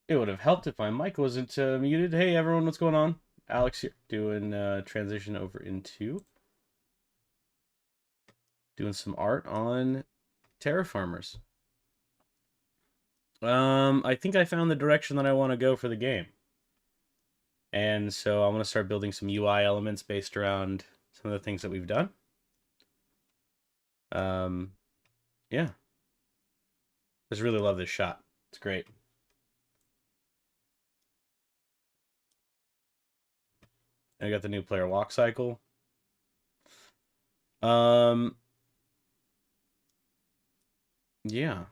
It would have helped if my mic wasn't muted. Hey everyone, what's going on? Alex here, doing transition over into doing some art on TerraFarmers. I think I found the direction that I want to go for the game, and so I'm gonna start building some UI elements based around some of the things that we've done. Um, yeah, just really love this shot. It's great. I got the new player walk cycle. Um, yeah.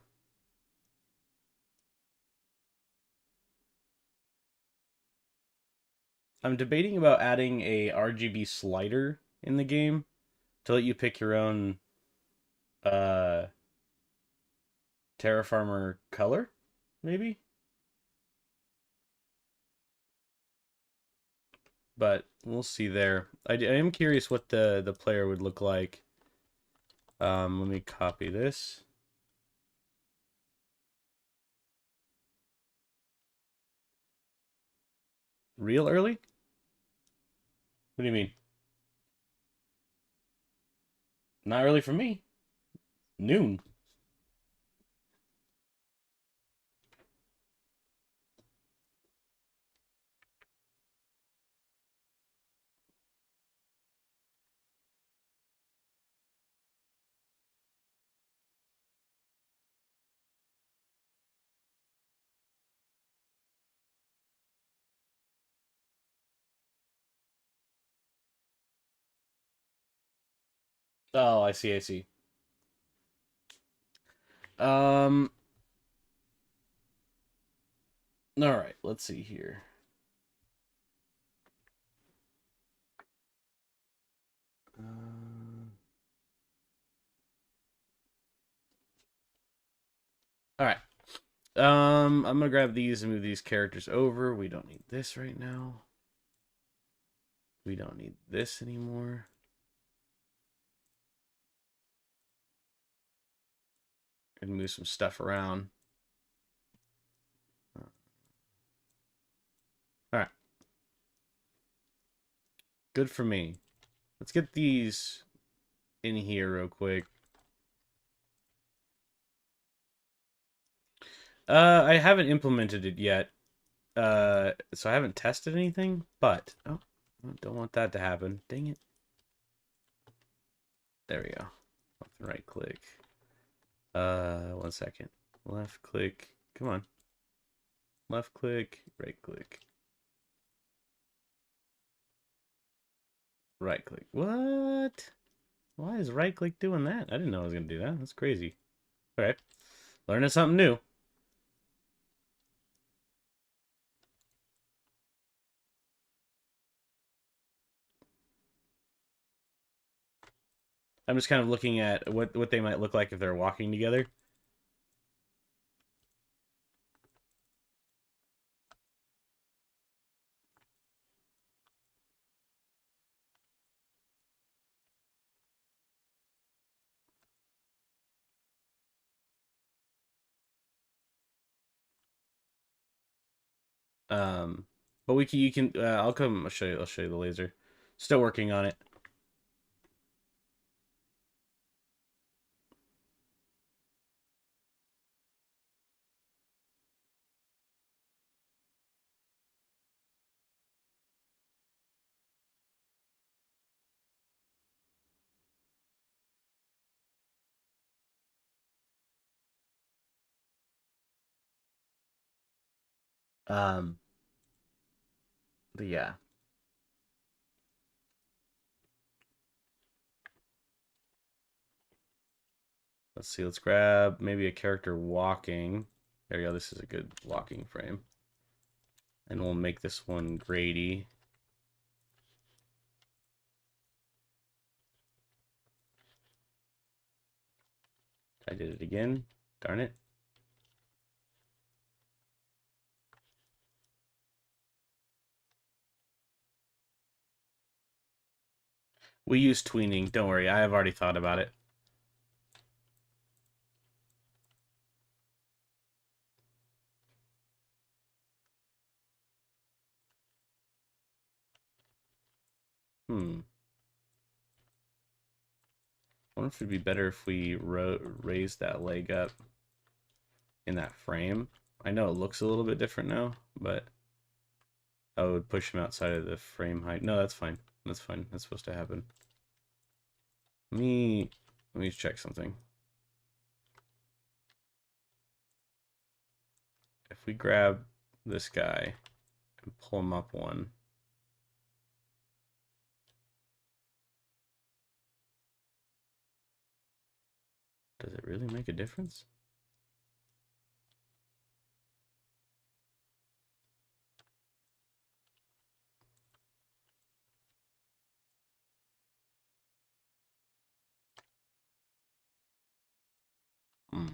I'm debating about adding a RGB slider in the game to let you pick your own uh Terrafarmer color, maybe. But we'll see there. I am curious what the player would look like. Let me copy this. Real early? What do you mean? Not early for me. Noon. Oh, I see, I see. Um, all right, let's see here. All right. I'm gonna grab these and move these characters over. We don't need this right now. We don't need this anymore. And move some stuff around. All right. Good for me. Let's get these in here real quick. I haven't implemented it yet. So I haven't tested anything, but oh, don't want that to happen. Dang it. There we go. Left and right click. 1 second. Left click. Come on. Left click, right click. Right click. What? Why is right click doing that? I didn't know I was gonna do that. That's crazy. All right. Learning something new. I'm just kind of looking at what they might look like if they're walking together. But we can you can I'll come I'll show you the laser. Still working on it. Um, but yeah. Let's see, let's grab maybe a character walking. There we go, this is a good walking frame. And we'll make this one Grady. I did it again. Darn it. We use tweening. Don't worry, I have already thought about it. I wonder if it'd be better if we raised that leg up in that frame. I know it looks a little bit different now, but I would push him outside of the frame height. No, that's fine. That's fine. That's supposed to happen. Let me check something. If we grab this guy and pull him up one, does it really make a difference? Hmm.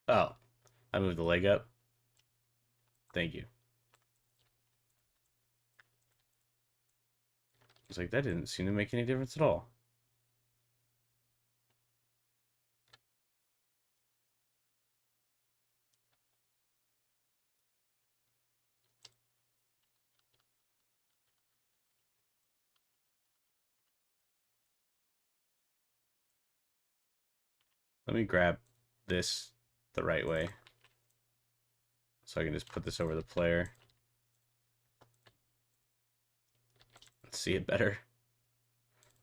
Oh, I moved the leg up. Thank you. It's like, that didn't seem to make any difference at all. Let me grab this the right way so I can just put this over the player. Let's see it better.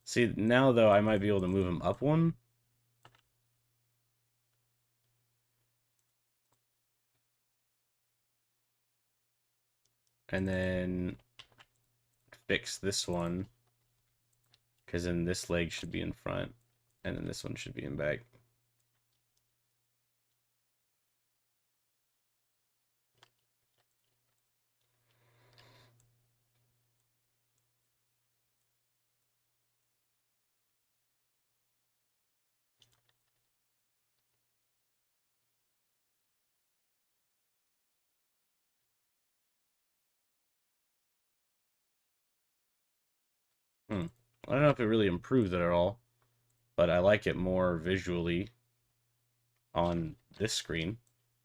See, now though, I might be able to move him up one. And then fix this one, because then this leg should be in front, and then this one should be in back. I don't know if it really improves it at all, but I like it more visually on this screen.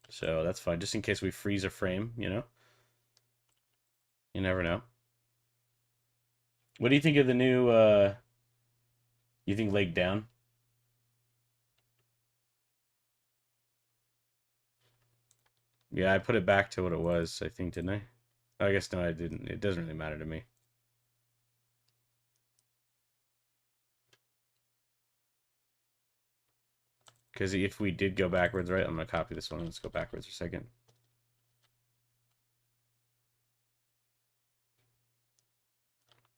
So that's fine, just in case we freeze a frame, you know? You never know. What do you think of the new, you think leg down? Yeah, I put it back to what it was, I think, didn't I? Oh, I guess no, I didn't. It doesn't really matter to me. Because if we did go backwards, right? I'm going to copy this one. Let's go backwards for a second.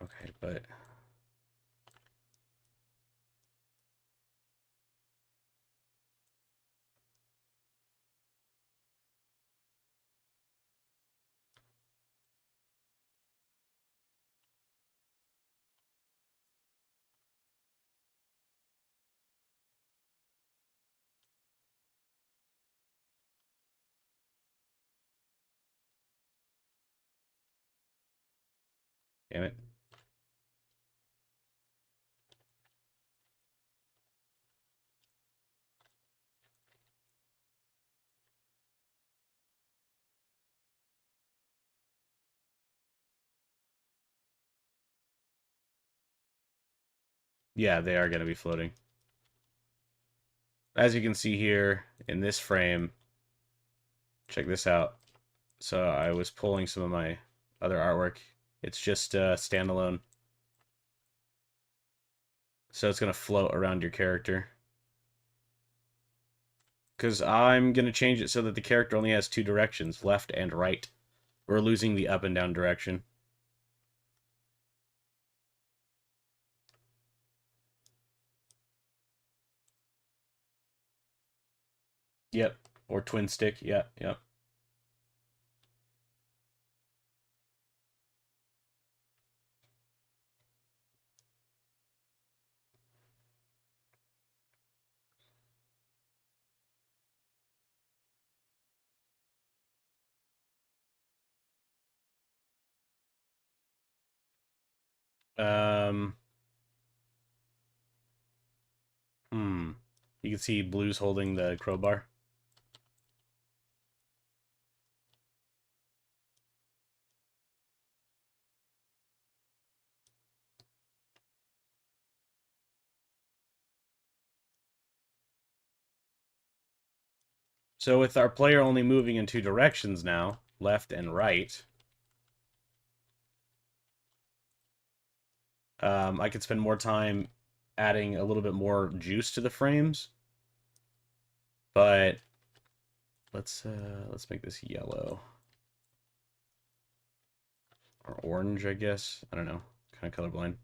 Okay, but... Damn it. Yeah, they are going to be floating. As you can see here in this frame, check this out. So I was pulling some of my other artwork. It's just standalone. So it's going to float around your character. Because I'm going to change it so that the character only has two directions, left and right. We're losing the up and down direction. Yep. Or twin stick. Yep, yep. Um, You can see Blue's holding the crowbar. So with our player only moving in two directions now, left and right, I could spend more time adding a little bit more juice to the frames. But let's make this yellow or orange, I guess. I don't know, kind of colorblind.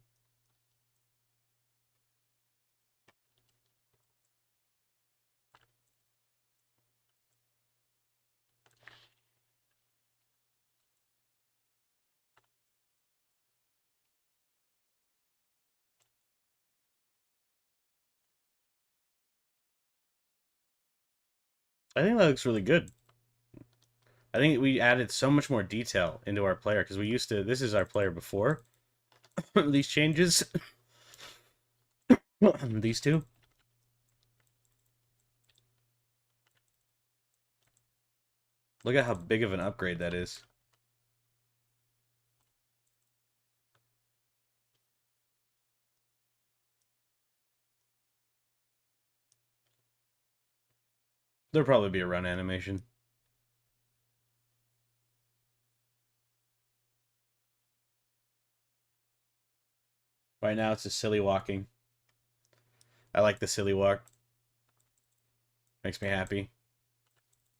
I think that looks really good. I think we added so much more detail into our player because we used to. This is our player before these changes. These two. Look at how big of an upgrade that is. There'll probably be a run animation. Right now it's a silly walking. I like the silly walk. Makes me happy.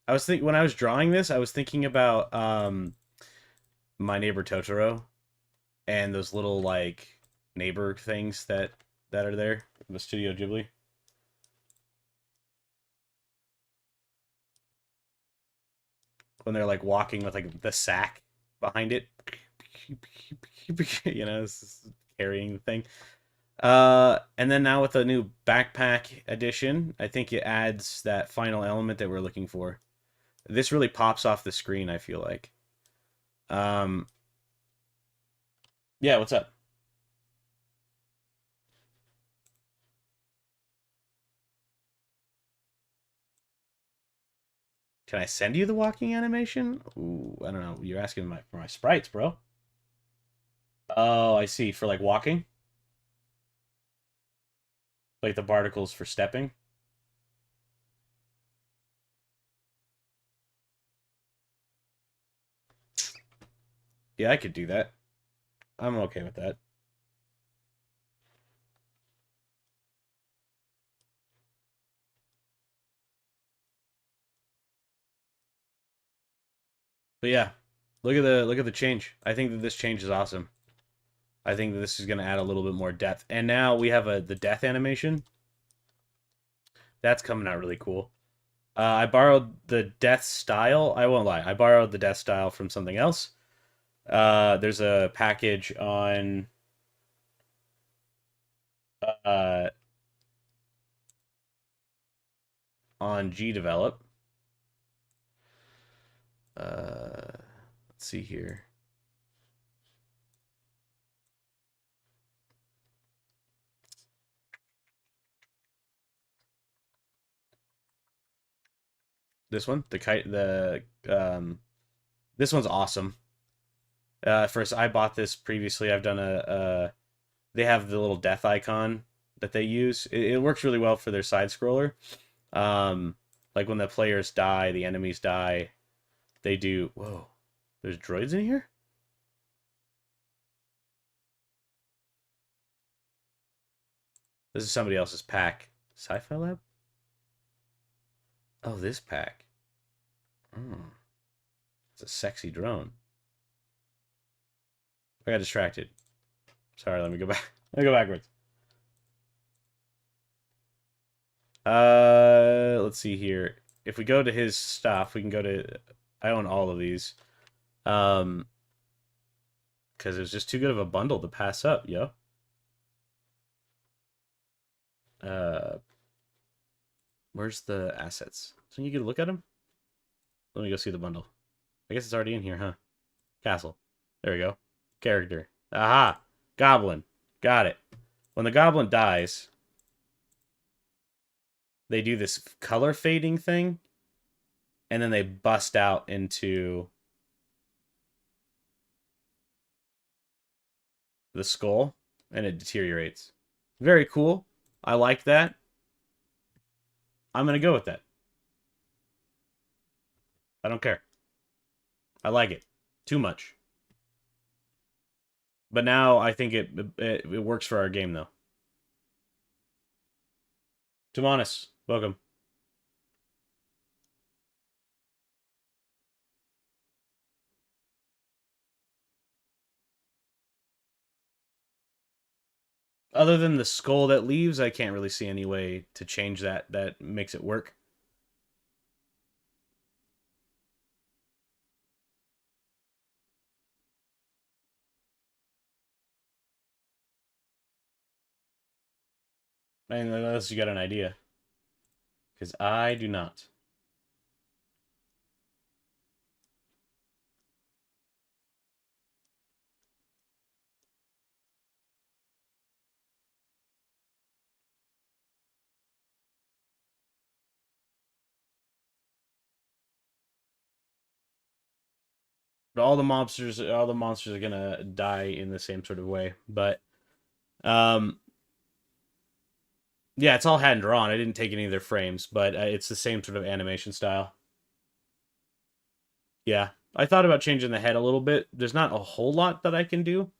I was when I was drawing this, I was thinking about My Neighbor Totoro and those little like neighbor things that are there in the Studio Ghibli. When they're like walking with like the sack behind it. You know, it's carrying the thing. And then now with the new backpack edition, I think it adds that final element that we're looking for. This really pops off the screen, I feel like. Um, yeah, what's up? Can I send you the walking animation? Ooh, I don't know. You're asking for my sprites, bro. Oh, I see. For like walking? Like the particles for stepping? Yeah, I could do that. I'm okay with that. But yeah, look at the change. I think that this change is awesome. I think that this is going to add a little bit more depth. And now we have the death animation. That's coming out really cool. I borrowed the death style. I won't lie. I borrowed the death style from something else. There's a package uh, on GDevelop. Let's see here. This one, the kite, this one's awesome. First, I bought this previously. I've done they have the little death icon that they use. It works really well for their side scroller. Like when the players die, the enemies die, they do. Whoa, there's droids in here? This is somebody else's pack. Sci-Fi Lab? Oh, this pack. Hmm. It's a sexy drone. I got distracted. Sorry, let me go back. Let me go backwards. Let's see here. If we go to his stuff, we can go to. I own all of these. Um, because it was just too good of a bundle to pass up, yo. Uh, where's the assets? So you can look at them. Let me go see the bundle. I guess it's already in here, huh? Castle. There we go. Character. Aha! Goblin. Got it. When the goblin dies, they do this color fading thing, and then they bust out into the skull, and it deteriorates. Very cool. I like that. I'm going to go with that. I don't care. I like it. Too much. But now I think it works for our game, though. Tumanis, welcome. Other than the skull that leaves, I can't really see any way to change that makes it work. And unless you got an idea. Because I do not. But all the monsters are gonna die in the same sort of way. But yeah, it's all hand drawn. I didn't take any of their frames, but it's the same sort of animation style. Yeah, I thought about changing the head a little bit. There's not a whole lot that I can do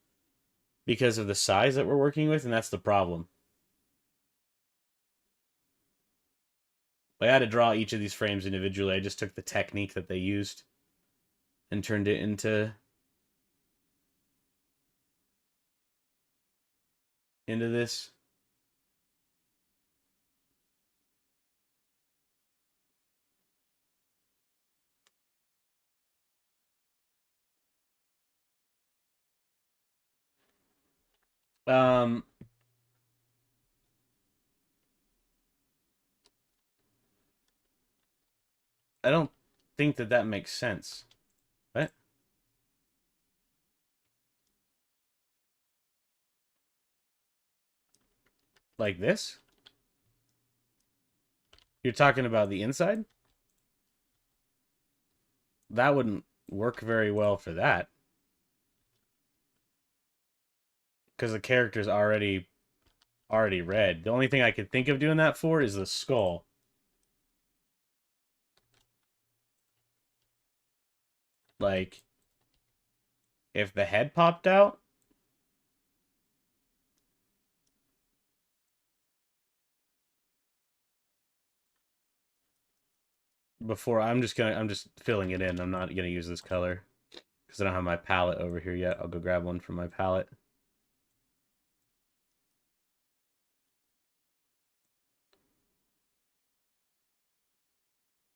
because of the size that we're working with, and that's the problem. I had to draw each of these frames individually. I just took the technique that they used and turned it into this. Um, I don't think that makes sense. What? Like this? You're talking about the inside? That wouldn't work very well for that. Because the character's already red. The only thing I could think of doing that for is the skull. Like, if the head popped out, before I'm just filling it in. I'm not gonna use this color because I don't have my palette over here yet. I'll go grab one from my palette.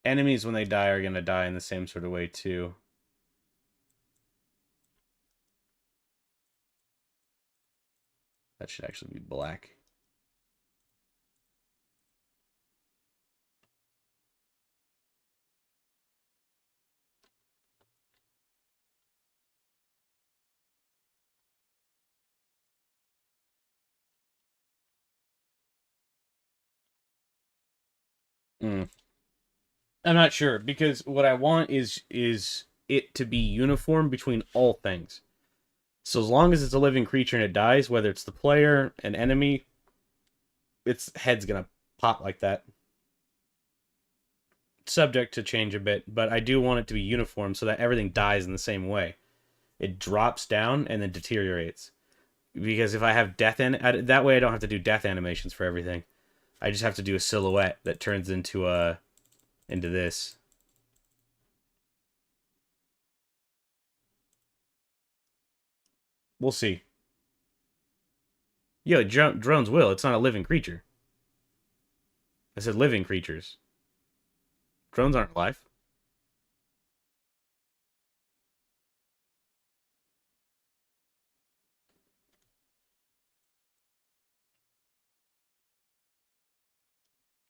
Enemies when they die are gonna die in the same sort of way too. That should actually be black. Mm. I'm not sure because what I want is it to be uniform between all things. So as long as it's a living creature and it dies, whether it's the player, an enemy, its head's gonna pop like that. Subject to change a bit, but I do want it to be uniform so that everything dies in the same way. It drops down and then deteriorates. Because if I have death that way I don't have to do death animations for everything. I just have to do a silhouette that turns into this. We'll see. Yo, drones will. It's not a living creature. I said living creatures. Drones aren't alive.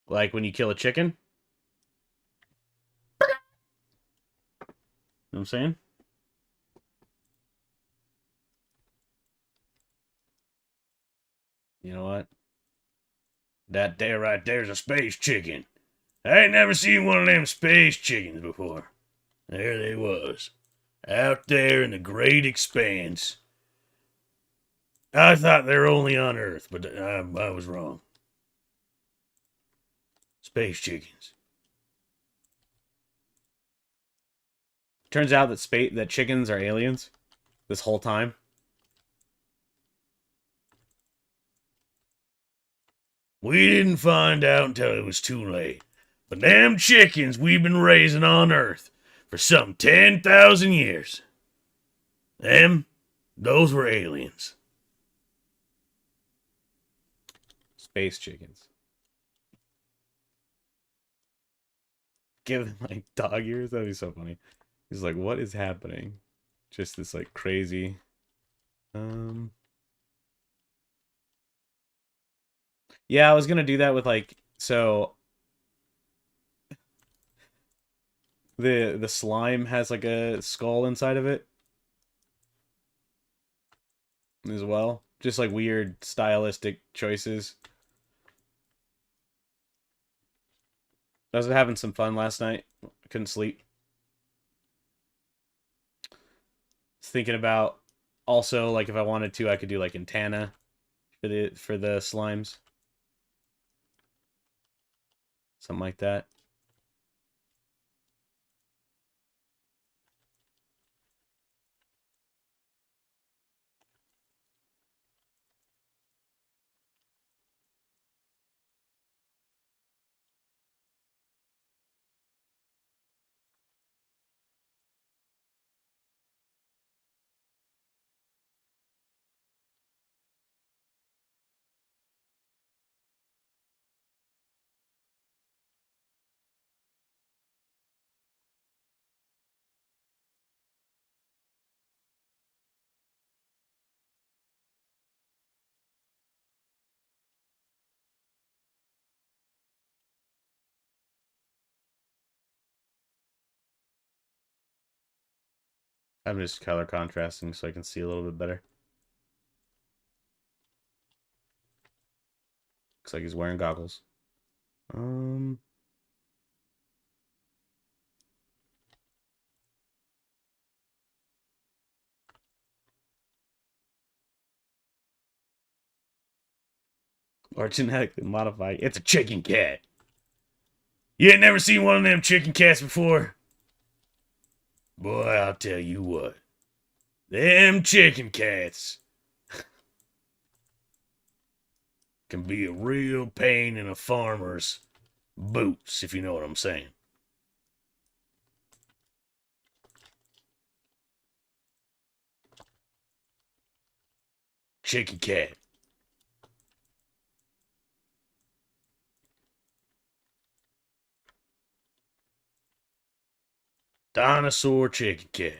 Like when you kill a chicken. You know what I'm saying? You know what? That there right there's a space chicken. I ain't never seen one of them space chickens before. There they was. Out there in the great expanse. I thought they were only on Earth, but I was wrong. Space chickens. Turns out that chickens are aliens this whole time. We didn't find out until it was too late. But them chickens we've been raising on Earth for some 10,000 years. Those were aliens. Space chickens. Give them like dog ears. That'd be so funny. He's like, what is happening? Just this like crazy. Yeah, I was gonna do that with like the slime has like a skull inside of it as well. Just like weird stylistic choices. I was having some fun last night. I couldn't sleep. Was thinking about also like if I wanted to, I could do like antenna for the slimes. Something like that. I'm just color contrasting so I can see a little bit better. Looks like he's wearing goggles. Or genetically modified. It's a chicken cat. You ain't never seen one of them chicken cats before? Boy, I'll tell you what. Them chicken cats can be a real pain in a farmer's boots, if you know what I'm saying. Chicken cat. Dinosaur chicken cat.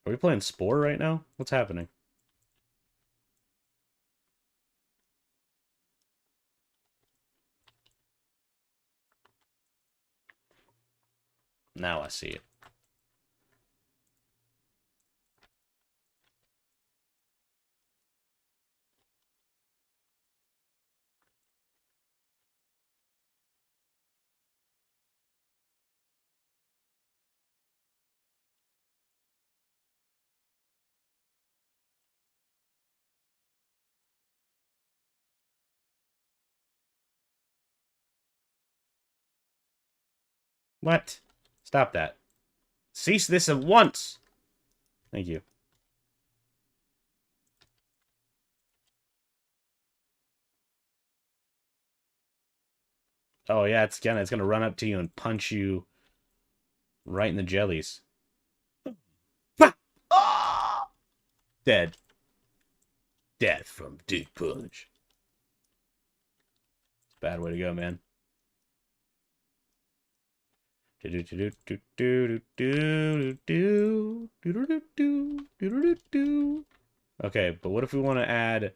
Are we playing Spore right now? What's happening? Now I see it. What? Stop that. Cease this at once! Thank you. Oh yeah, it's gonna run up to you and punch you right in the jellies. Dead. Death from dick punch. It's a bad way to go, man. Okay, but what if we want to add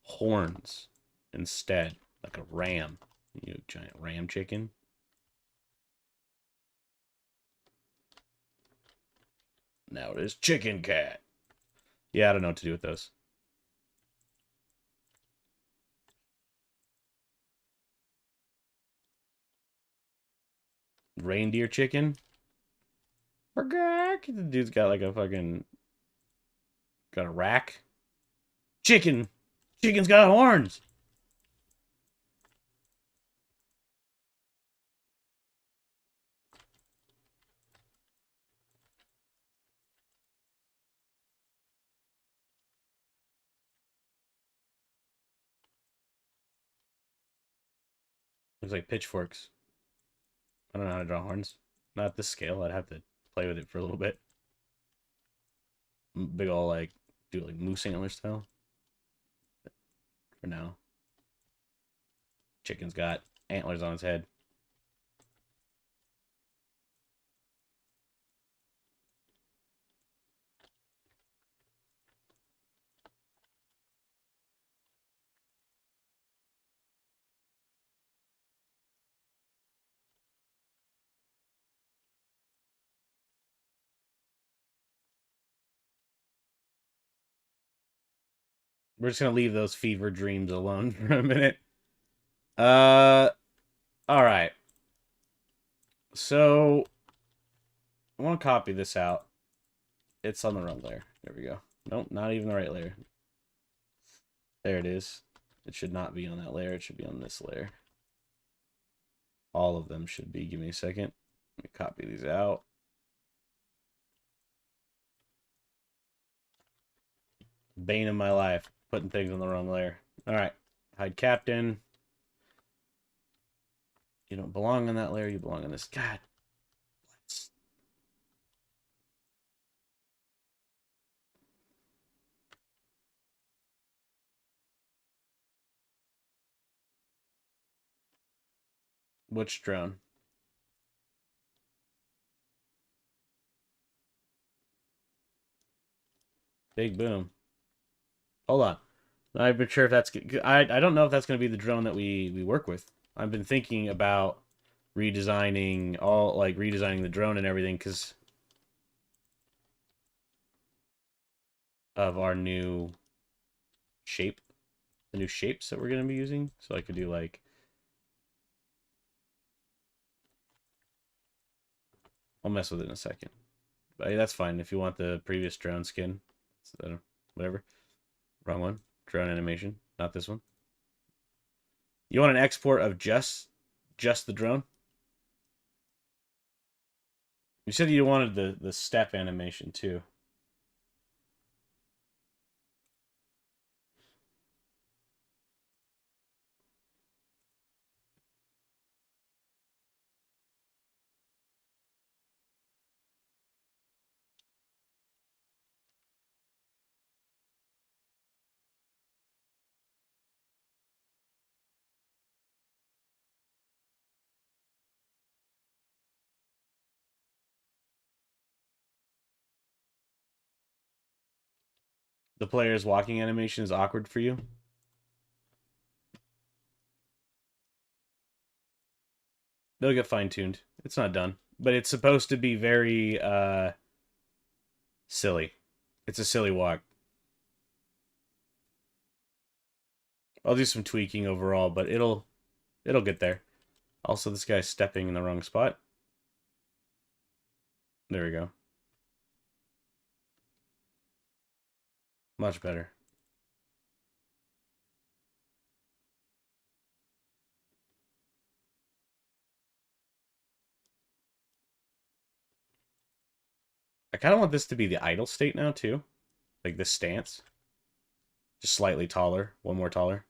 horns instead? Like a ram. You giant ram chicken. Now it is chicken cat. Yeah, I don't know what to do with those. Reindeer chicken. The dude's got like a fucking... Got a rack. Chicken. Chicken's got horns. Looks like pitchforks. I don't know how to draw horns. Not at this scale. I'd have to play with it for a little bit. Big ol' like, do like moose antler style. For now. Chicken's got antlers on its head. We're just gonna leave those fever dreams alone for a minute. All right. So I want to copy this out. It's on the wrong layer. There we go. Nope, not even the right layer. There it is. It should not be on that layer. It should be on this layer. All of them should be. Give me a second. Let me copy these out. Bane of my life. Putting things on the wrong layer. Alright. Hide captain. You don't belong on that layer. You belong on this. God. Which drone? Big boom. Hold on. Not even sure if that's... I don't know if that's going to be the drone that we work with. I've been thinking about redesigning redesigning the drone and everything because of our new shape, the new shapes that we're going to be using. So I could do like, I'll mess with it in a second, but hey, that's fine. If you want the previous drone skin, whatever. Wrong one. Drone animation, not this one. You want an export of just the drone? You said you wanted the step animation too. The player's walking animation is awkward for you? They'll get fine-tuned. It's not done. But it's supposed to be very silly. It's a silly walk. I'll do some tweaking overall, but it'll get there. Also, this guy's stepping in the wrong spot. There we go. Much better. I kind of want this to be the idle state now, too. Like this stance. Just slightly taller. One more taller.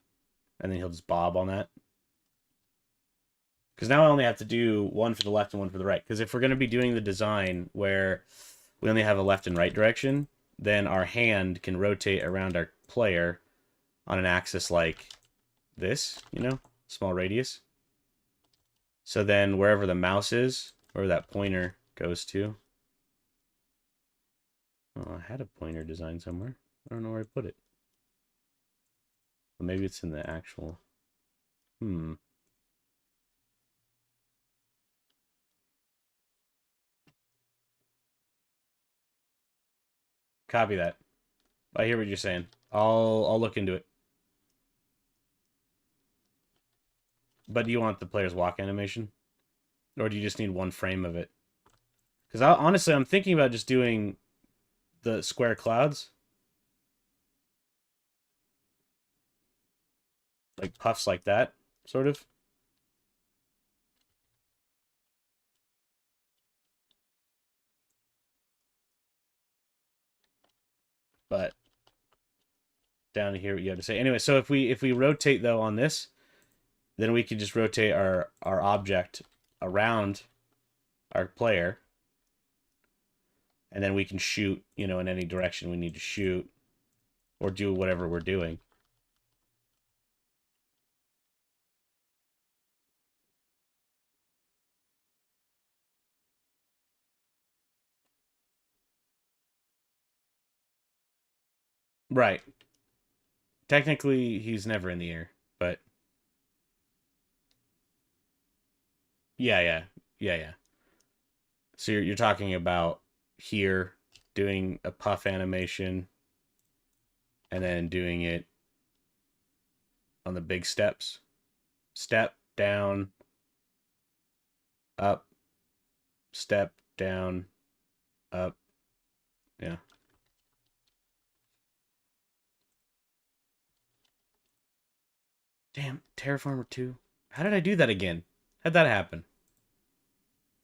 And then he'll just bob on that. Because now I only have to do one for the left and one for the right. Because if we're going to be doing the design where we only have a left and right direction, then our hand can rotate around our player on an axis like this, you know? Small radius. So then wherever the mouse is, wherever that pointer goes to. Oh, I had a pointer design somewhere. I don't know where I put it. Well, maybe it's in the actual... Copy that. I hear what you're saying. I'll look into it. But do you want the player's walk animation? Or do you just need one frame of it? Because honestly, I'm thinking about just doing the square clouds. Like puffs like that, sort of. But down here, what you have to say. Anyway, so if we rotate though on this, then we can just rotate our object around our player, and then we can shoot, in any direction we need to shoot, or do whatever we're doing. Right. Technically, he's never in the air, but yeah, yeah, yeah, yeah. So you're talking about here doing a puff animation and then doing it on the big steps. Step down, up, step down, up. Yeah. Damn, Terraformer 2. How did I do that again? How'd that happen?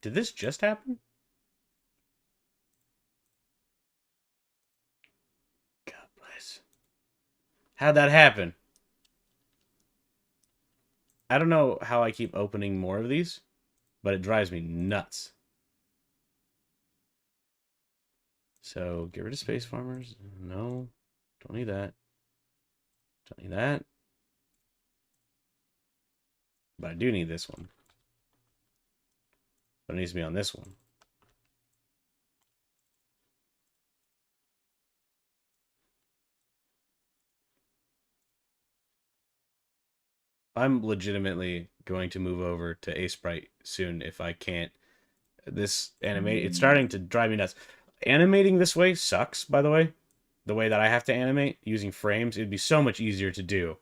Did this just happen? God bless. How'd that happen? I don't know how I keep opening more of these, but it drives me nuts. So get rid of space farmers. No, don't need that. Don't need that. But I do need this one. But it needs to be on this one. I'm legitimately going to move over to Asprite soon if I can't. This animate, it's starting to drive me nuts. Animating this way sucks, by the way. The way that I have to animate using frames, it'd be so much easier to do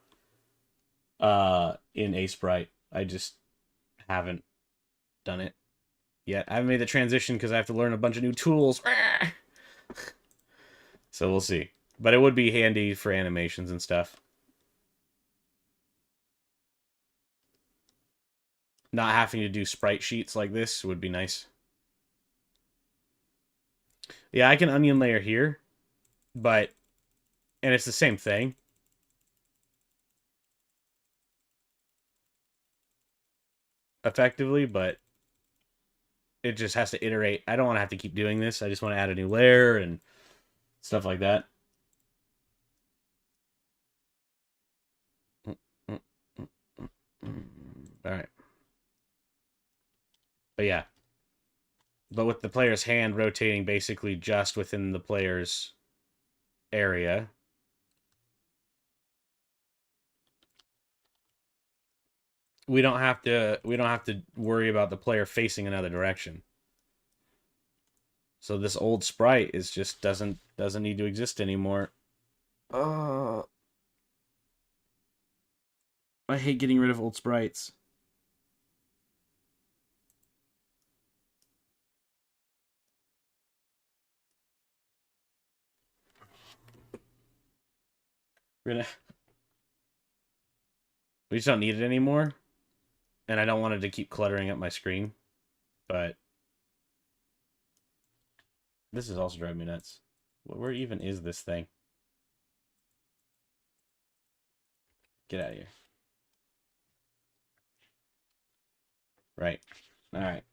in Asprite. I just haven't done it yet. I haven't made the transition because I have to learn a bunch of new tools. So we'll see. But it would be handy for animations and stuff. Not having to do sprite sheets like this would be nice. Yeah, I can onion layer here, but and it's the same thing. Effectively, but it just has to iterate. I don't want to have to keep doing this. I just want to add a new layer and stuff like that. All right. But yeah. But with the player's hand rotating basically just within the player's area, we don't have to worry about the player facing another direction. So this old sprite is just doesn't need to exist anymore. I hate getting rid of old sprites. We just don't need it anymore, and I don't want it to keep cluttering up my screen. But this is also driving me nuts. Where even is this thing? Get out of here. Right. All right.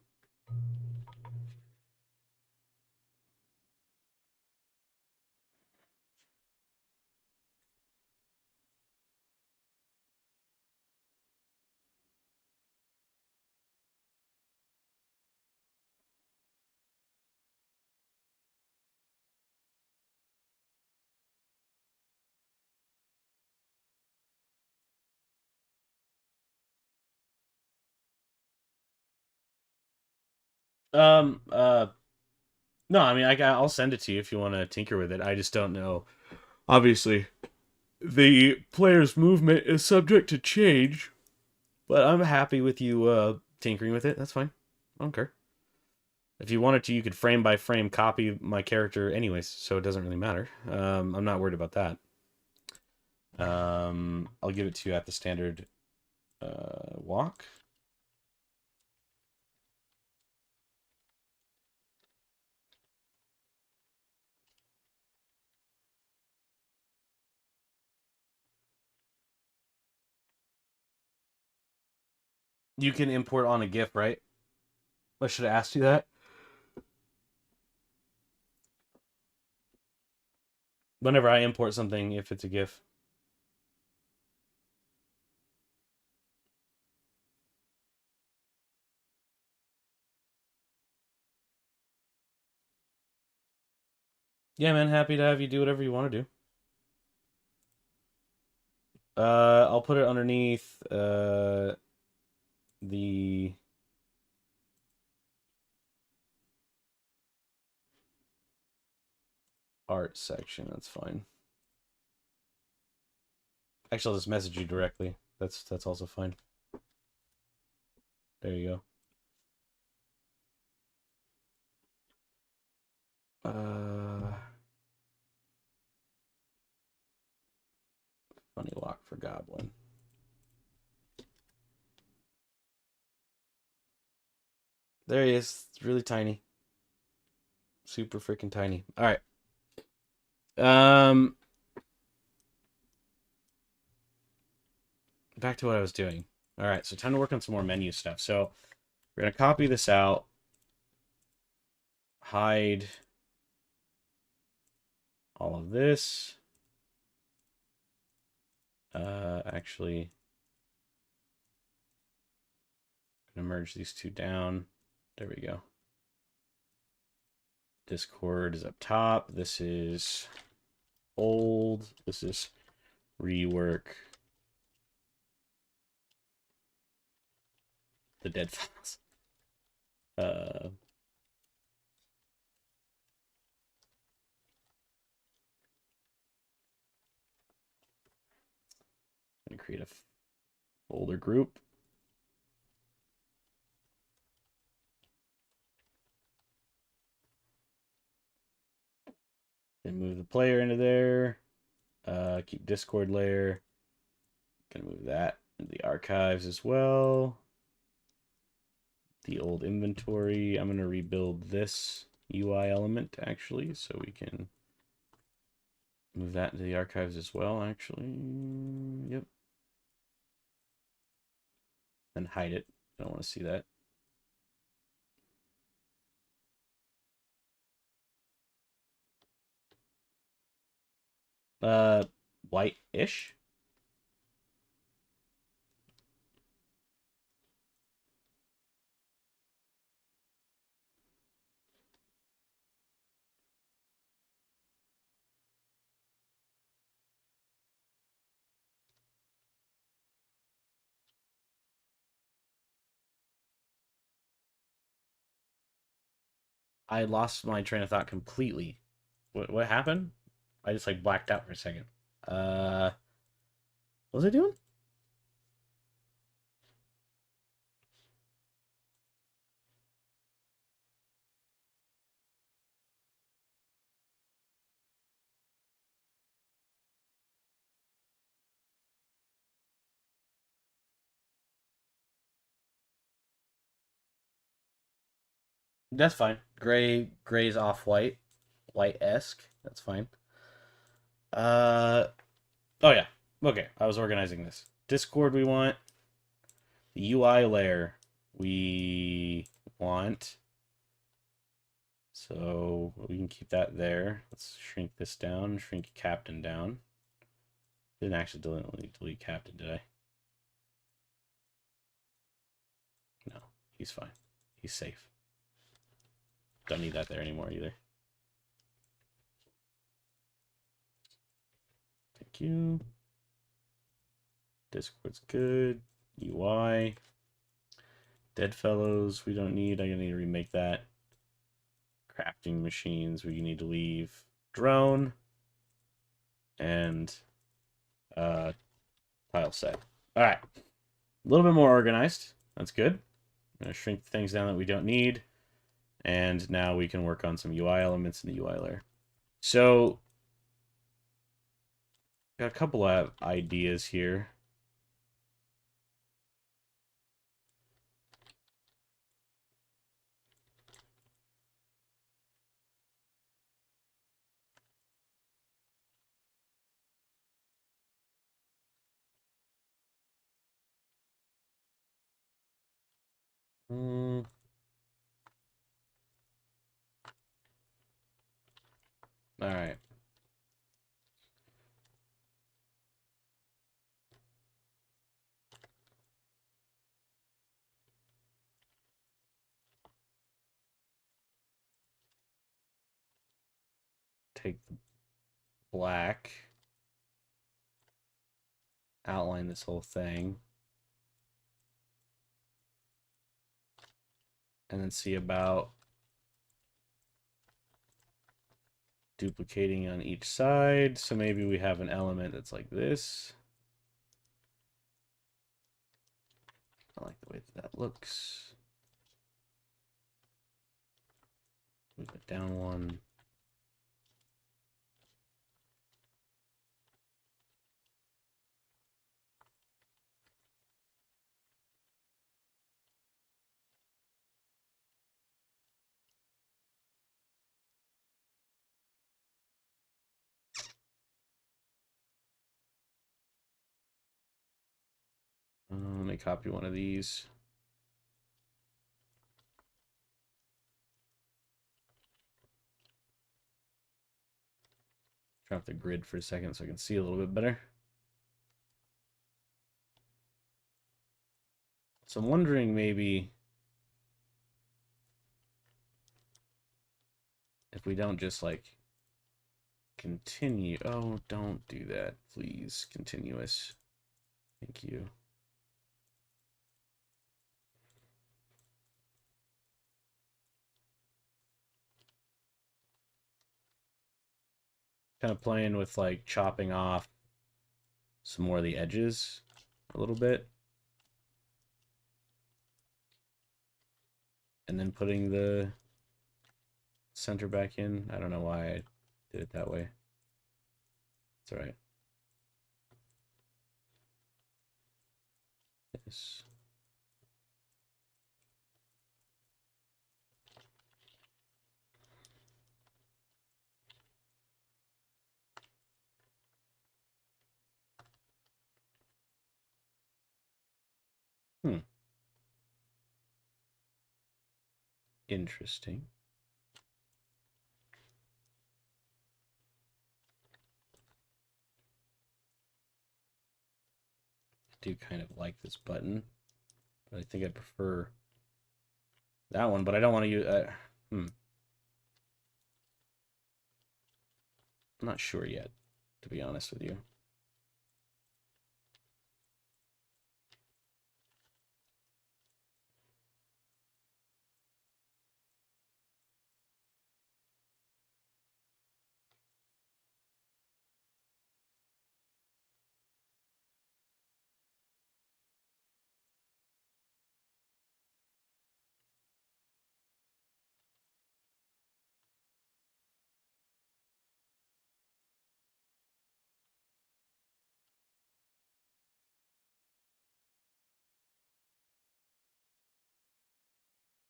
Um. No, I mean, I'll send it to you if you want to tinker with it. I just don't know. Obviously, the player's movement is subject to change, but I'm happy with you tinkering with it. That's fine. I don't care. If you wanted to, you could frame by frame copy my character anyways, so it doesn't really matter. I'm not worried about that. I'll give it to you at the standard walk. You can import on a GIF, right? I should have asked you that. Whenever I import something, if it's a GIF. Yeah, man, happy to have you do whatever you want to do. I'll put it underneath the art section. That's fine. Actually, I'll just message you directly. That's also fine. There you go. Funny lock for Goblin. There he is. It's really tiny. Super freaking tiny. All right. Back to what I was doing. All right, so time to work on some more menu stuff. So we're gonna copy this out, hide all of this. Actually, I'm gonna merge these two down. There we go. Discord is up top. This is old. This is rework the dead files. Gonna create a folder group. Then move the player into there. Keep Discord layer. Gonna move that into the archives as well. The old inventory. I'm gonna rebuild this UI element actually, so we can move that into the archives as well. Actually, yep. And hide it. I don't want to see that. White-ish. I lost my train of thought completely. What happened? I just like blacked out for a second. What was I doing? That's fine. Gray's off white, white-esque. That's fine. Uh, oh yeah. Okay, I was organizing this. Discord we want. The UI layer we want. So we can keep that there. Let's shrink this down, shrink Captain down. Didn't actually delete Captain, did I? No, he's fine. He's safe. Don't need that there anymore either. Thank you. Discord's good. UI. Deadfellows we don't need. I'm gonna need to remake that. Crafting machines we need to leave. Drone. And tile set. Alright. A little bit more organized. That's good. I'm gonna shrink things down that we don't need. And now we can work on some UI elements in the UI layer. So, got a couple of ideas here. Mm. All right. Take the black, outline this whole thing, and then see about duplicating on each side. So maybe we have an element that's like this. I like the way that looks. Move it down one. Let me copy one of these. Turn off the grid for a second so I can see a little bit better. So I'm wondering maybe if we don't just like continue. Oh, don't do that, please. Continuous. Thank you. Kind of playing with like chopping off some more of the edges a little bit. And then putting the center back in. I don't know why I did it that way. It's all right. Yes. Interesting. I do kind of like this button, but I think I prefer that one, but I don't want to use... I'm not sure yet, to be honest with you.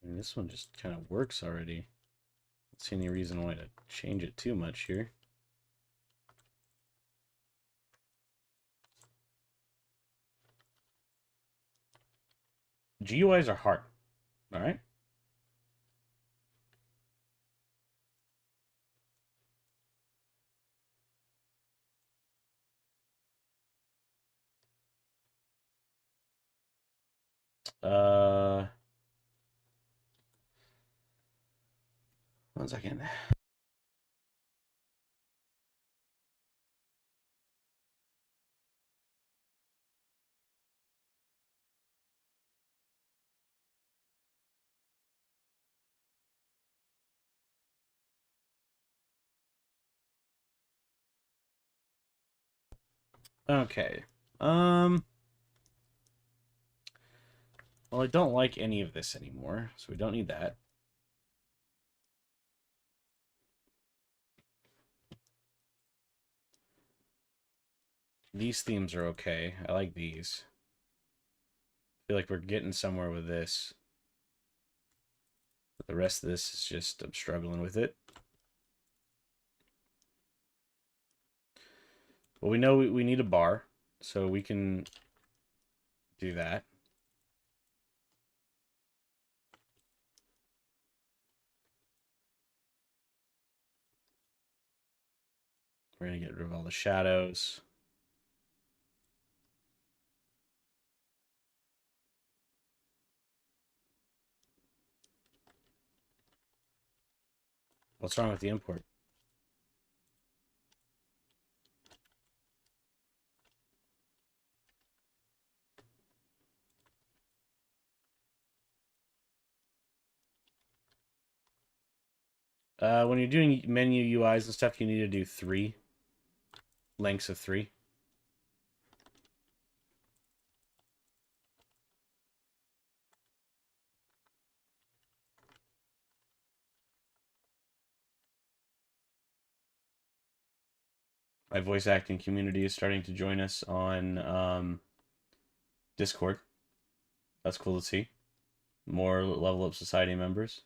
And this one just kind of works already. Don't see any reason why to change it too much here. GUIs are hard, all right? Uh, 1 second. Okay. Well, I don't like any of this anymore, so we don't need that. These themes are okay. I like these. I feel like we're getting somewhere with this. But the rest of this is just, I'm struggling with it. Well, we know we need a bar, so we can do that. We're going to get rid of all the shadows. What's wrong with the import? When you're doing menu UIs and stuff, you need to do 3 lengths of 3. My voice acting community is starting to join us on Discord. That's cool to see. More Level Up Society members.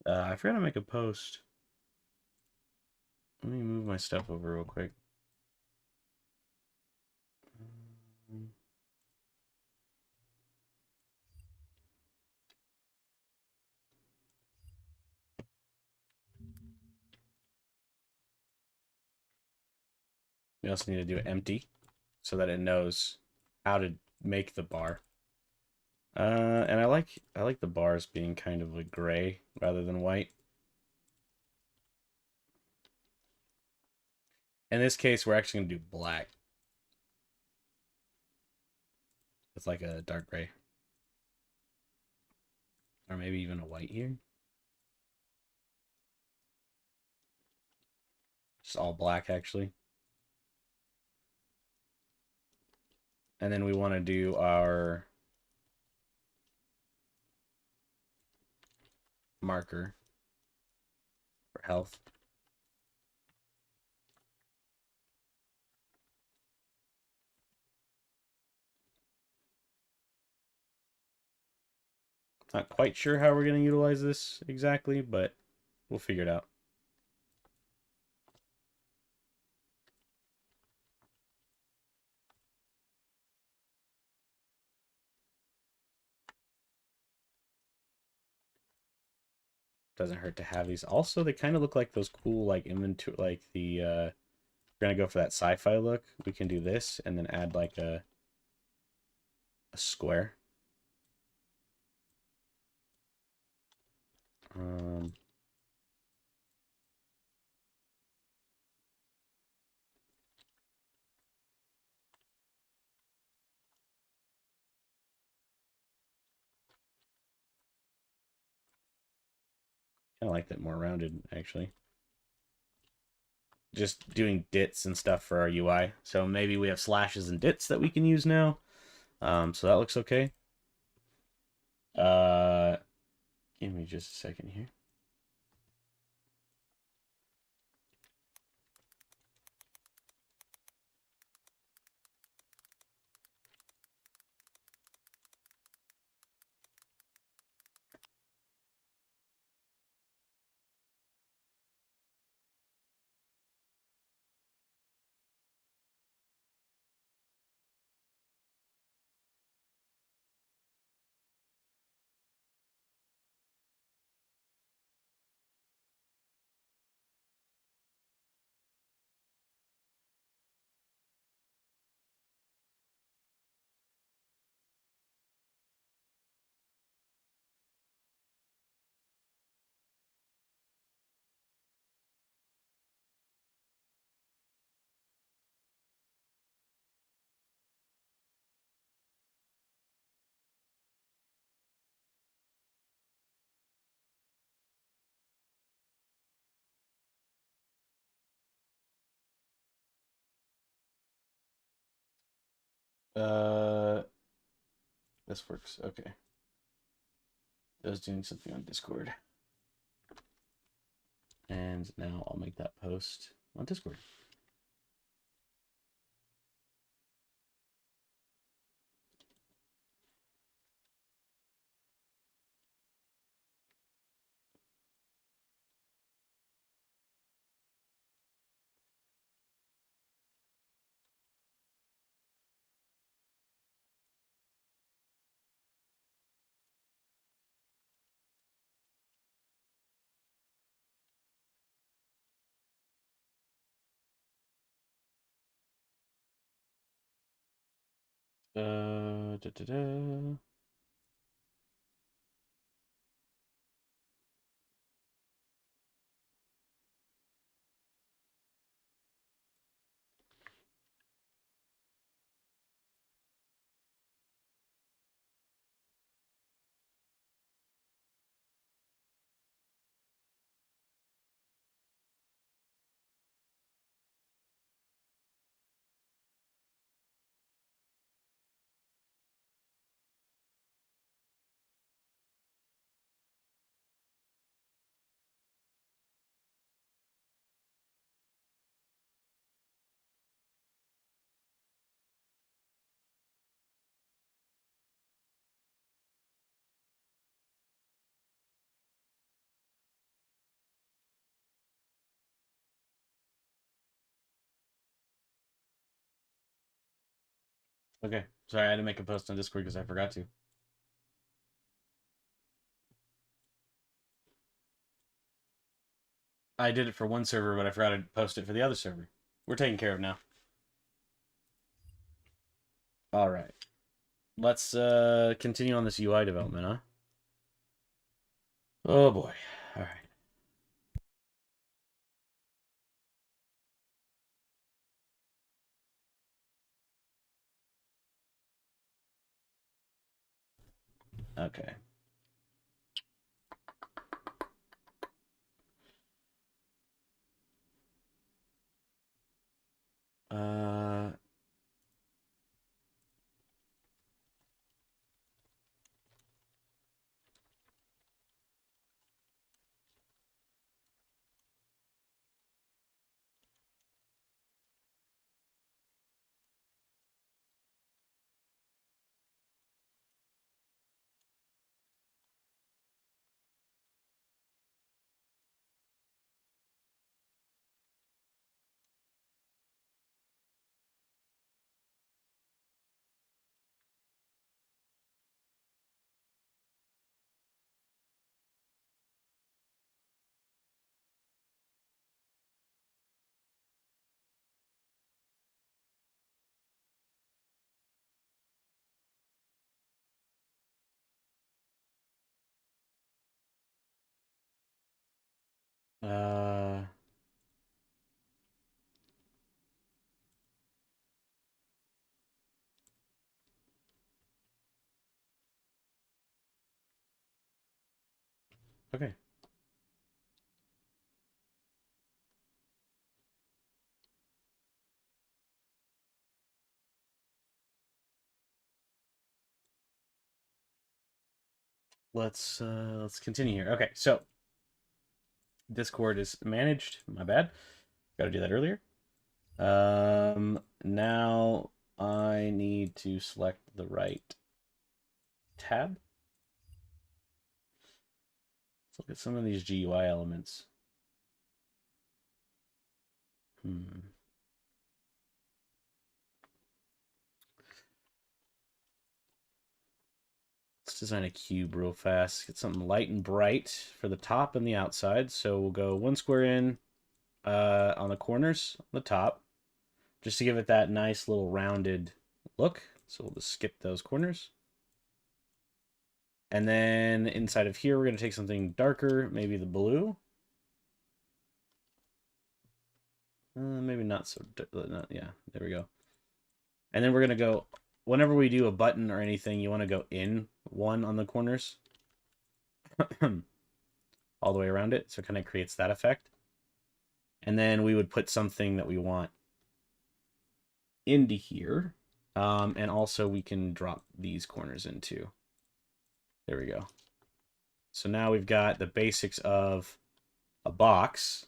I forgot to make a post. Let me move my stuff over real quick. We also need to do empty so that it knows how to make the bar. And I like the bars being kind of like gray rather than white. In this case, we're actually going to do black with like a dark gray. Or maybe even a white here. Just all black, actually. And then we want to do our marker for health. Not quite sure how we're going to utilize this exactly, but we'll figure it out. Doesn't hurt to have these. Also, they kind of look like those cool like inventory, like the we're gonna go for that sci-fi look. We can do this and then add like a square. Um, kind of like that more rounded actually. Just doing dits and stuff for our UI. So maybe we have slashes and dits that we can use now. So that looks okay. Give me just a second here. Uh, this works. Okay. I was doing something on Discord. And now I'll make that post on Discord. Da, da, da. Okay, sorry, I had to make a post on Discord because I forgot to. I did it for one server, but I forgot to post it for the other server. We're taken care of now. All right. Let's continue on this UI development, huh? Oh boy. All right. Okay. Uh uh okay. Let's continue here. Okay, so Discord is managed. My bad. Got to do that earlier. Now I need to select the right tab. Let's look at some of these GUI elements. Let's design a cube real fast. Get something light and bright for the top and the outside. So we'll go one square in on the corners on the top, just to give it that nice little rounded look. So we'll just skip those corners. And then inside of here, we're going to take something darker, maybe the blue. Maybe not so, yeah, there we go. And then we're going to go, whenever we do a button or anything, you want to go in one on the corners. All the way around it, so it kind of creates that effect. And then we would put something that we want into here. And also we can drop these corners into. There we go. So now we've got the basics of a box,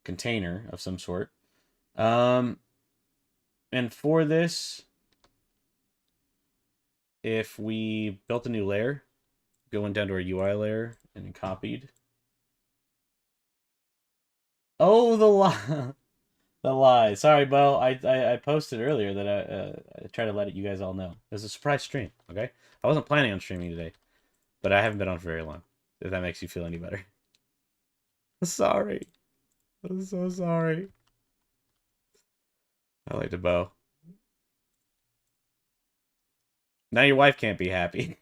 container of some sort. And for this, if we built a new layer, going down to our UI layer and copied. Oh, the lie. The lie. Sorry, Bo. I posted earlier that I tried to let you guys all know. It was a surprise stream, okay? I wasn't planning on streaming today, but I haven't been on for very long, if that makes you feel any better. Sorry. I'm so sorry. I like to bow. Now your wife can't be happy.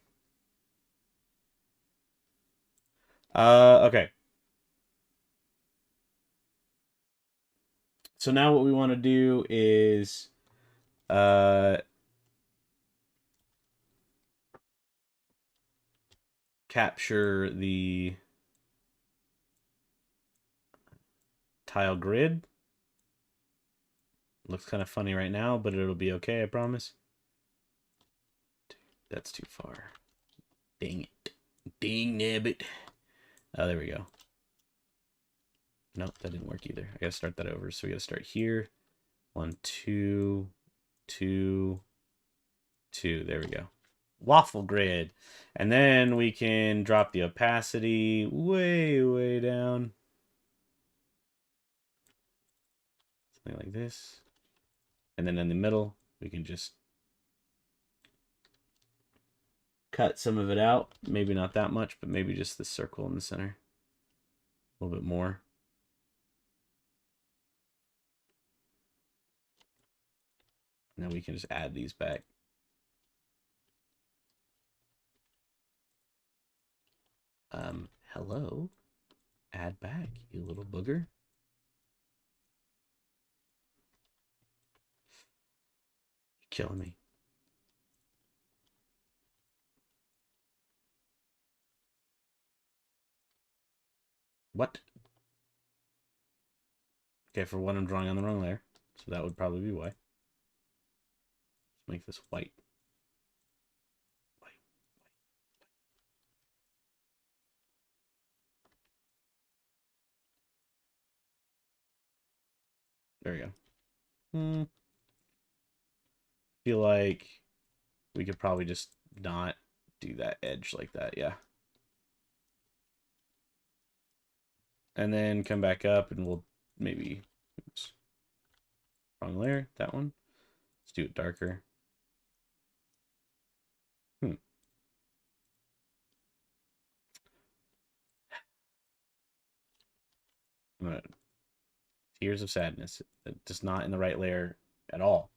Okay. So now what we want to do is uh capture the tile grid. Looks kind of funny right now, but it'll be okay, I promise. That's too far. Dang it. Dang nabbit. Oh, there we go. Nope, that didn't work either. I gotta start that over. So we gotta start here. 1, 2, 2, 2. There we go. Waffle grid. And then we can drop the opacity way, way down. Something like this. And then in the middle, we can just cut some of it out. Maybe not that much, but maybe just the circle in the center. A little bit more. And then we can just add these back. Hello. Add back, you little booger. You're killing me. What? Okay, for one, I'm drawing on the wrong layer. So that would probably be why. Let's make this white. White. There we go. Feel like we could probably just not do that edge like that, yeah. And then come back up and we'll maybe, oops, wrong layer, that one. Let's do it darker. I'm gonna, tears of sadness. Just not in the right layer at all.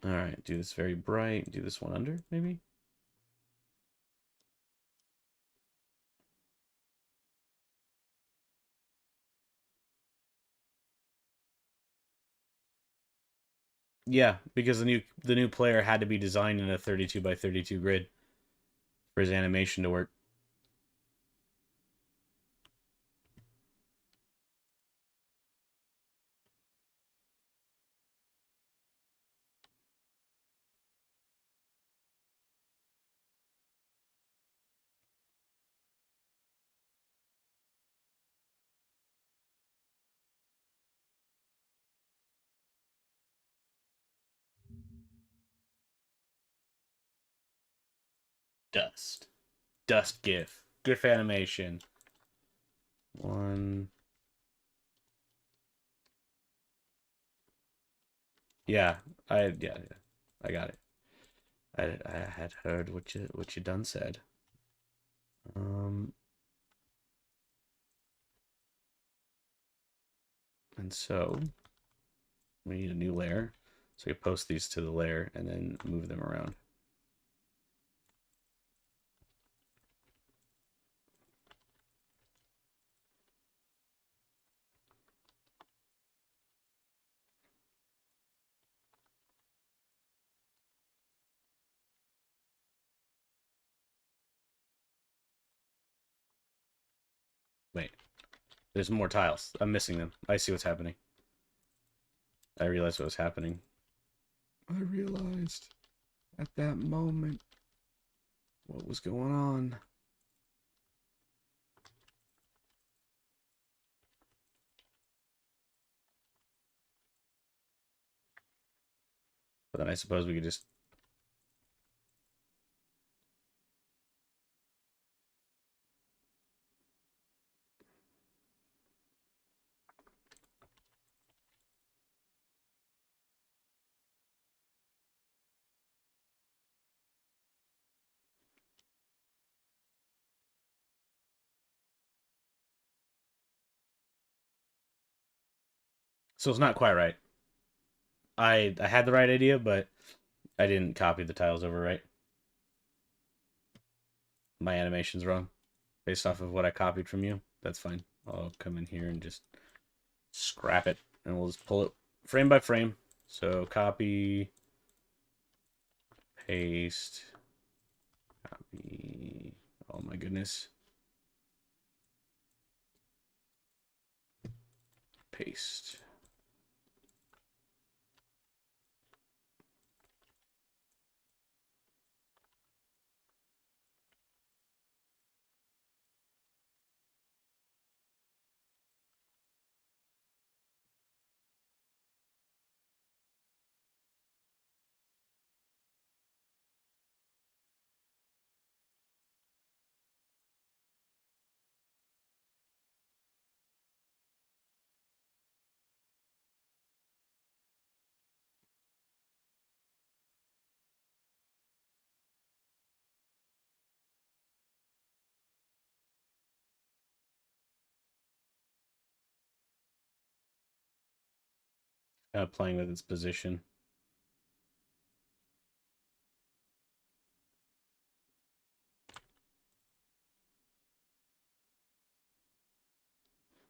All right, do this very bright. Do this one under, maybe? Yeah, because the new player had to be designed in a 32 by 32 grid for his animation to work. Dust. Dust GIF. GIF animation. One. Yeah, yeah, I got it. I had heard what you done said. And so we need a new layer. So we post these to the layer and then move them around. Wait, there's more tiles. I'm missing them. I see what's happening. I realized what was happening. I realized at that moment what was going on. But then I suppose we could just... So it's not quite right. I had the right idea, but I didn't copy the tiles over right. My animation's wrong. Based off of what I copied from you. That's fine. I'll come in here and just scrap it. And we'll just pull it frame by frame. So copy, paste, copy. Oh my goodness. Paste. Playing with its position.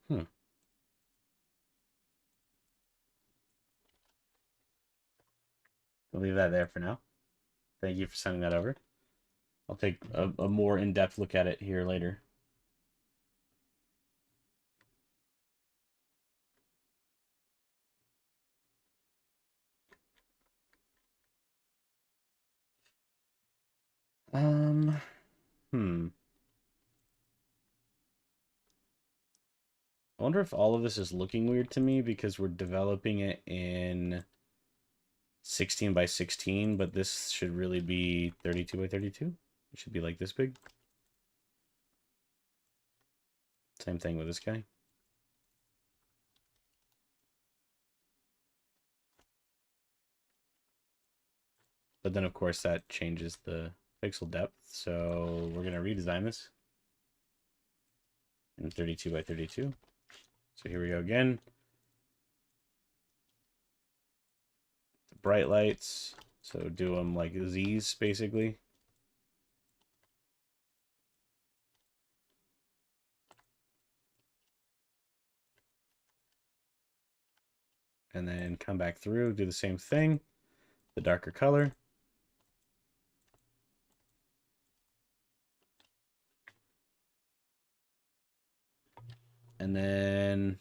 I'll leave that there for now. Thank you for sending that over. I'll take a more in-depth look at it here later. Hmm. I wonder if all of this is looking weird to me because we're developing it in 16 by 16, but this should really be 32 by 32. It should be like this big. Same thing with this guy. But then, of course, that changes the pixel depth. So we're going to redesign this in 32 by 32. So here we go again. The bright lights. So do them like Z's, basically. And then come back through, do the same thing. The darker color. And then...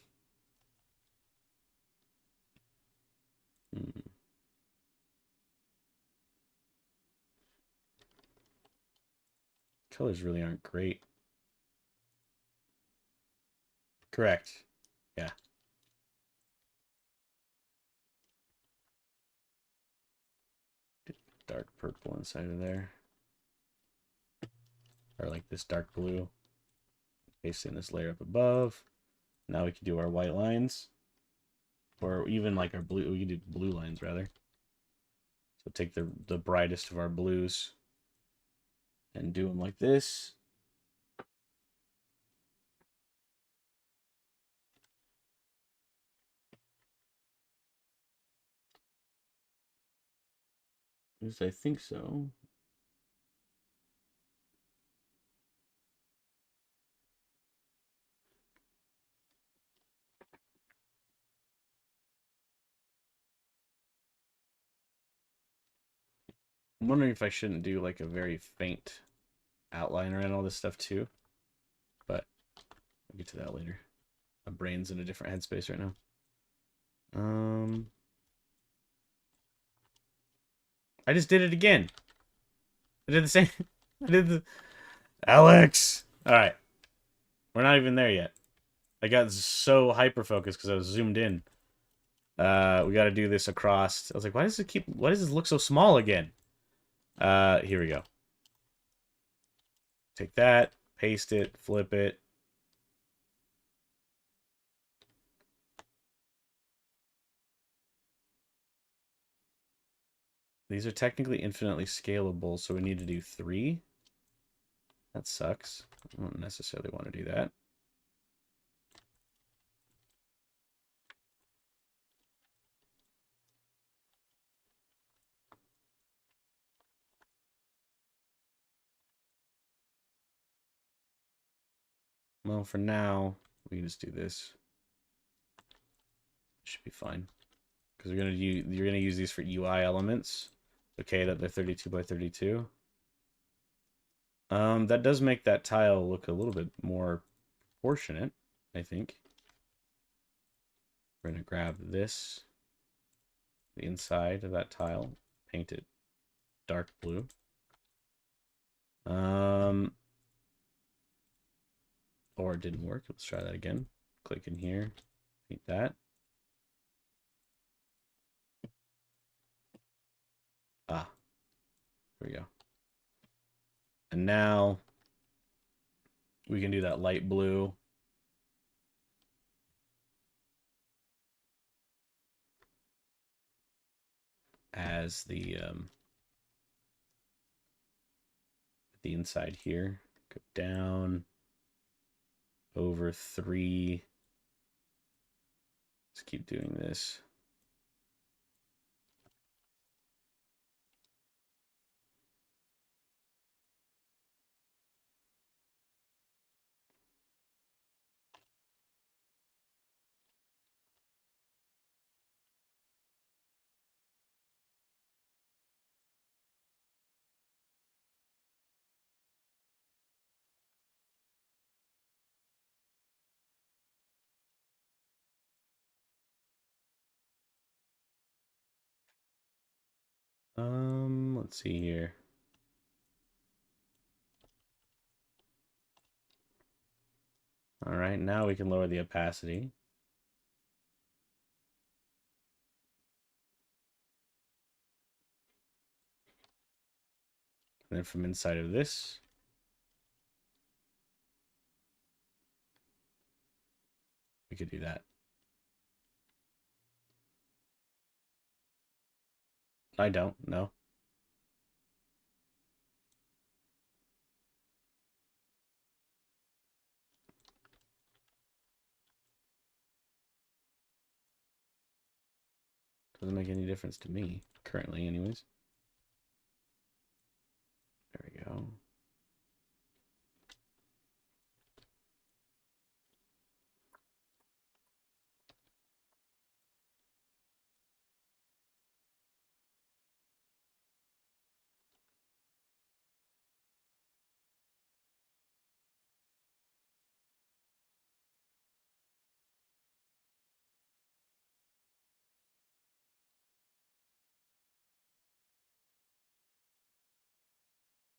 Colors really aren't great. Correct. Yeah. Dark purple inside of there. Or like this dark blue. Paste in this layer up above. Now we can do our white lines. Or even like our blue. We can do blue lines rather. So take the brightest of our blues and do them like this. At least I think so. I'm wondering if I shouldn't do like a very faint outline around all this stuff too. But I'll get to that later. My brain's in a different headspace right now. I just did it again. I did the same. I did the... Alex! Alright. We're not even there yet. I got so hyper-focused because I was zoomed in. We got to do this across. I was like, why does this look so small again? Here we go. Take that, paste it, flip it. These are technically infinitely scalable, so we need to do 3. That sucks. I don't necessarily want to do that. Well, for now, we can just do this. Should be fine. Because you're gonna use these for UI elements. Okay, that they're 32 by 32. That does make that tile look a little bit more proportionate, I think. We're gonna grab this, the inside of that tile, paint it dark blue. Or it didn't work. Let's try that again. Click in here, paint that. Ah, there we go. And now we can do that light blue. As the inside here. Go down over 3. Let's keep doing this. Let's see here. All right, now we can lower the opacity. And then from inside of this, we could do that. I don't, no. Doesn't make any difference to me, currently anyways. There we go.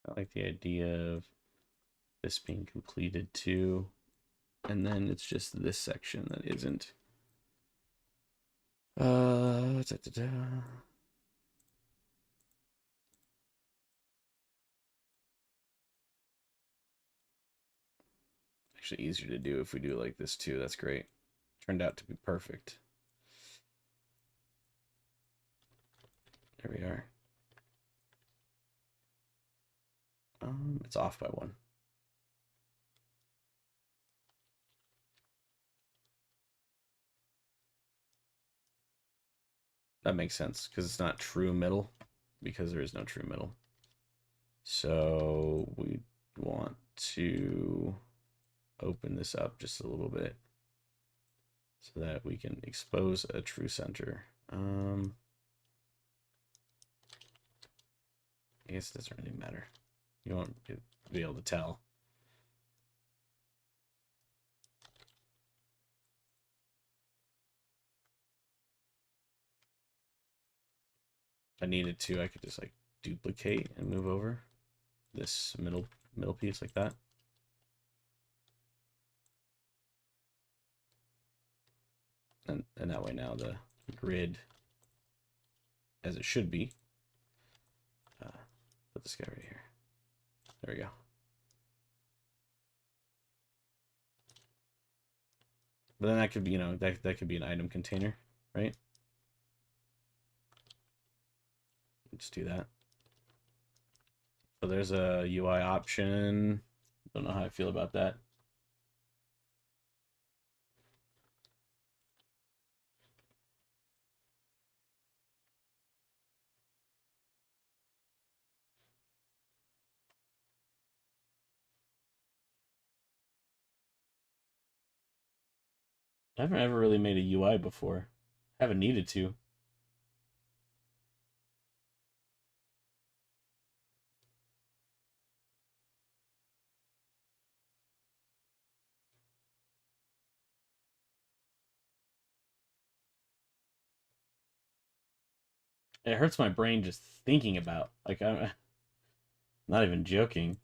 I like the idea of this being completed too. And then it's just this section that isn't. Da, da, da. Actually easier to do if we do it like this too. That's great. Turned out to be perfect. There we are. It's off by 1. That makes sense because it's not true middle, because there is no true middle. So we want to open this up just a little bit so that we can expose a true center. I guess it doesn't really matter. You won't be able to tell. If I needed to, I could just like duplicate and move over this middle piece like that. And that way now the grid, as it should be, put this guy right here. There we go. But then that could be, you know, that could be an item container, right? Let's do that. So there's a UI option. Don't know how I feel about that. I haven't ever really made a UI before. Haven't needed to. It hurts my brain just thinking about. Like I'm not even joking.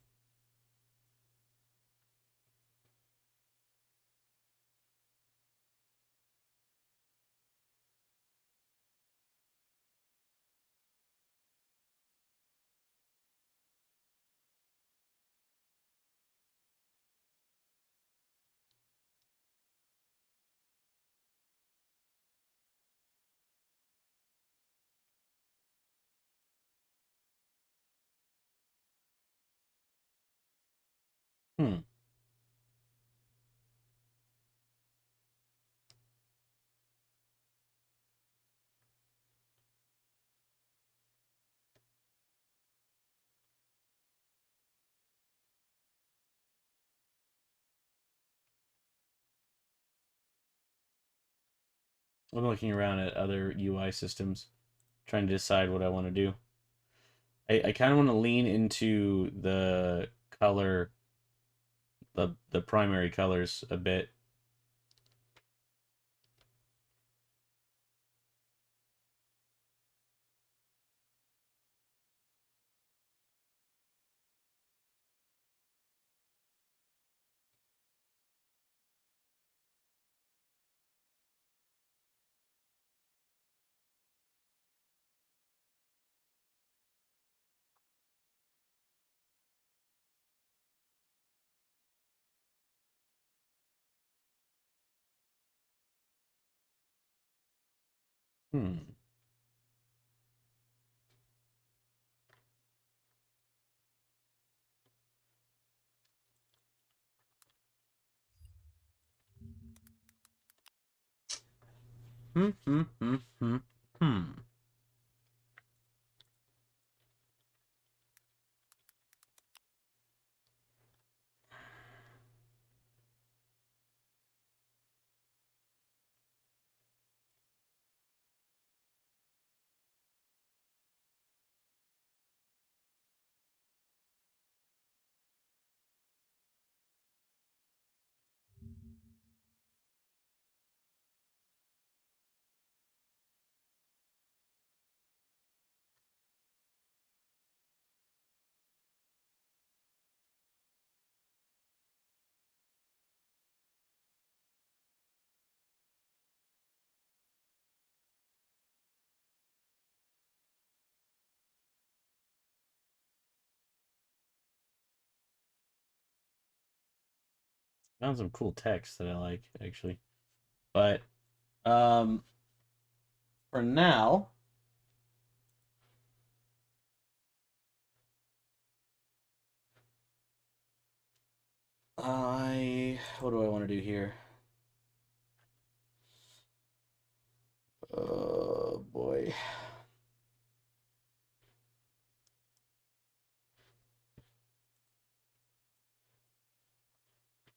Hmm. I'm looking around at other UI systems, trying to decide what I want to do. I kind of want to lean into the color, the primary colors a bit. Hmm. Hmm. Hmm. Hmm. Hmm. Hmm. Found some cool text that I like actually, but um, for now, what do I want to do here? Oh boy.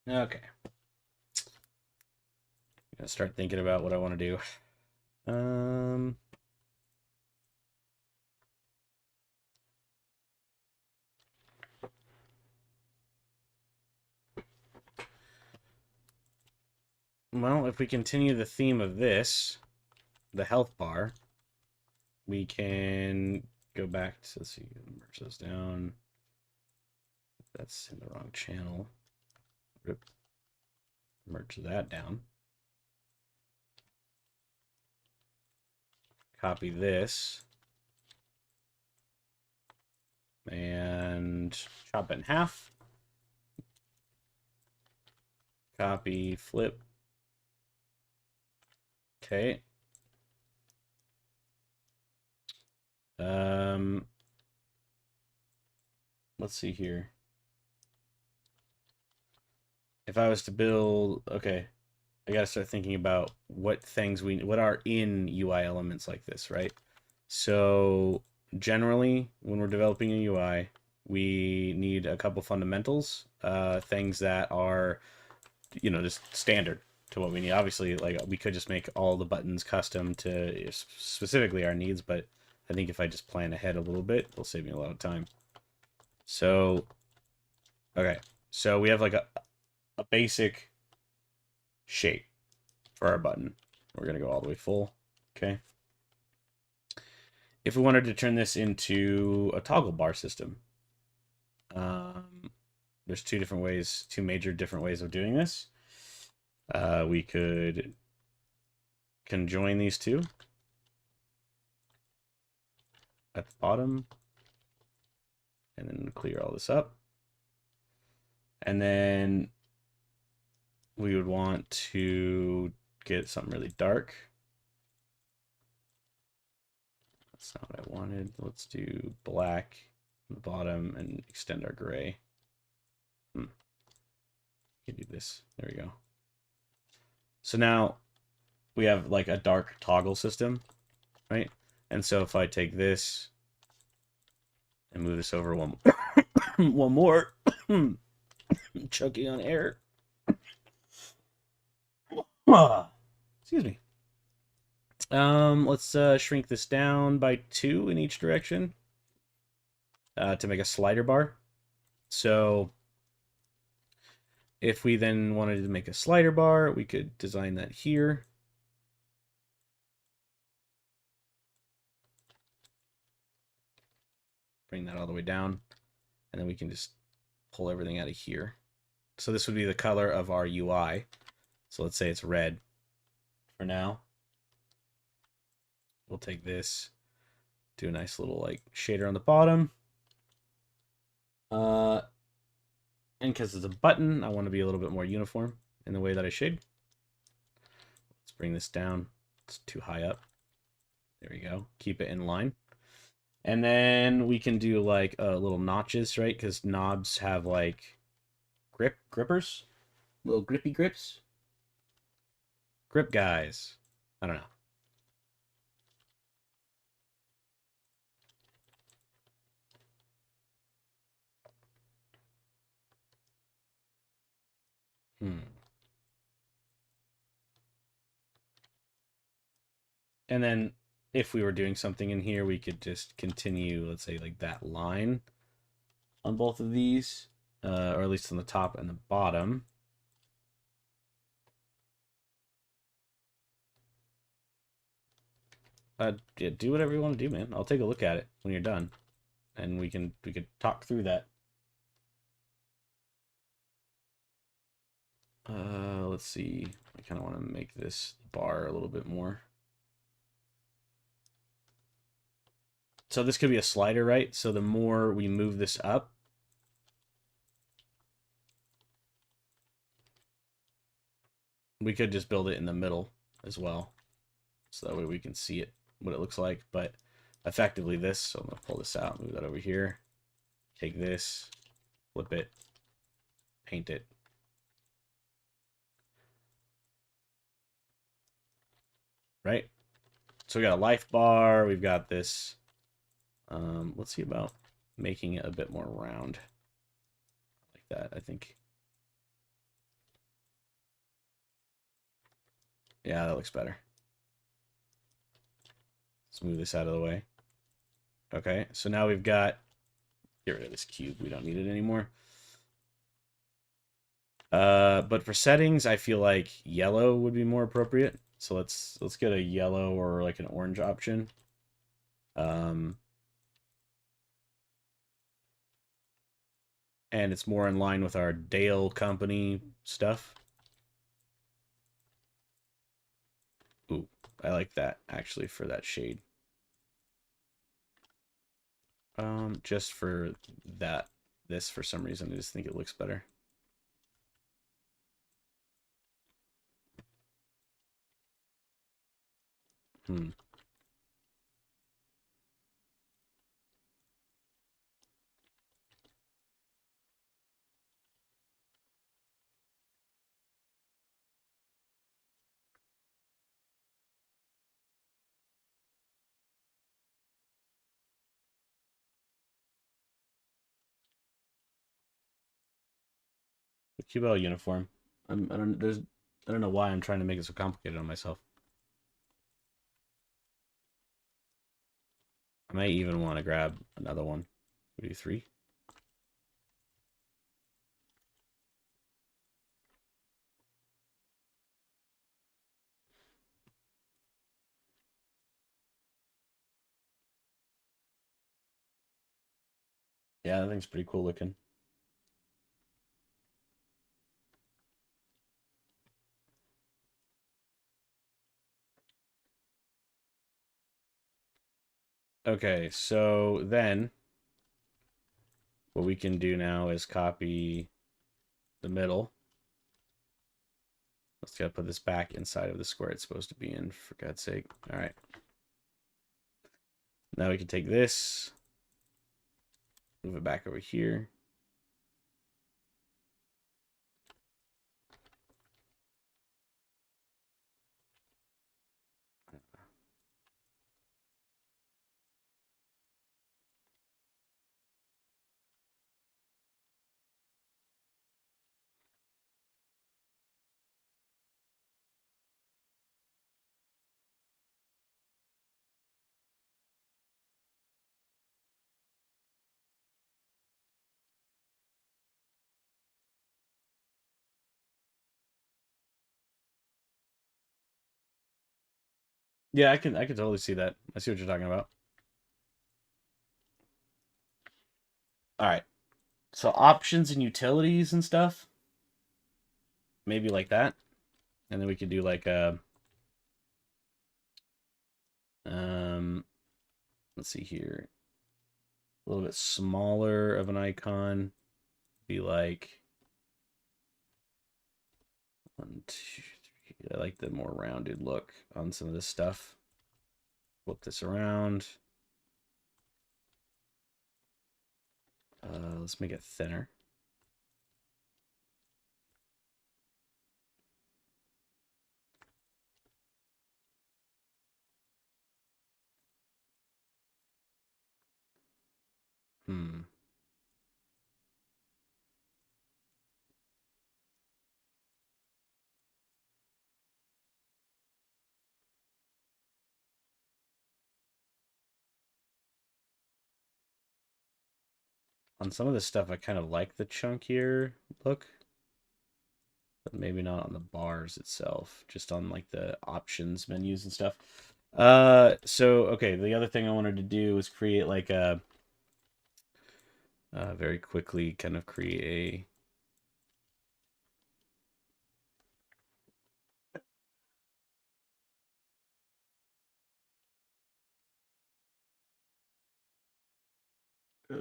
Okay. Gonna start thinking about what I want to do. Um, well, if we continue the theme of this, the health bar, we can go back to, let's see, merge those down. That's in the wrong channel. Rip. Merge that down. Copy this. And chop it in half. Copy, flip. Okay. Let's see here. If I was to build, okay, I got to start thinking about what things what are in UI elements like this, right? So generally, when we're developing a UI, we need a couple fundamentals, things that are, just standard to what we need. Obviously, like we could just make all the buttons custom to specifically our needs, but I think if I just plan ahead a little bit, it'll save me a lot of time. So, okay. So we have like a basic shape for our button. We're going to go all the way full. Okay. If we wanted to turn this into a toggle bar system, there's two major different ways of doing this. We could conjoin these two at the bottom and then clear all this up. And then we would want to get something really dark. That's not what I wanted. Let's do black on the bottom and extend our gray. We can do this. There we go. So now we have like a dark toggle system, right? And so if I take this and move this over one more, choking on air. Excuse me. Let's shrink this down by 2 in each direction to make a slider bar. So if we then wanted to make a slider bar, we could design that here. Bring that all the way down. And then we can just pull everything out of here. So this would be the color of our UI. So let's say it's red for now. We'll take this, do a nice little like shader on the bottom. And because it's a button, I want to be a little bit more uniform in the way that I shade. Let's bring this down. It's too high up. There we go. Keep it in line. And then we can do like little notches, right? Because knobs have like grippers, little grippy grips. Grip guys. I don't know. And then if we were doing something in here, we could just continue, let's say, like that line on both of these, or at least on the top and the bottom. Yeah, do whatever you want to do, man. I'll take a look at it when you're done, and we could talk through that. Let's see. I kind of want to make this bar a little bit more. So this could be a slider, right? So the more we move this up, we could just build it in the middle as well. So that way we can see it, what it looks like. But effectively this, so I'm going to pull this out, move that over here. Take this, flip it, paint it. Right? So we got a life bar, we've got this. Let's see about making it a bit more round. Like that, I think. Yeah, that looks better. Let's move this out of the way. Okay, so now we've got, get rid of this cube, we don't need it anymore. But for settings, I feel like yellow would be more appropriate. So let's get a yellow or like an orange option. And it's more in line with our Dale company stuff. Ooh, I like that actually for that shade. Just for this for some reason, I just think it looks better. The QL uniform. I don't. I don't know why I'm trying to make it so complicated on myself. I might even want to grab another one. We do 3. Yeah, that thing's pretty cool looking. Okay, so then what we can do now is copy the middle. Let's gotta put this back inside of the square it's supposed to be in, for God's sake. All right. Now we can take this, move it back over here. Yeah, I can totally see that. I see what you're talking about. All right. So options and utilities and stuff, maybe like that. And then we could do like a let's see here. A little bit smaller of an icon. Be like 1, 2, 3. I like the more rounded look on some of this stuff. Flip this around. Let's make it thinner. Hmm. On some of this stuff, I kind of like the chunkier look, but maybe not on the bars itself, just on like the options menus and stuff. So okay, the other thing I wanted to do was create like a very quickly kind of create a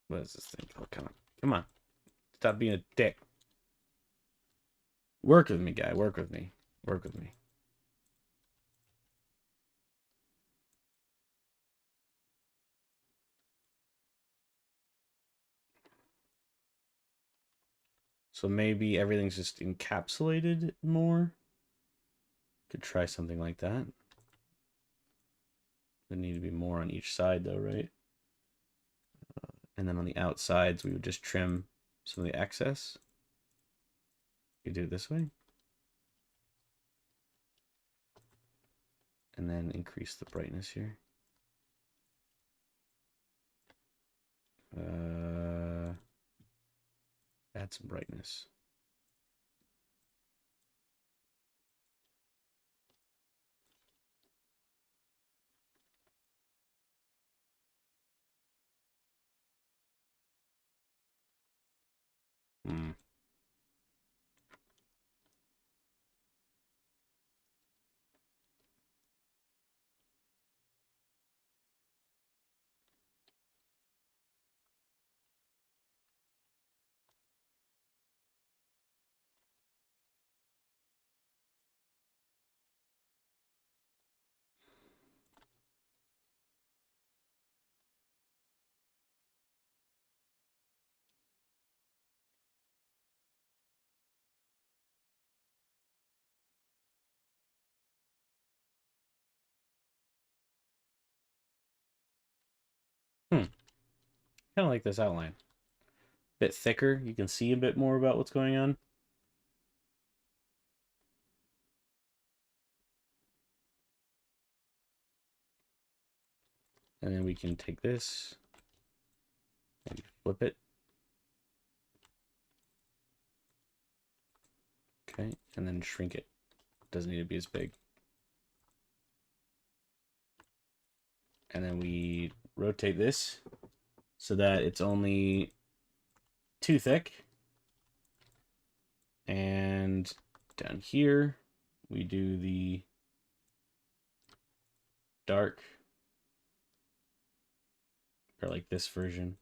what is this thing called? Come on, stop being a dick. Work with me, guy. Work with me. Work with me. So maybe everything's just encapsulated more. Could try something like that. There need to be more on each side though, right? And then on the outsides, we would just trim some of the excess. You do it this way. And then increase the brightness here. Add some brightness. Hmm. Kind of like this outline. A bit thicker. You can see a bit more about what's going on. And then we can take this and flip it. Okay, and then shrink it. Doesn't need to be as big. And then we rotate this so that it's only too thick. And down here, we do the dark, or like this version.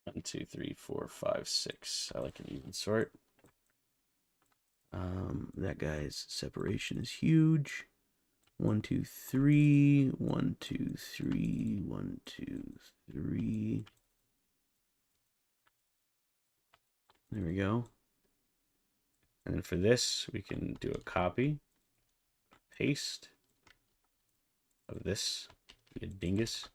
One, two, three, four, five, six. I like an even sort. That guy's separation is huge. 1, 2, 3. 1, 2, 3. 1, 2, 3. There we go. And then for this, we can do a copy, paste of this, be a dingus.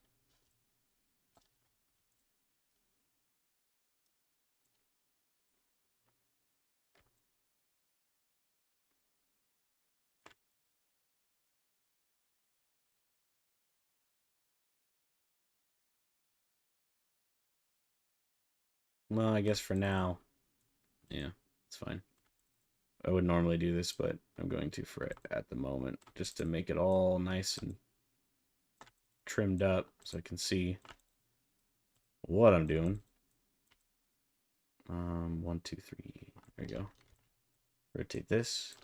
Well, I guess for now, yeah, it's fine. I would normally do this, but I'm going to for it at the moment, just to make it all nice and trimmed up so I can see what I'm doing. 1, 2, 3. There you go. Rotate this.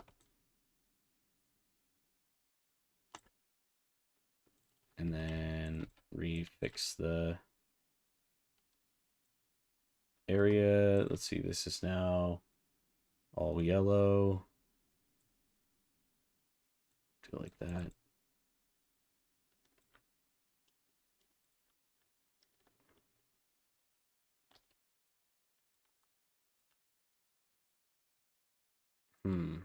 And then refix the area. Let's see, this is now all yellow. Do it like that. Hmm.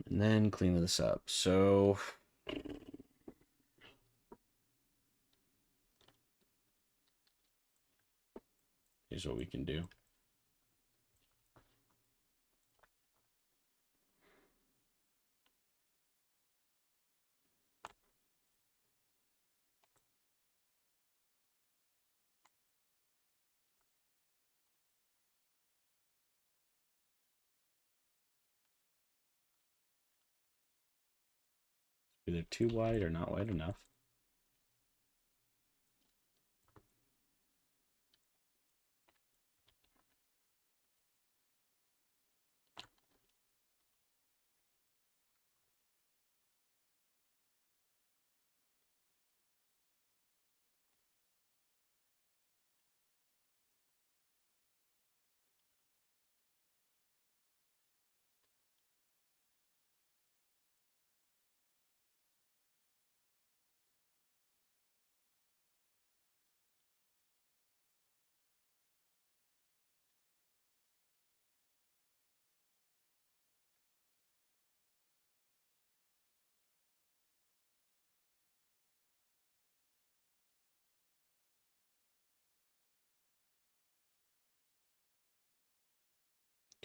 And then clean this up. So here's what we can do. Either too wide or not wide enough.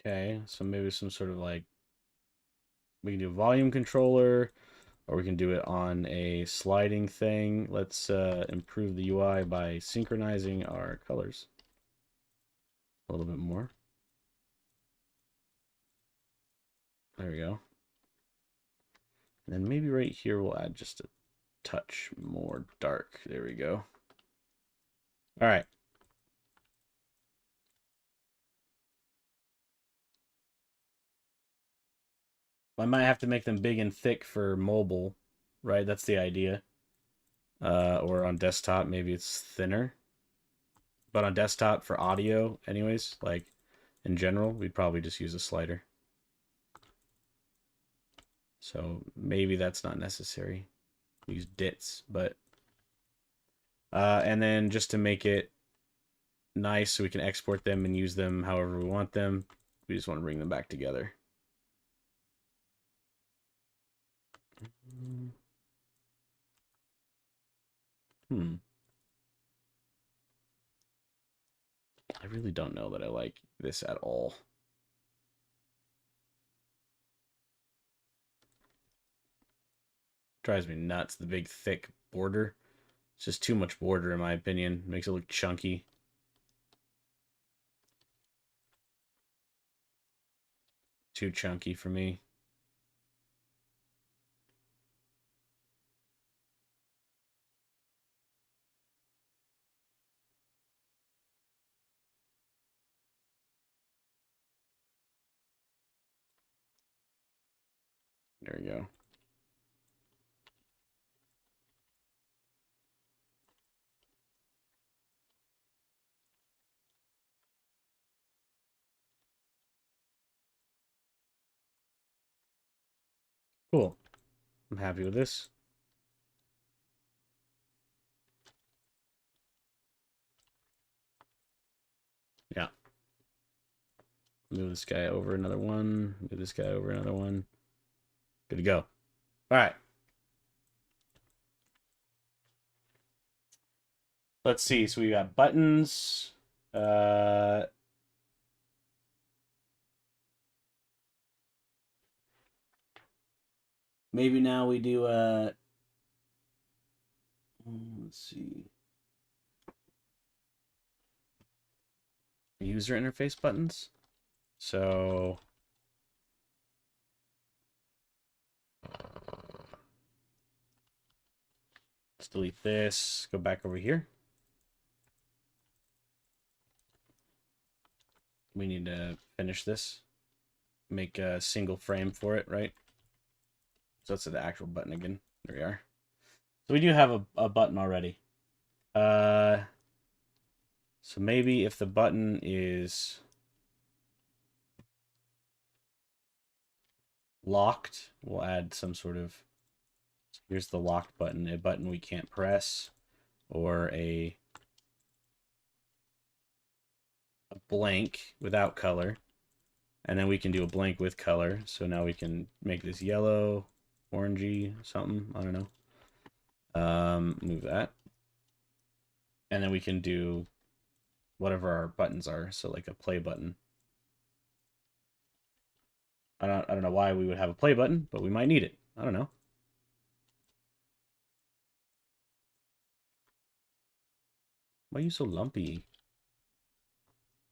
Okay, so maybe some sort of like, we can do a volume controller, or we can do it on a sliding thing. Let's improve the UI by synchronizing our colors a little bit more. There we go. And then maybe right here we'll add just a touch more dark. There we go. All right. I might have to make them big and thick for mobile, right? That's the idea. Or on desktop, maybe it's thinner. But on desktop for audio, anyways, like in general, we'd probably just use a slider. So maybe that's not necessary. Use dits, but and then just to make it nice so we can export them and use them however we want them, we just want to bring them back together. Hmm. I really don't know that I like this at all. Drives me nuts, the big thick border. It's just too much border in my opinion. Makes it look chunky. Too chunky for me. There we go. Cool. I'm happy with this. Yeah. Move this guy over another one. Move this guy over another one. Good to go. All right. Let's see. So we got buttons. Maybe now we do let's see. User interface buttons. So let's delete this. Go back over here. We need to finish this. Make a single frame for it, right? So that's the actual button again. There we are. So we do have a button already. So maybe if the button is locked, we'll add some sort of, here's the locked button, a button we can't press, or a blank without color. And then we can do a blank with color. So now we can make this yellow, orangey, something. I don't know. Move that. And then we can do whatever our buttons are. So like a play button. I don't know why we would have a play button, but we might need it. I don't know. Why are you so lumpy?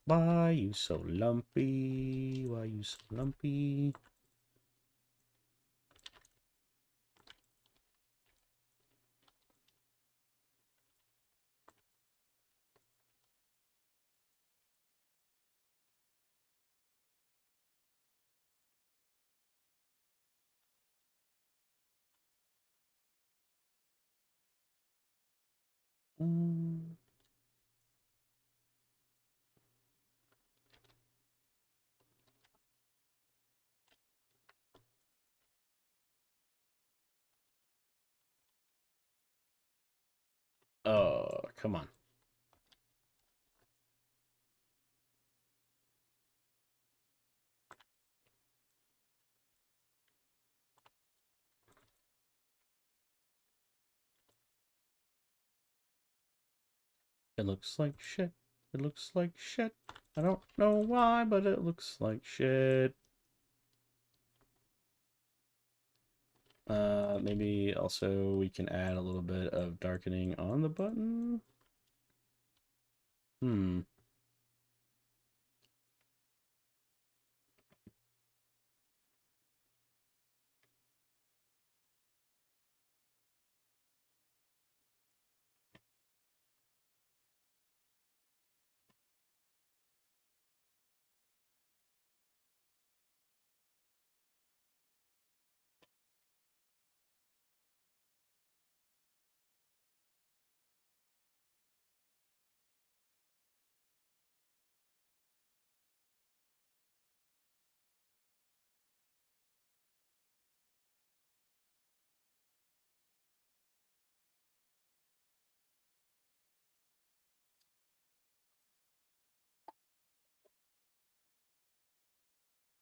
Why you so lumpy? Why you so lumpy? Mm. Oh, come on. It looks like shit. It looks like shit. I don't know why, but it looks like shit. Maybe also we can add a little bit of darkening on the button. Hmm.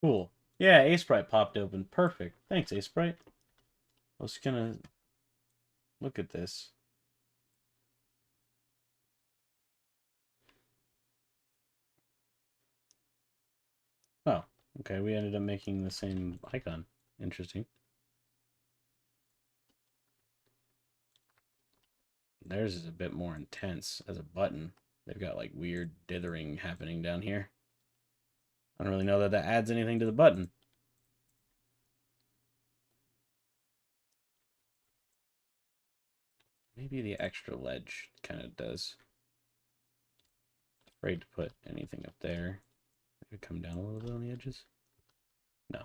Cool. Yeah, Sprite popped open. Perfect. Thanks, Sprite. I was gonna look at this. Oh, okay. We ended up making the same icon. Interesting. Theirs is a bit more intense as a button. They've got like weird dithering happening down here. I don't really know that that adds anything to the button. Maybe the extra ledge kind of does. Afraid to put anything up there. Maybe come down a little bit on the edges. No.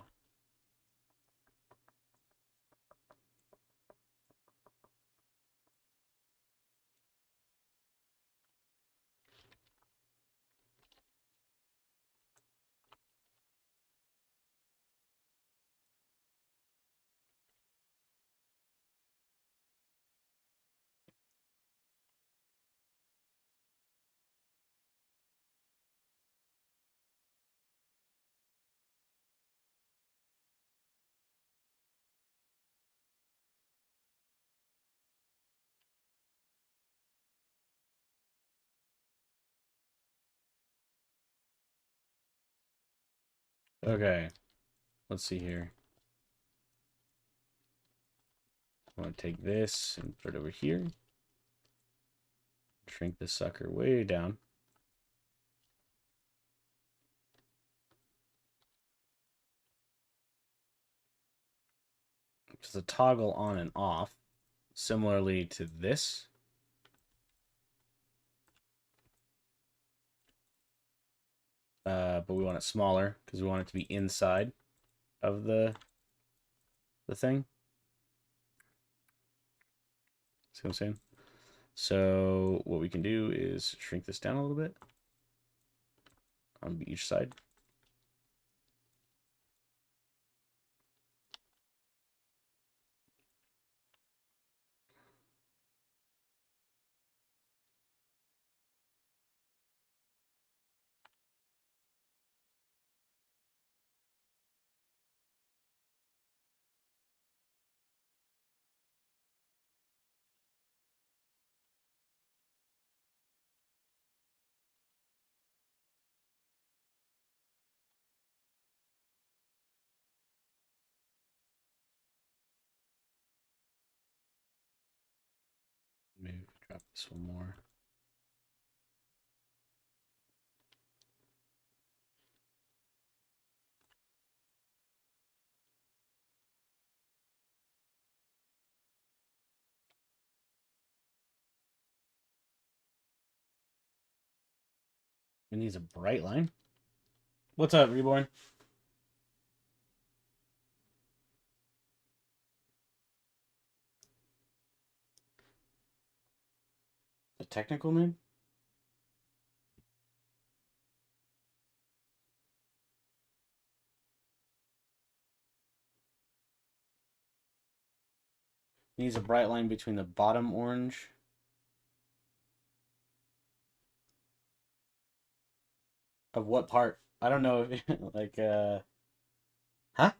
Okay. Let's see here. I want to take this and put it over here. Shrink this sucker way down. Just a toggle on and off, similarly to this. But we want it smaller because we want it to be inside of the thing. See what I'm saying? So what we can do is shrink this down a little bit on each side. Maybe drop this one more. It needs a bright line. What's up, Reborn? A technical name? Needs a bright line between the bottom orange. Of what part? I don't know if like huh?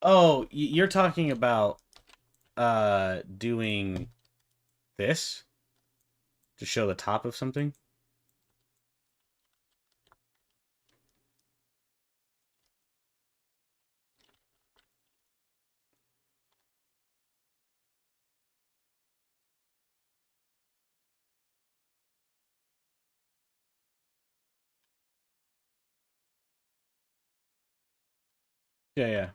Oh, you're talking about doing this to show the top of something? Yeah, yeah.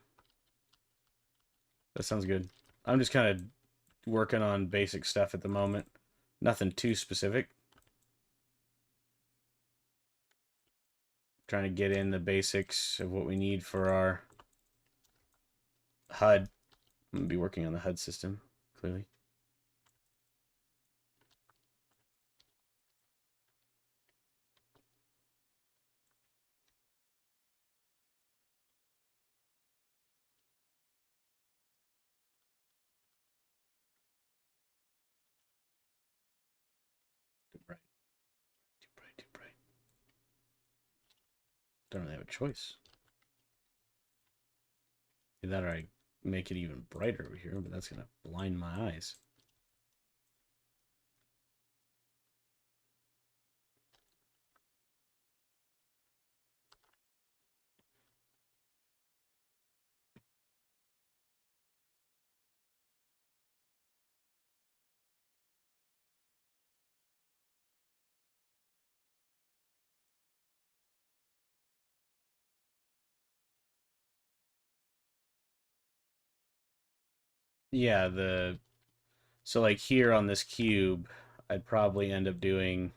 That sounds good. I'm just kind of working on basic stuff at the moment. Nothing too specific. Trying to get in the basics of what we need for our HUD. I'm going to be working on the HUD system, clearly. Don't really have a choice. Either that or I make it even brighter over here, but that's gonna blind my eyes. Yeah, so like here on this cube, I'd probably end up doing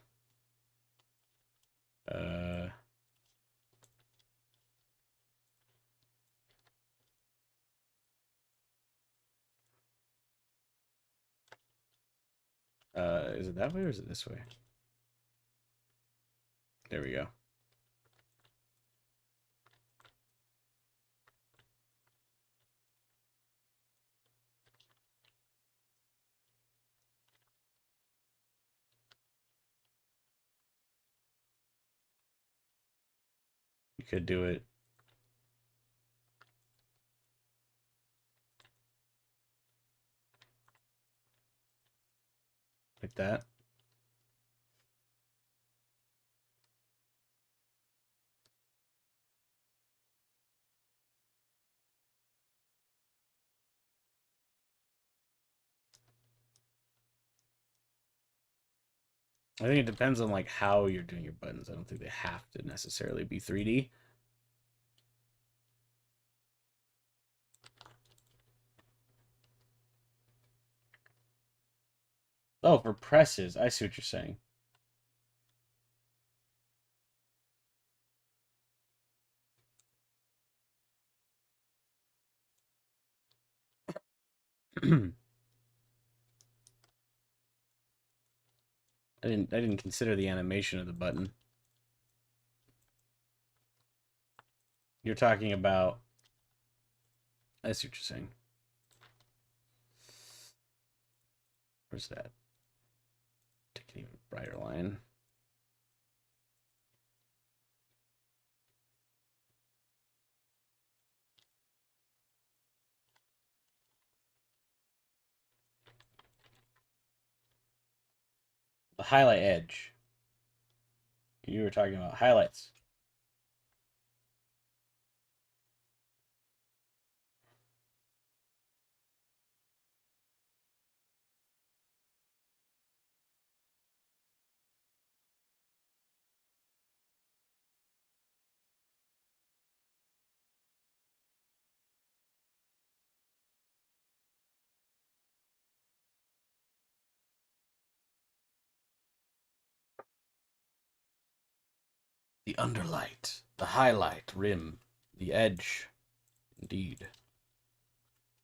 uh is it that way or is it this way? There we go. You could do it like that. I think it depends on like how you're doing your buttons. I don't think they have to necessarily be 3D. Oh, for presses. I see what you're saying. I didn't consider the animation of the button. You're talking about I see what you're saying. Where's that? Take an even brighter line. The highlight edge. You were talking about highlights. The underlight, the highlight, rim, the edge. Indeed.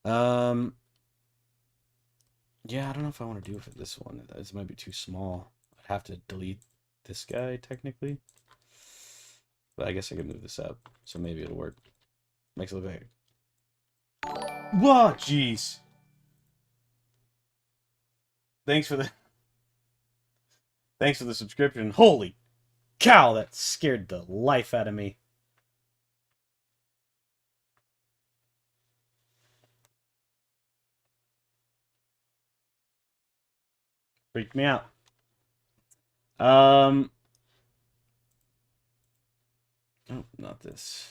Um, yeah, I don't know if I want to do it for this one. This might be too small. I'd have to delete this guy technically. But I guess I could move this up, so maybe it'll work. Makes it look like. Whoa, jeez. Thanks for the thanks for the subscription. Holy cow, that scared the life out of me. Freaked me out. Oh, not this.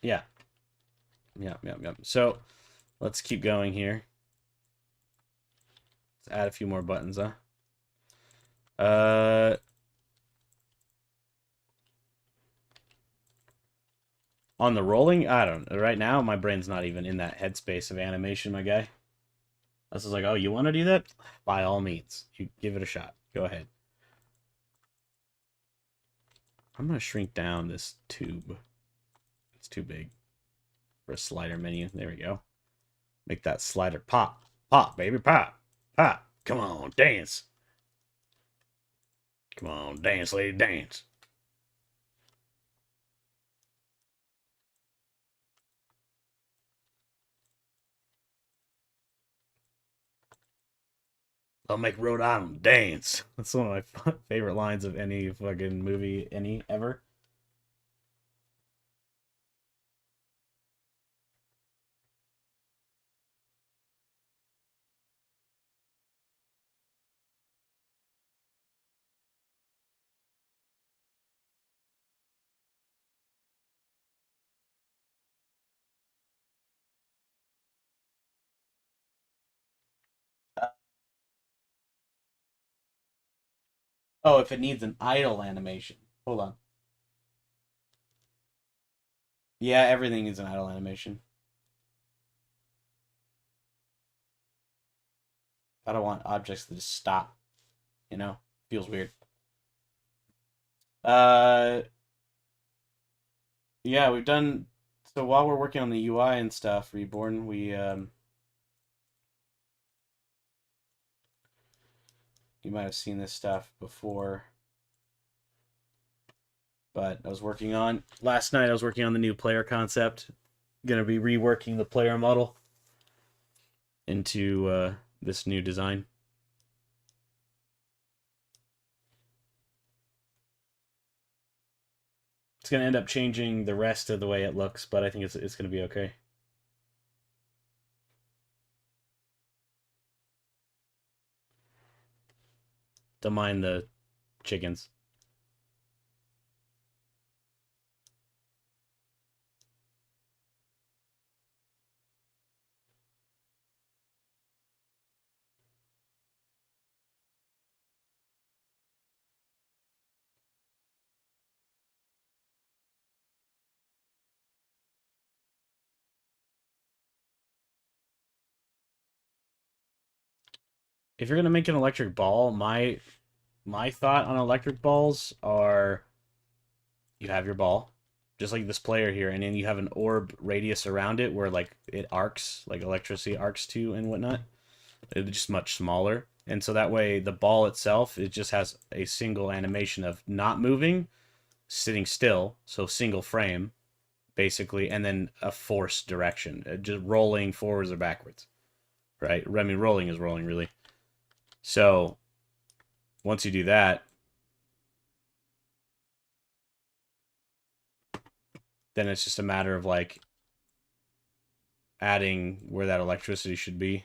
Yeah. Yeah. So, let's keep going here. Let's add a few more buttons, huh? On the rolling, I don't know. Right now, my brain's not even in that headspace of animation, my guy. This is like, oh, you want to do that? By all means, you give it a shot. Go ahead. I'm gonna shrink down this tube. It's too big for a slider menu. There we go. Make that slider pop. Pop, baby, pop. Pop. Come on, dance. Come on, dance, lady, dance. I'll make Rhode Island dance. That's one of my favorite lines of any fucking movie, any ever. Oh, if it needs an idle animation. Hold on. Yeah, everything needs an idle animation. I don't want objects to just stop, you know? Feels weird. Uh yeah, we've done so while we're working on the UI and stuff, Reborn, we you might have seen this stuff before, but I was working on last night I was working on the new player concept. Gonna be reworking the player model into this new design. It's gonna end up changing the rest of the way it looks, but I think it's gonna be okay. Don't mind the chickens. If you're gonna make an electric ball, my thought on electric balls are you have your ball, just like this player here, and then you have an orb radius around it where like it arcs, like electricity arcs to and whatnot. It's just much smaller. And so that way the ball itself, it just has a single animation of not moving, sitting still, so single frame, basically, and then a force direction, just rolling forwards or backwards, right? I mean, rolling is rolling, really. So once you do that, then it's just a matter of like adding where that electricity should be.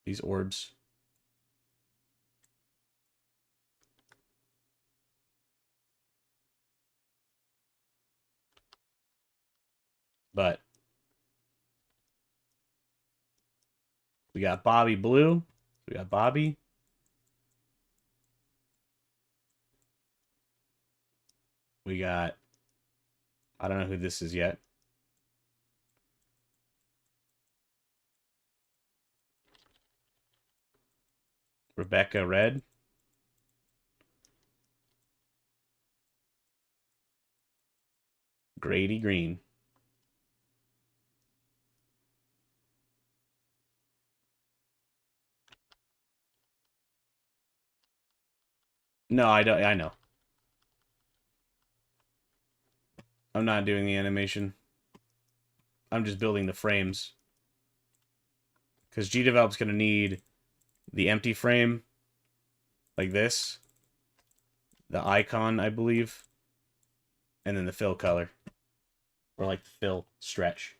These orbs. But we got Bobby Blue. We got Bobby. We got, I don't know who this is yet. Rebecca Red. Grady Green. No, I don't. I know. I'm not doing the animation. I'm just building the frames. Because GDevelop's going to need the empty frame, like this, the icon, I believe, and then the fill color, or like the fill stretch.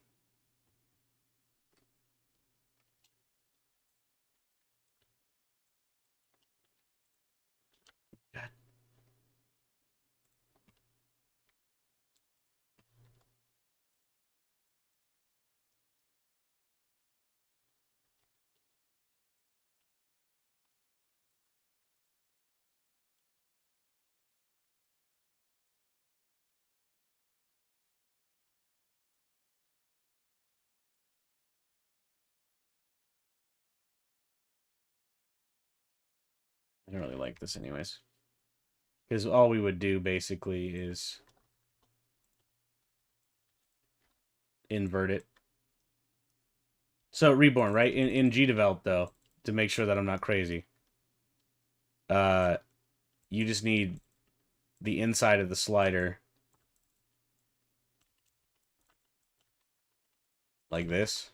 God. I don't really like this anyways. Because all we would do basically is invert it. So Reborn, right? In GDevelop though, to make sure that I'm not crazy. Uh you just need the inside of the slider like this.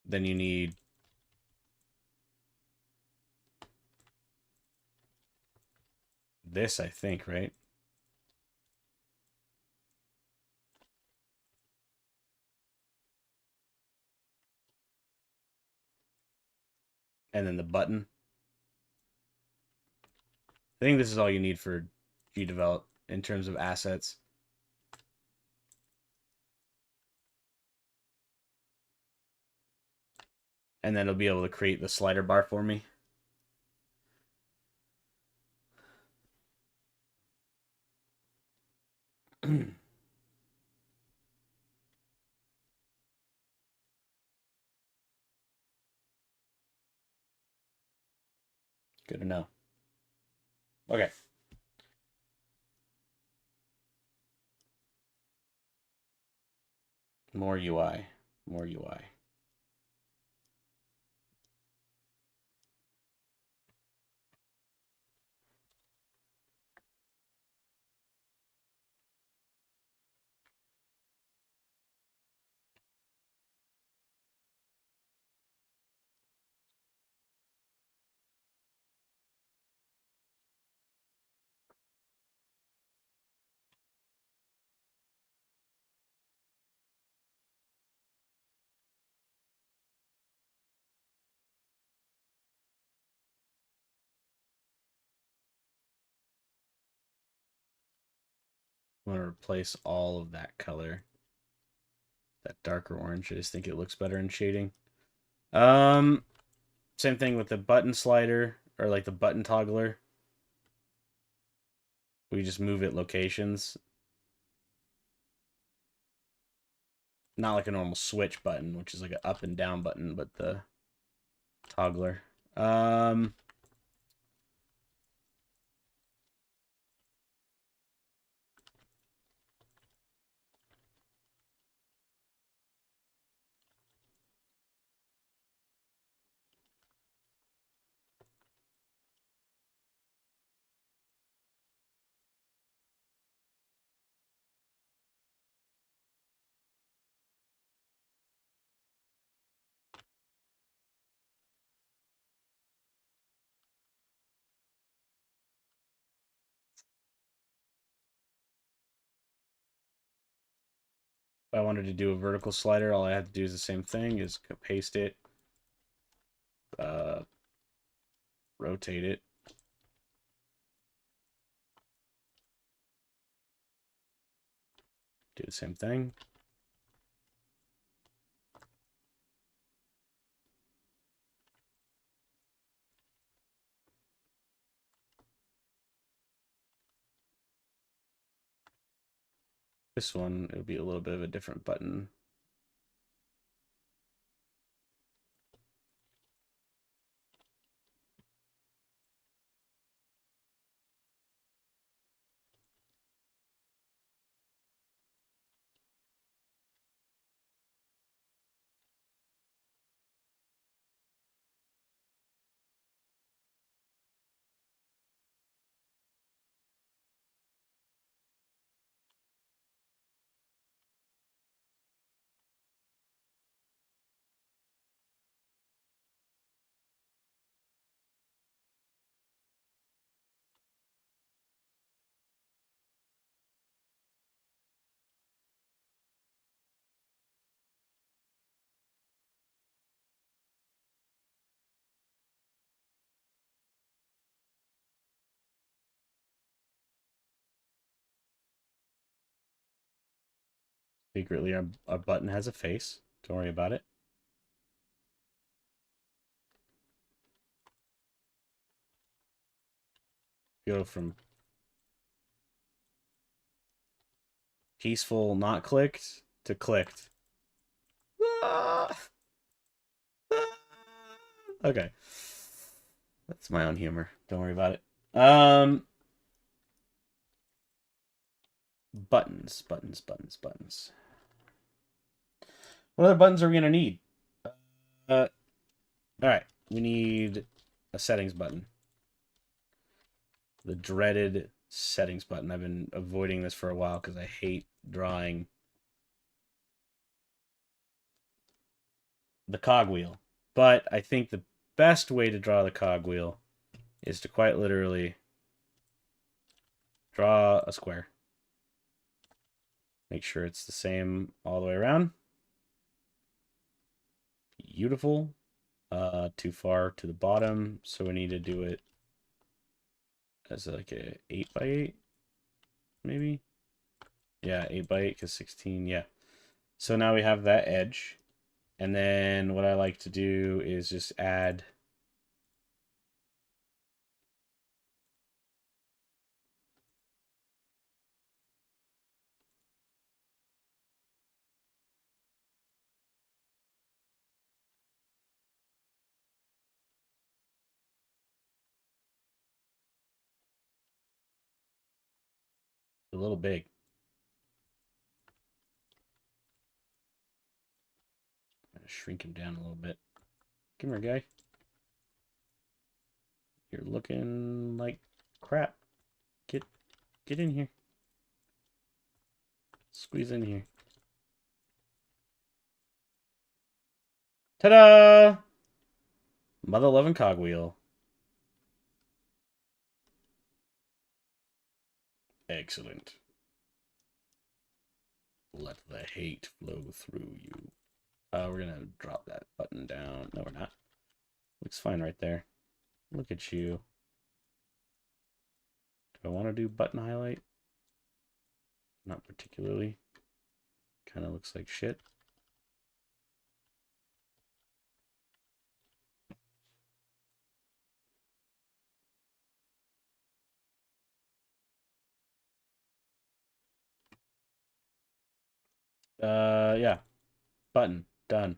then you need this, I think, right? And then the button. I think this is all you need for GDevelop in terms of assets. And then it'll be able to create the slider bar for me. Good to know. Okay. More UI. More UI. I'm going to replace all of that color. That darker orange. I just think it looks better in shading. Same thing with the button slider, or like the button toggler. We just move it locations. Not like a normal switch button, which is like an up and down button, but the toggler. If I wanted to do a vertical slider, all I have to do is the same thing, is paste it, rotate it. Do the same thing. This one, it'll be a little bit of a different button. Secretly, our button has a face. Don't worry about it. Go from peaceful, not clicked, to clicked. Okay. That's my own humor. Don't worry about it. Buttons. What other buttons are we gonna need? All right. We need a settings button. The dreaded settings button. I've been avoiding this for a while because I hate drawing the cogwheel. But I think the best way to draw the cogwheel is to quite literally draw a square. Make sure it's the same all the way around. Beautiful. Too far to the bottom, so we need to do it as like a 8x8, maybe. Yeah, 8x8 because 16. Yeah. So now we have that edge, and then what I like to do is just add. A little big. I'm gonna shrink him down a little bit. Come here, guy. You're looking like crap. Get in here. Squeeze in here. Ta-da! Mother loving cogwheel. Excellent. Let the hate flow through you. We're gonna drop that button down. No, we're not. Looks fine right there. Look at you. Do I want to do button highlight? Not particularly. Kind of looks like shit. Yeah. Button. Done.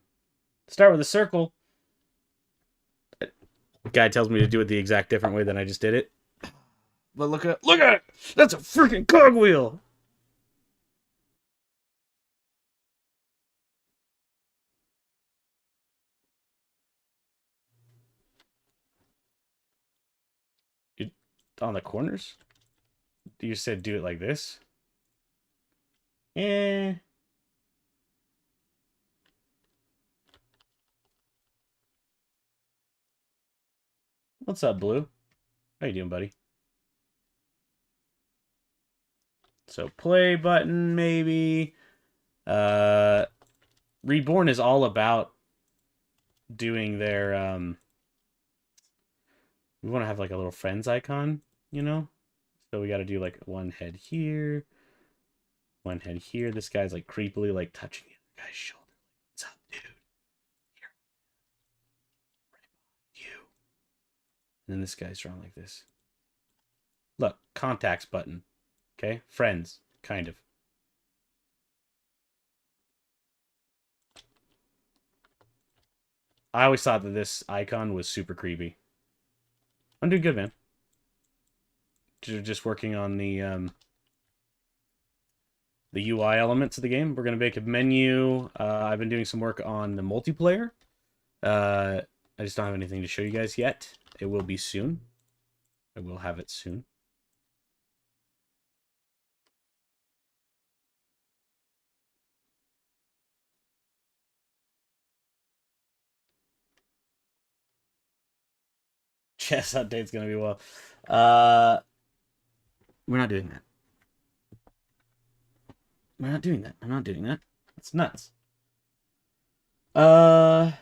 Start with a circle. Guy tells me to do it the exact different way than I just did it. But look at it! That's a freaking cogwheel! You, on the corners? You said do it like this? Eh. What's up, Blue? How you doing, buddy? So play button, maybe. Reborn is all about doing their we want to have like a little friends icon, you know? So we got to do like one head here, one head here. This guy's like creepily like touching the other guy's shoulder. What's up, dude? Here. Right behind you. And then this guy's drawn like this. Look, contacts button. Okay? Friends, kind of. I always thought that this icon was super creepy. I'm doing good, man. Just working on the UI elements of the game. We're gonna make a menu. I've been doing some work on the multiplayer. I just don't have anything to show you guys yet. It will be soon. I will have it soon. Chess update's gonna be well. We're not doing that. We're not doing that. I'm not doing that. That's nuts. Oh,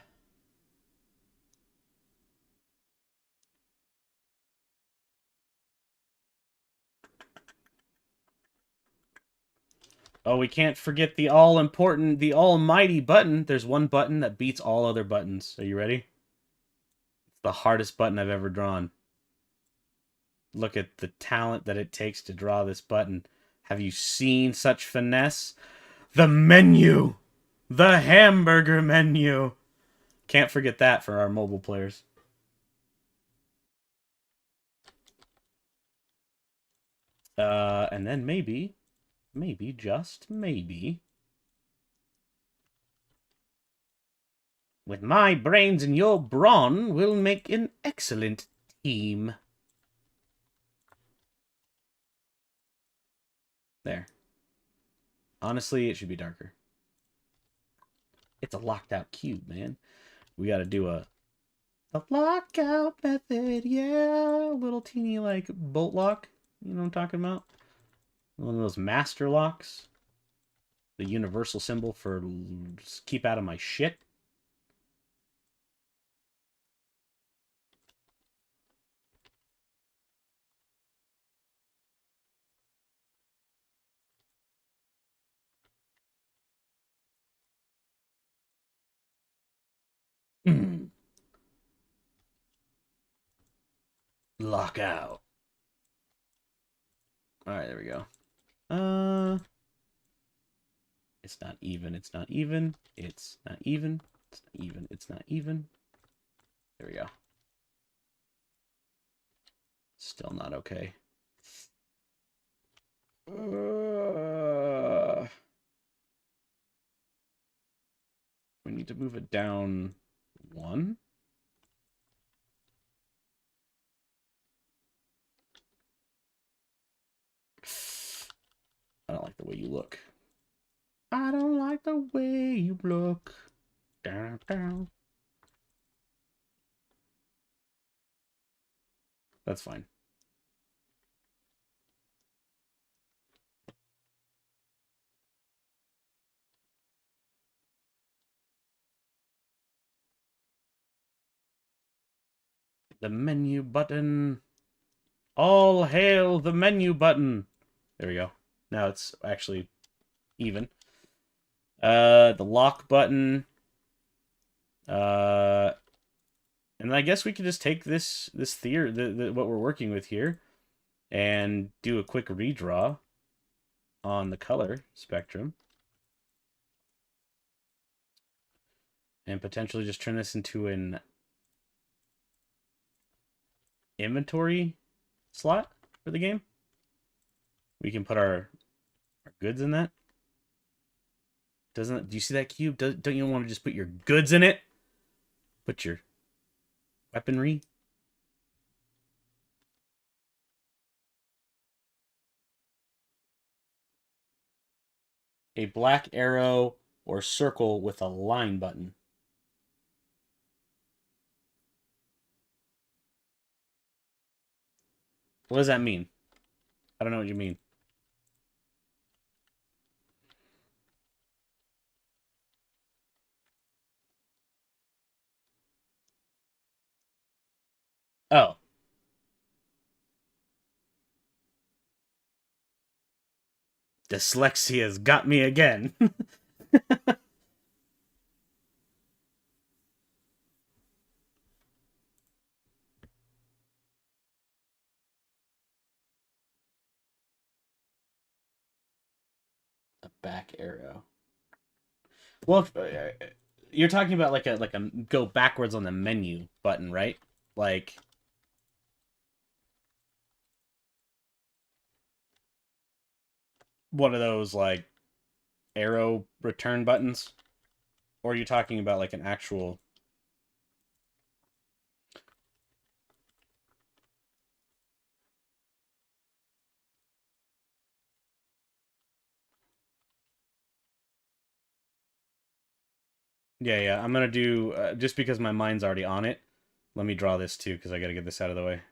we can't forget the all-important, the almighty button. There's one button that beats all other buttons. Are you ready? It's the hardest button I've ever drawn. Look at the talent that it takes to draw this button. Have you seen such finesse? The menu! The hamburger menu! Can't forget that for our mobile players. And then maybe, just maybe, with my brains and your brawn, we'll make an excellent team. There. Honestly, it should be darker. It's a locked out cube, man. We got to do a lockout method. Yeah, a little teeny like bolt lock. You know what I'm talking about? One of those master locks. The universal symbol for keep out of my shit. Lockout. All right, there we go. It's not even. It's not even. It's not even. It's not even. It's not even. There we go. Still not okay. We need to move it down one. I don't like the way you look. I don't like the way you look. Down, down. That's fine. The menu button. All hail the menu button. There we go. Now it's actually even. The lock button. And I guess we could just take this theory, what we're working with here, and do a quick redraw on the color spectrum. And potentially just turn this into an inventory slot for the game. We can put our goods in that. Do you see that cube? Don't you want to just put your goods in it? Put your weaponry. A black arrow or circle with a line button. What does that mean? I don't know what you mean. Oh. Dyslexia's got me again. A back arrow. Well, you're talking about like a go backwards on the menu button, right? Like one of those like arrow return buttons, or are you talking about like an actual? Yeah. I'm gonna do just because my mind's already on it. Let me draw this too because I got to get this out of the way.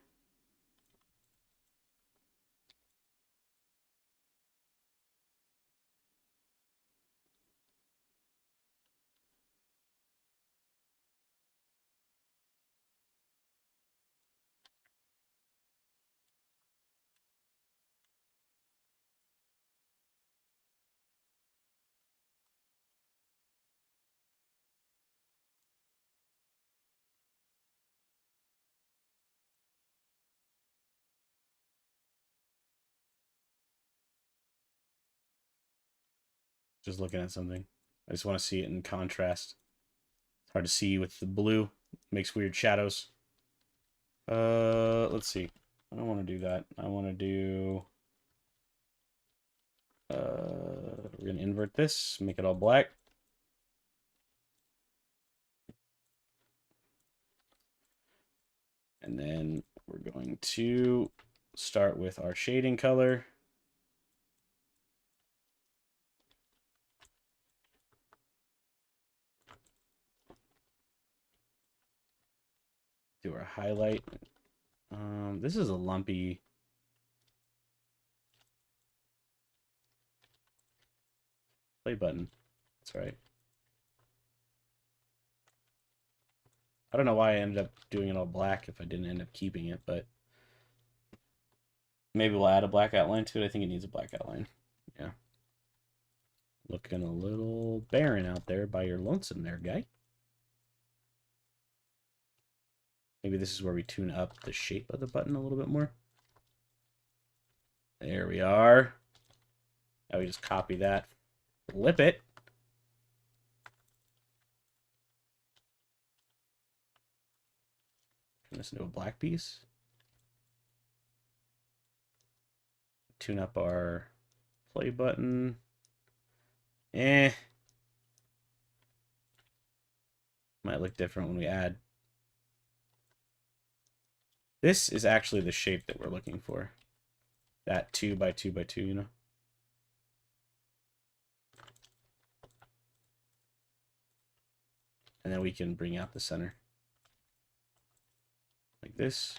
Just looking at something. I just want to see it in contrast. It's hard to see with the blue. Makes weird shadows. Let's see. I don't want to do that. I want to do... we're going to invert this, make it all black. And then we're going to start with our shading color. highlight. This is a lumpy play button. That's right. I don't know why I ended up doing it all black if I didn't end up keeping it, but maybe we'll add a black outline to it. I think it needs a black outline. Yeah. Looking a little barren out there by your lonesome there, guy. Maybe this is where we tune up the shape of the button a little bit more. There we are. Now we just copy that, flip it. Turn this into a black piece. Tune up our play button. Might look different when we add. This is actually the shape that we're looking for. That 2 by 2 by 2, you know? And then we can bring out the center. Like this.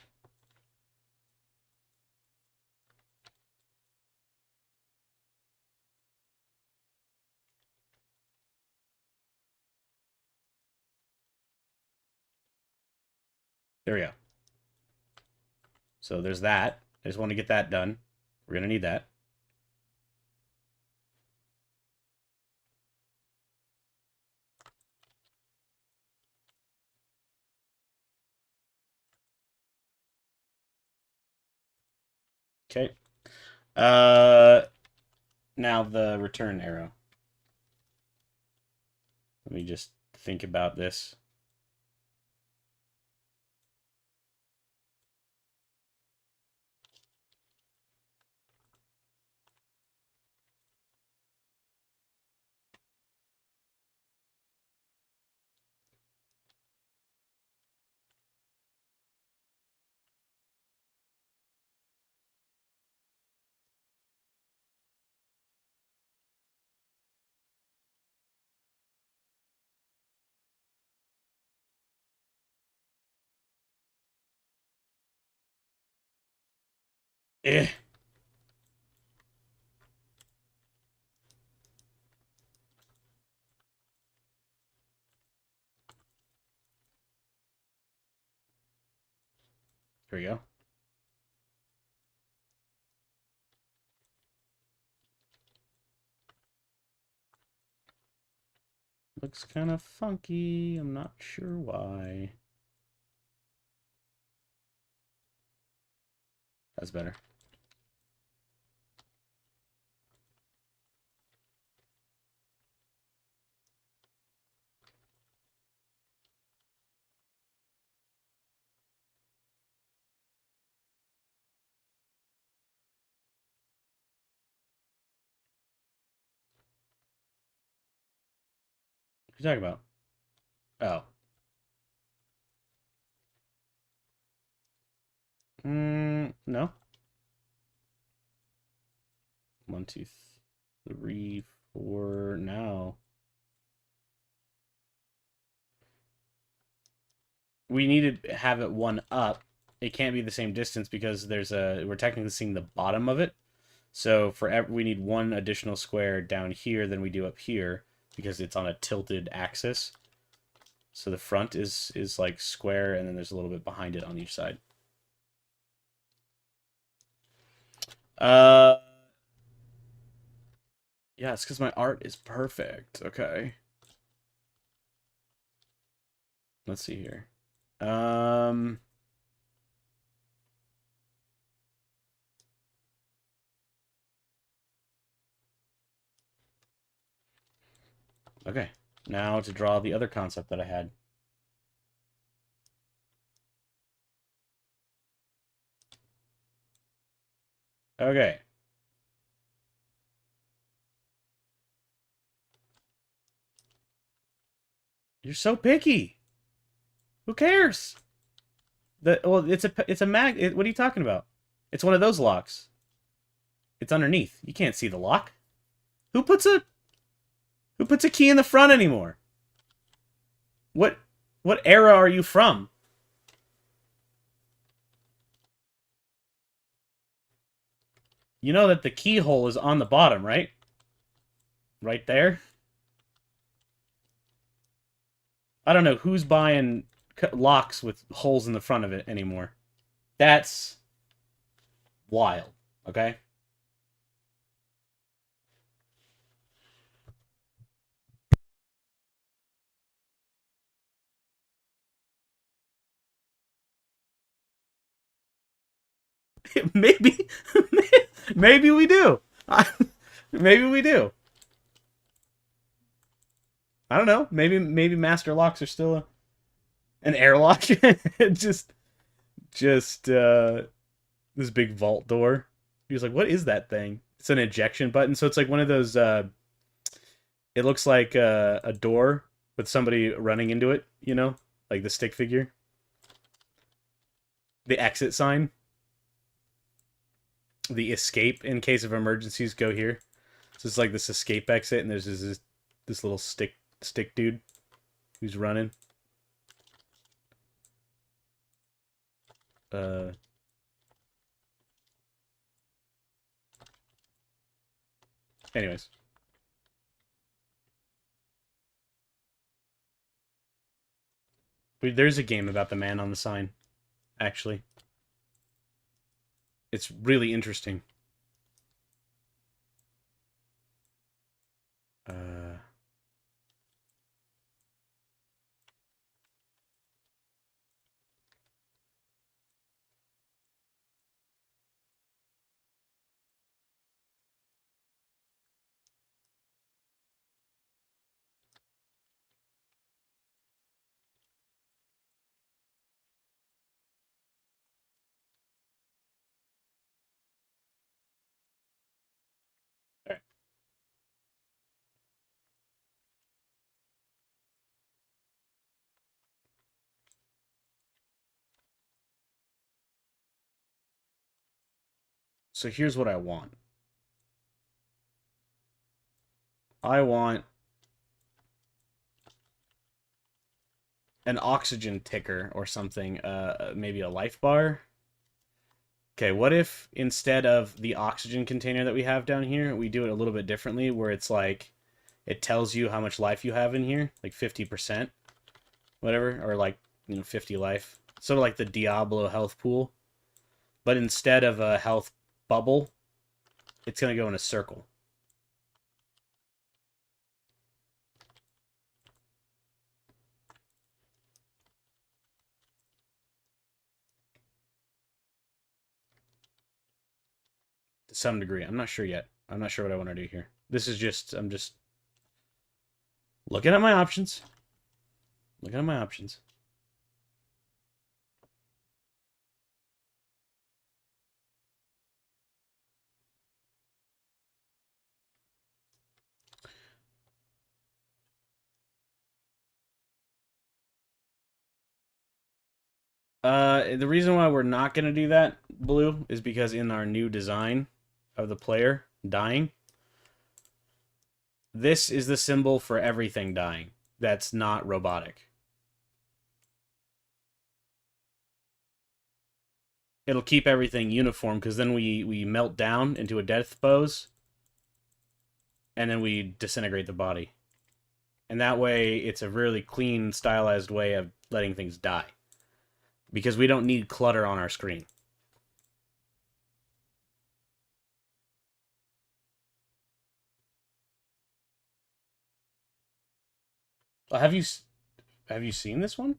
There we go. So there's that. I just want to get that done. We're going to need that. Okay. Now the return arrow. Let me just think about this. Eh. Here we go. Looks kind of funky. I'm not sure why. That's better. What are you talking about? Oh. No. 1, 2, 3, 4. Now. We need to have it one up. It can't be the same distance because we're technically seeing the bottom of it. So we need one additional square down here than we do up here because it's on a tilted axis. So the front is like square, and then there's a little bit behind it on each side. Yeah, it's because my art is perfect. Okay. Let's see here. Okay. Now to draw the other concept that I had. Okay. You're so picky. Who cares? Well, it's a mag. What are you talking about? It's one of those locks. It's underneath. You can't see the lock. Who puts a key in the front anymore? What era are you from? You know that the keyhole is on the bottom, right? Right there. I don't know who's buying locks with holes in the front of it anymore. That's wild, okay? maybe, maybe we do. Maybe we do. I don't know. Maybe master locks are still an airlock. just this big vault door. He was like, "What is that thing?" It's an ejection button. So it's like one of those. It looks like a door with somebody running into it. You know, like the stick figure. The exit sign. The escape in case of emergencies go here. So it's like this escape exit, and there's this little stick dude who's running. Uh, anyways, there's a game about the man on the sign. Actually, it's really interesting. Uh, all right. So here's what I want. I want an oxygen ticker or something. Maybe a life bar. Okay, what if instead of the oxygen container that we have down here, we do it a little bit differently, where it's like it tells you how much life you have in here, like 50%, whatever, or like 50 life, sort of like the Diablo health pool, but instead of a health bubble, it's gonna go in a circle. To some degree. I'm not sure yet. I'm not sure what I want to do here. This is just, I'm just looking at my options. Looking at my options. The reason why we're not going to do that, Blue, is because in our new design of the player dying, this is the symbol for everything dying that's not robotic. It'll keep everything uniform because then we melt down into a death pose and then we disintegrate the body. And that way it's a really clean, stylized way of letting things die. Because we don't need clutter on our screen. Have you seen this one?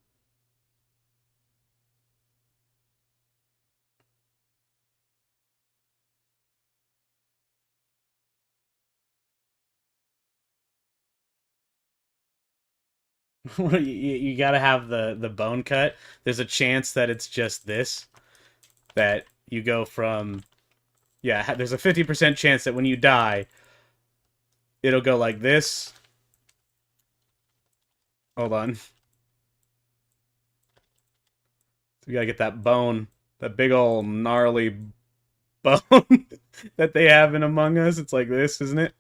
You got to have the bone cut. There's a chance that it's just this, that you go from, yeah, there's a 50% chance that when you die, it'll go like this. Hold on. We gotta get that bone, that big old gnarly bone that they have in Among Us. It's like this, isn't it?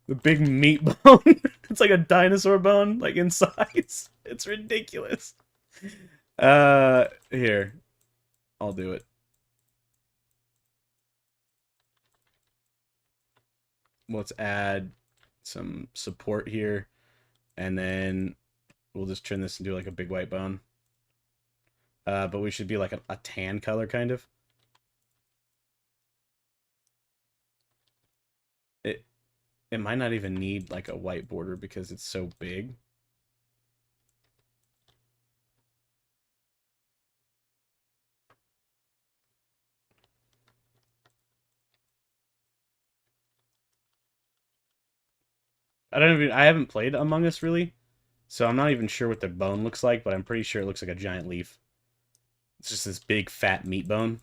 The big meat bone. It's like a dinosaur bone, like in size. It's ridiculous. Here. I'll do it. let's add some support here, and then we'll just turn this into like a big white bone. But we should be like a tan color, kind of. It it might not even need like a white border because it's so big. I haven't played Among Us really, so I'm not even sure what the bone looks like, but I'm pretty sure it looks like a giant leaf. It's just this big fat meat bone.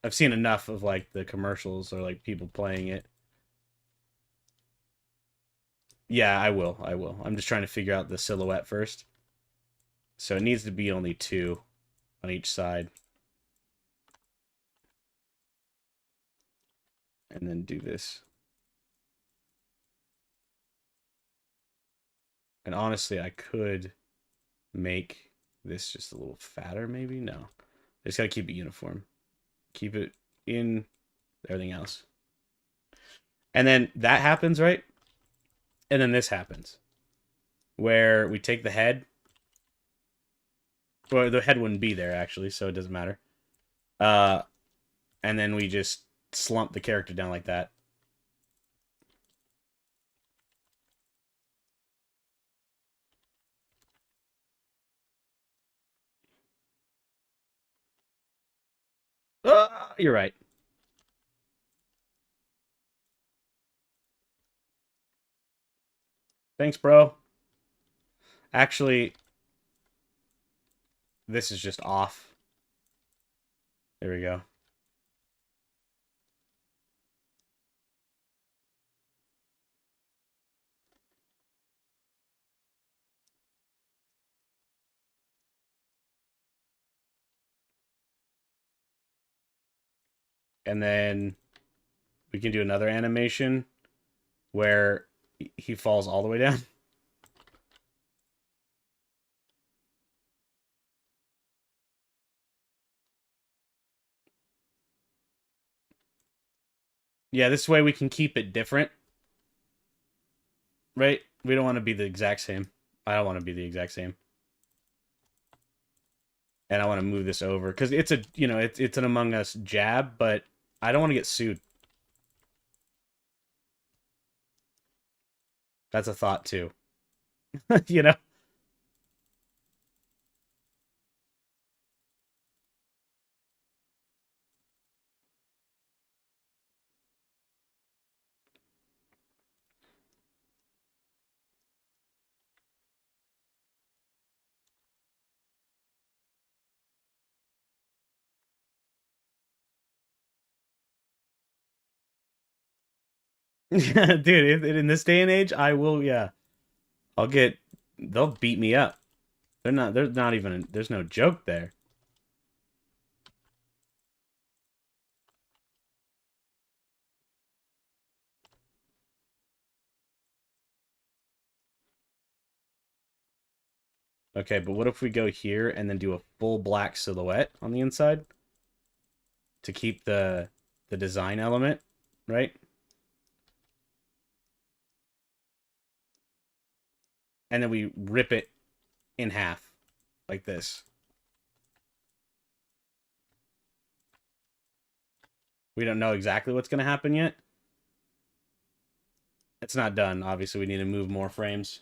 I've seen enough of like the commercials or like people playing it. Yeah, I will. I will. I'm just trying to figure out the silhouette first. So it needs to be only two on each side. And then do this. And honestly, I could make this just a little fatter, maybe? No. I just gotta keep it uniform. Keep it in everything else. And then that happens, right? And then this happens. Where we take the head. Well, the head wouldn't be there, actually, so it doesn't matter. Uh, and then we just slump the character down like that. You're right. Thanks, bro. Actually, this is just off. There we go. And then we can do another animation where he falls all the way down. Yeah, this way we can keep it different, right? We don't want to be the exact same. I don't want to be the exact same. And I want to move this over because it's a, it's an Among Us jab, but I don't want to get sued. That's a thought too. you know? Dude, in this day and age, I will, yeah. I'll get, they'll beat me up. There's not even, there's no joke there. Okay, but what if we go here and then do a full black silhouette on the inside to keep the design element, right? And then we rip it in half like this. We don't know exactly what's going to happen yet. It's not done. Obviously, we need to move more frames.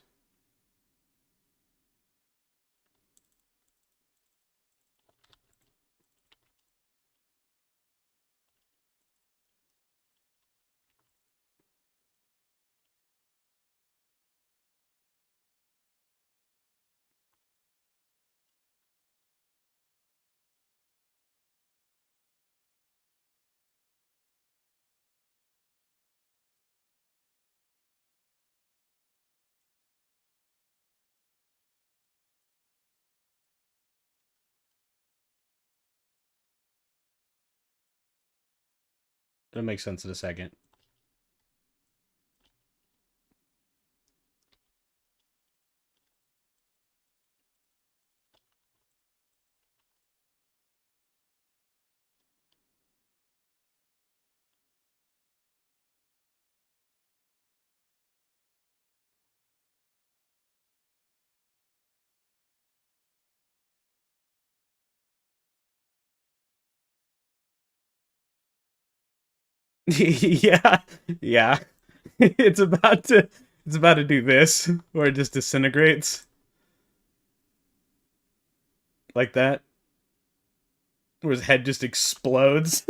It'll make sense in a second. Yeah, yeah. It's about to do this, where it just disintegrates like that, where his head just explodes.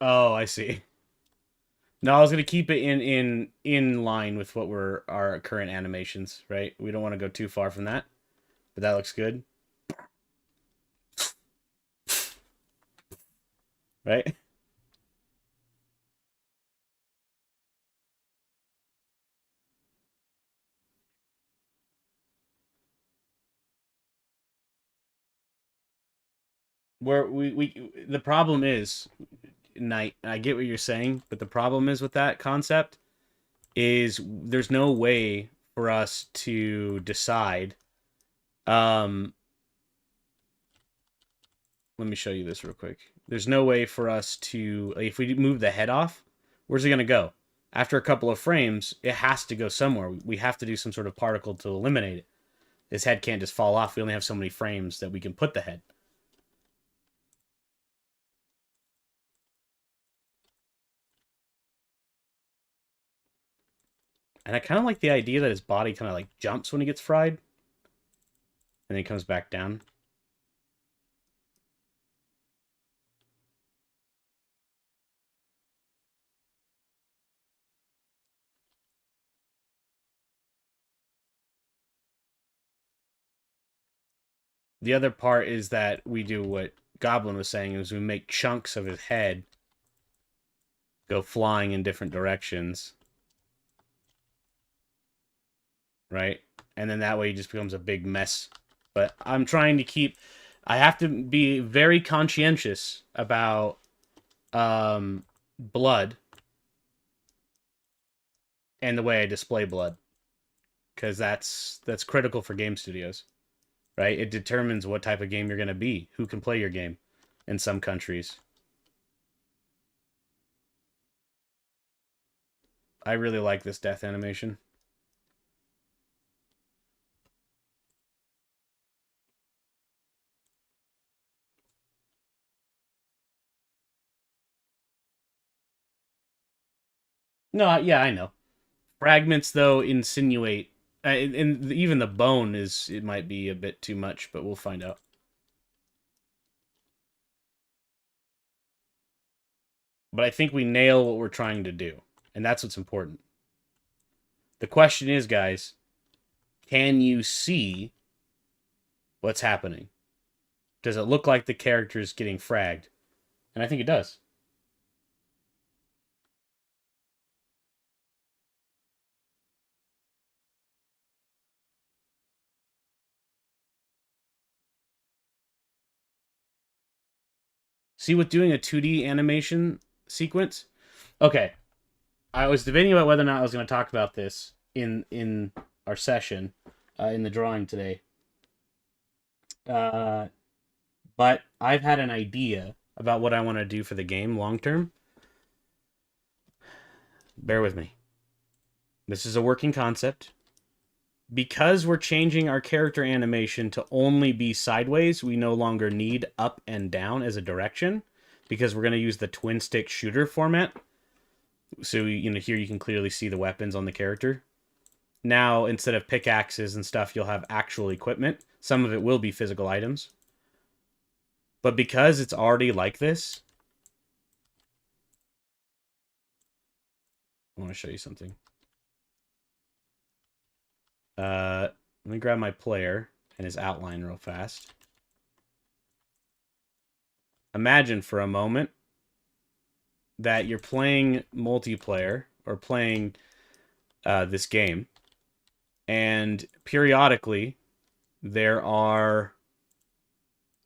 Oh, I see. No, I was gonna keep it in line with what were our current animations, right? We don't want to go too far from that, but that looks good, right? Where the problem is, Night. I get what you're saying, but the problem is with that concept is there's no way for us to decide. Um, Let me show you this real quick. There's no way for us to, like, if we move the head off, where's it gonna go? After a couple of frames, it has to go somewhere. We have to do some sort of particle to eliminate it. This head can't just fall off. We only have so many frames that we can put the head. And I kind of like the idea that his body kind of like jumps when he gets fried, and then he comes back down. The other part is that we do what Goblin was saying, is we make chunks of his head go flying in different directions, right? And then that way he just becomes a big mess. But I'm trying to keep. I have to be very conscientious about blood and the way I display blood, because that's critical for game studios, right? It determines what type of game you're going to be, who can play your game in some countries. I really like this death animation. No, yeah, I know. Fragments though insinuate, and even the bone is, it might be a bit too much, but we'll find out. But I think we nail what we're trying to do, and that's what's important. The question is, guys, can you see what's happening? Does it look like the character is getting fragged? And I think it does. See, with doing a 2D animation sequence. Okay, I was debating about whether or not I was going to talk about this in our session, in the drawing today. Uh, but I've had an idea about what I want to do for the game long term. Bear with me. This is a working concept. Because we're changing our character animation to only be sideways, we no longer need up and down as a direction, because we're going to use the twin stick shooter format. So, here you can clearly see the weapons on the character. Now, instead of pickaxes and stuff, you'll have actual equipment. Some of it will be physical items. But because it's already like this, I want to show you something. Let me grab my player and his outline real fast. imagine for a moment that you're playing multiplayer or playing this game, and periodically there are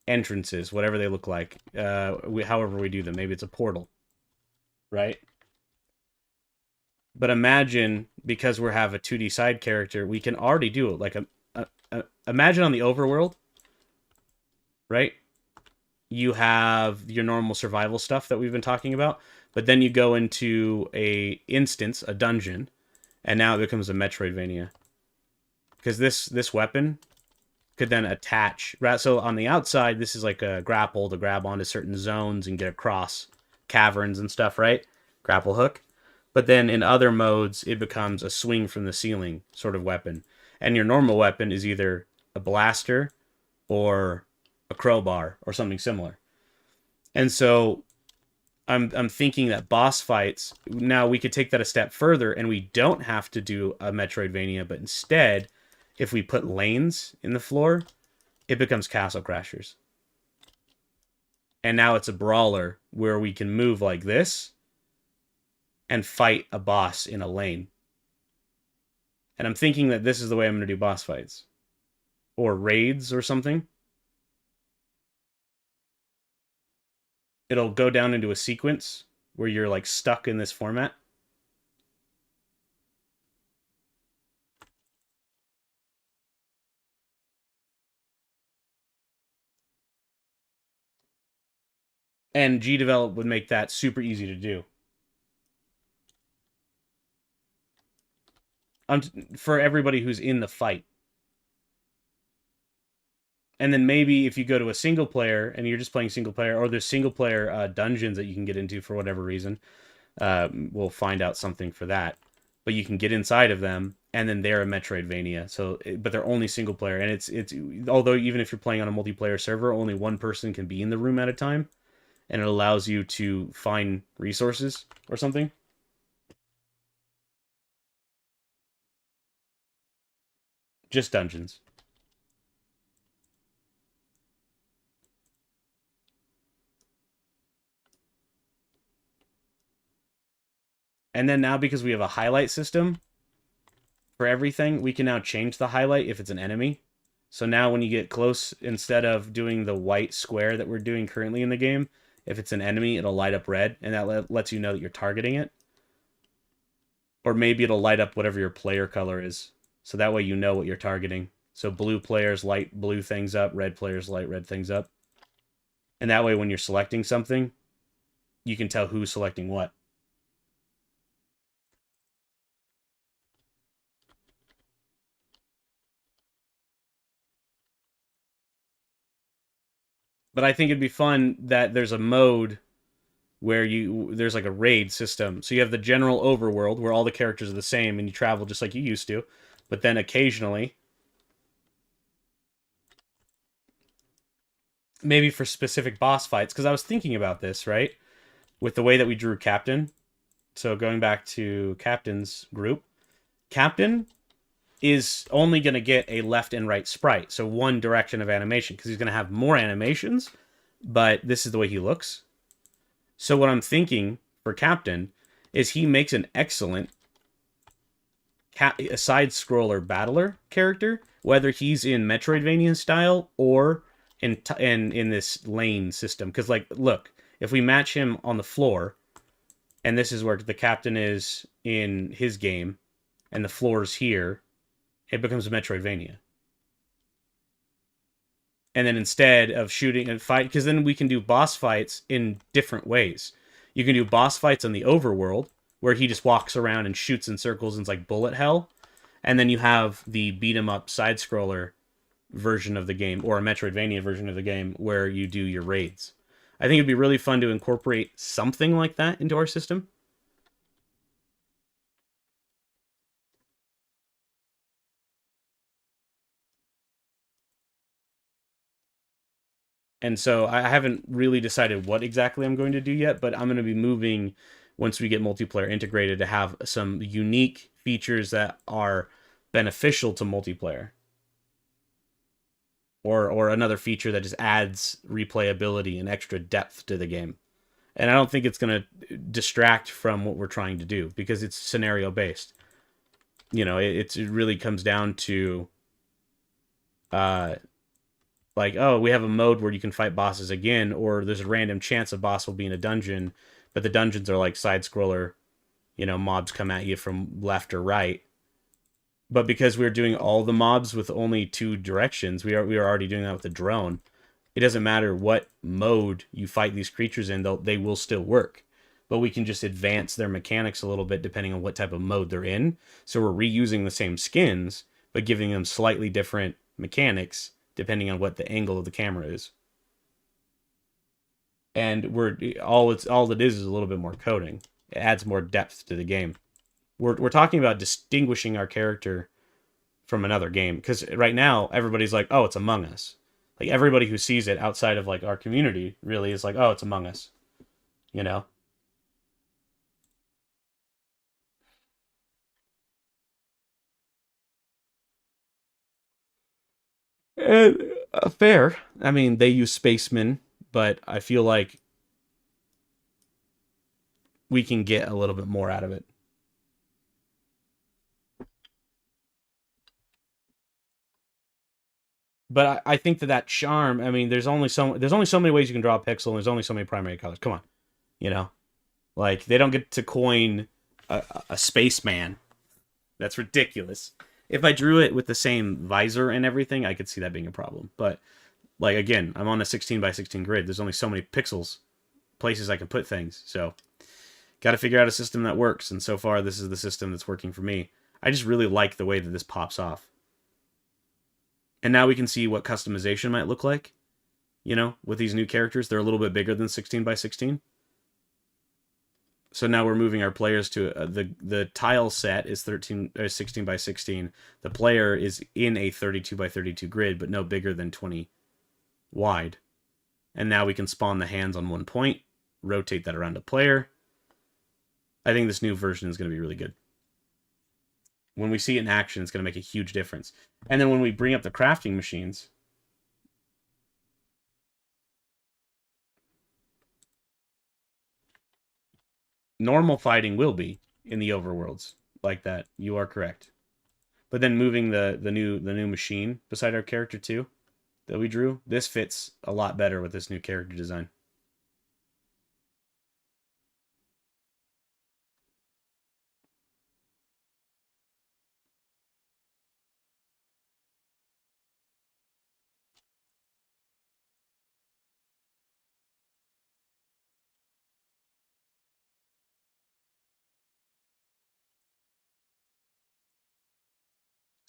entrances, whatever they look like, however we do them. Maybe it's a portal, right? But imagine, because we have a 2D side character, we can already do it. Like imagine on the overworld, right? You have your normal survival stuff that we've been talking about, but then you go into a instance, a dungeon, and now it becomes a Metroidvania. Because this weapon could then attach. So on the outside, this is like a grapple to grab onto certain zones and get across caverns and stuff, right? Grapple hook. But then in other modes, it becomes a swing from the ceiling sort of weapon. And your normal weapon is either a blaster or a crowbar or something similar. And so I'm thinking that boss fights, now we could take that a step further and we don't have to do a Metroidvania, but instead, if we put lanes in the floor, it becomes Castle Crashers. And now it's a brawler where we can move like this and fight a boss in a lane. And I'm thinking that this is the way I'm going to do boss fights. Or raids or something. It'll go down into a sequence where you're like stuck in this format. And GDevelop would make that super easy to do. For everybody who's in the fight. And then maybe if you go to a single player and you're just playing single player, or there's single player dungeons that you can get into for whatever reason, we'll find out something for that. But you can get inside of them, and then they're a Metroidvania. So, but they're only single player, and it's although even if you're playing on a multiplayer server, only one person can be in the room at a time, and it allows you to find resources or something. Just dungeons. And then now, because we have a highlight system for everything, we can now change the highlight if it's an enemy. So now when you get close, instead of doing the white square that we're doing currently in the game, if it's an enemy, it'll light up red, and that lets you know that you're targeting it. Or maybe it'll light up whatever your player color is. So that way you know what you're targeting. So blue players light blue things up, red players light red things up. And that way when you're selecting something, you can tell who's selecting what. But I think it'd be fun that there's a mode where there's like a raid system. So you have the general overworld where all the characters are the same and you travel just like you used to. But then occasionally, maybe for specific boss fights, because I was thinking about this, right? With the way that we drew Captain. So going back to Captain's group, Captain is only going to get a left and right sprite. So one direction of animation, because he's going to have more animations, but this is the way he looks. So what I'm thinking for Captain is he makes an excellent a side-scroller battler character, whether he's in Metroidvania style or in this lane system. Because, like, look, if we match him on the floor, and this is where the Captain is in his game, and the floor's here, it becomes a Metroidvania. And then instead of shooting and fight, because then we can do boss fights in different ways. You can do boss fights on the overworld, where he just walks around and shoots in circles and it's like bullet hell. And then you have the beat 'em up side scroller version of the game, or a Metroidvania version of the game, where you do your raids. I think it'd be really fun to incorporate something like that into our system. And so I haven't really decided what exactly I'm going to do yet, but I'm going to be moving once we get multiplayer integrated to have some unique features that are beneficial to multiplayer. or another feature that just adds replayability and extra depth to the game. And I don't think it's going to distract from what we're trying to do because it's scenario based. You know, it really comes down to uh like, oh, we have a mode where you can fight bosses again, or there's a random chance a boss will be in a dungeon, but the dungeons are like side scroller, you know, mobs come at you from left or right. But because we're doing all the mobs with only two directions, we are already doing that with the drone. It doesn't matter what mode you fight these creatures in, they will still work. But we can just advance their mechanics a little bit depending on what type of mode they're in. So we're reusing the same skins, but giving them slightly different mechanics depending on what the angle of the camera is. And all it is a little bit more coding. It adds more depth to the game. We're talking about distinguishing our character from another game because right now everybody's like, oh, it's Among Us. Like everybody who sees it outside of like our community really is like, oh, it's Among Us, you know. Fair. I mean, they use spacemen, but I feel like we can get a little bit more out of it. But I think that charm. I mean, there's only so many ways you can draw a pixel, and there's only so many primary colors. Come on, you know, like they don't get to coin a spaceman. That's ridiculous. If I drew it with the same visor and everything, I could see that being a problem. But like again, I'm on a 16 by 16 grid. There's only so many pixels, places I can put things. So got to figure out a system that works. And so far, this is the system that's working for me. I just really like the way that this pops off. And now we can see what customization might look like. You know, with these new characters, they're a little bit bigger than 16 by 16. So now we're moving our players to the tile set is 16 by 16. The player is in a 32 by 32 grid, but no bigger than 20 wide. And now we can spawn the hands on one point, rotate that around a player. I think this new version is going to be really good. When we see it in action, it's going to make a huge difference. And then when we bring up the crafting machines, normal fighting will be in the overworlds like that. You are correct. But then moving the new machine beside our character too that we drew, this fits a lot better with this new character design.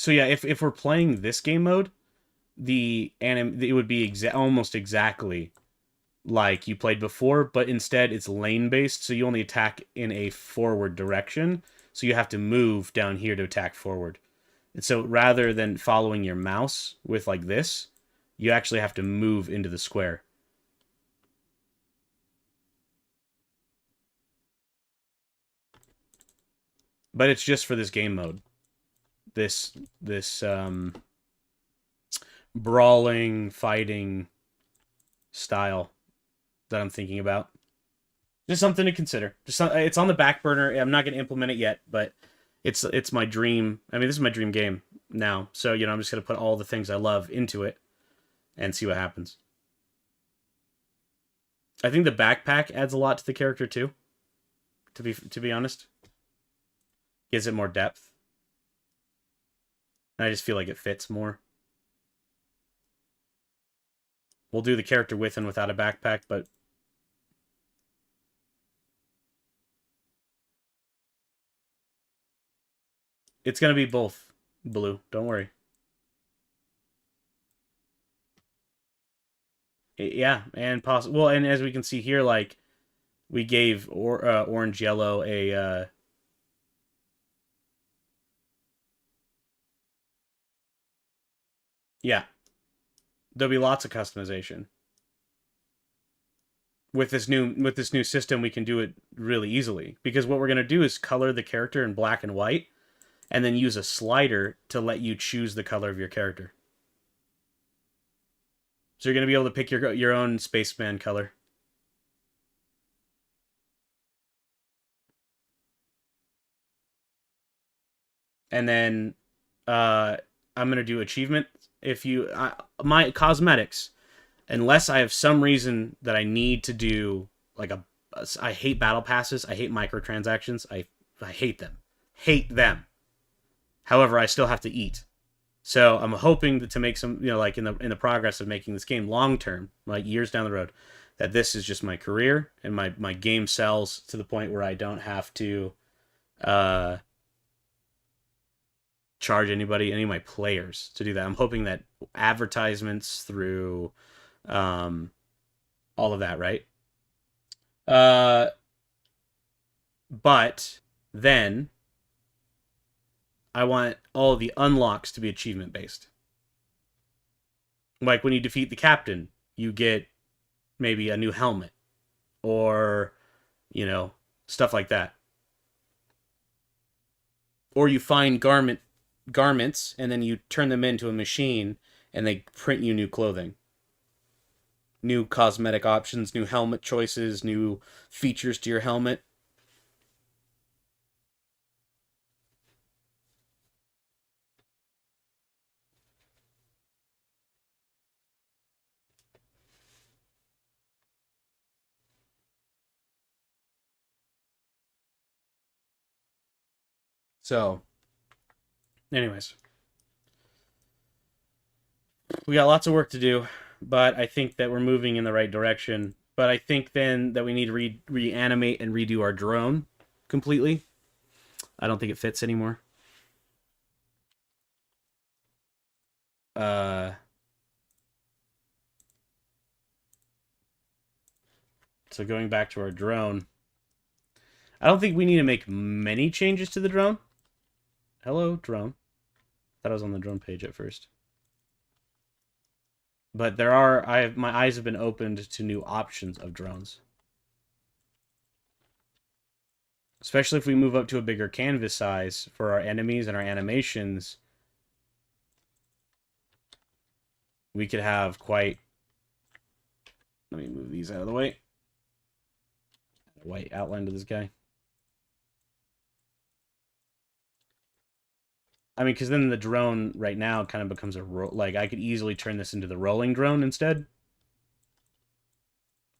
So yeah, if we're playing this game mode, it would be almost exactly like you played before, but instead it's lane based, so you only attack in a forward direction. So you have to move down here to attack forward. And so rather than following your mouse with like this, you actually have to move into the square. But it's just for this game mode. This brawling, fighting style that I'm thinking about. Just something to consider. It's on the back burner. I'm not going to implement it yet, but it's my dream. I mean, this is my dream game now. So, you know, I'm just going to put all the things I love into it and see what happens. I think the backpack adds a lot to the character too. To be honest, gives it more depth. And I just feel like it fits more. We'll do the character with and without a backpack, but it's going to be both, Blue. Don't worry. Yeah, and possible. Well, and as we can see here, like we gave orange yellow a yeah. There'll be lots of customization with this new system. We can do it really easily because what we're going to do is color the character in black and white, and then use a slider to let you choose the color of your character. So you're going to be able to pick your own spaceman color. And then I'm going to do achievement. If you my cosmetics, unless I have some reason that I need to do like I hate battle passes. I hate microtransactions. I hate them. Hate them. However, I still have to eat. So I'm hoping to make some, like in the progress of making this game long term, like years down the road, that this is just my career and my game sells to the point where I don't have to uh, charge any of my players to do that. I'm hoping that advertisements through um, all of that, right? Uh, but then I want all of the unlocks to be achievement based. Like when you defeat the captain, you get maybe a new helmet or, you know, stuff like that. Or you find garments and then you turn them into a machine and they print you new clothing. New cosmetic options, new helmet choices, new features to your helmet. So, anyways, we got lots of work to do, but I think that we're moving in the right direction. But I think then that we need to reanimate and redo our drone completely. I don't think it fits anymore. Uh, so going back to our drone, I don't think we need to make many changes to the drone. Hello, drone. Thought I was on the drone page at first. But there are my eyes have been opened to new options of drones. Especially if we move up to a bigger canvas size for our enemies and our animations, we could have quite. Let me move these out of the way. White outline to this guy. I mean, because then the drone right now kind of becomes like I could easily turn this into the rolling drone instead,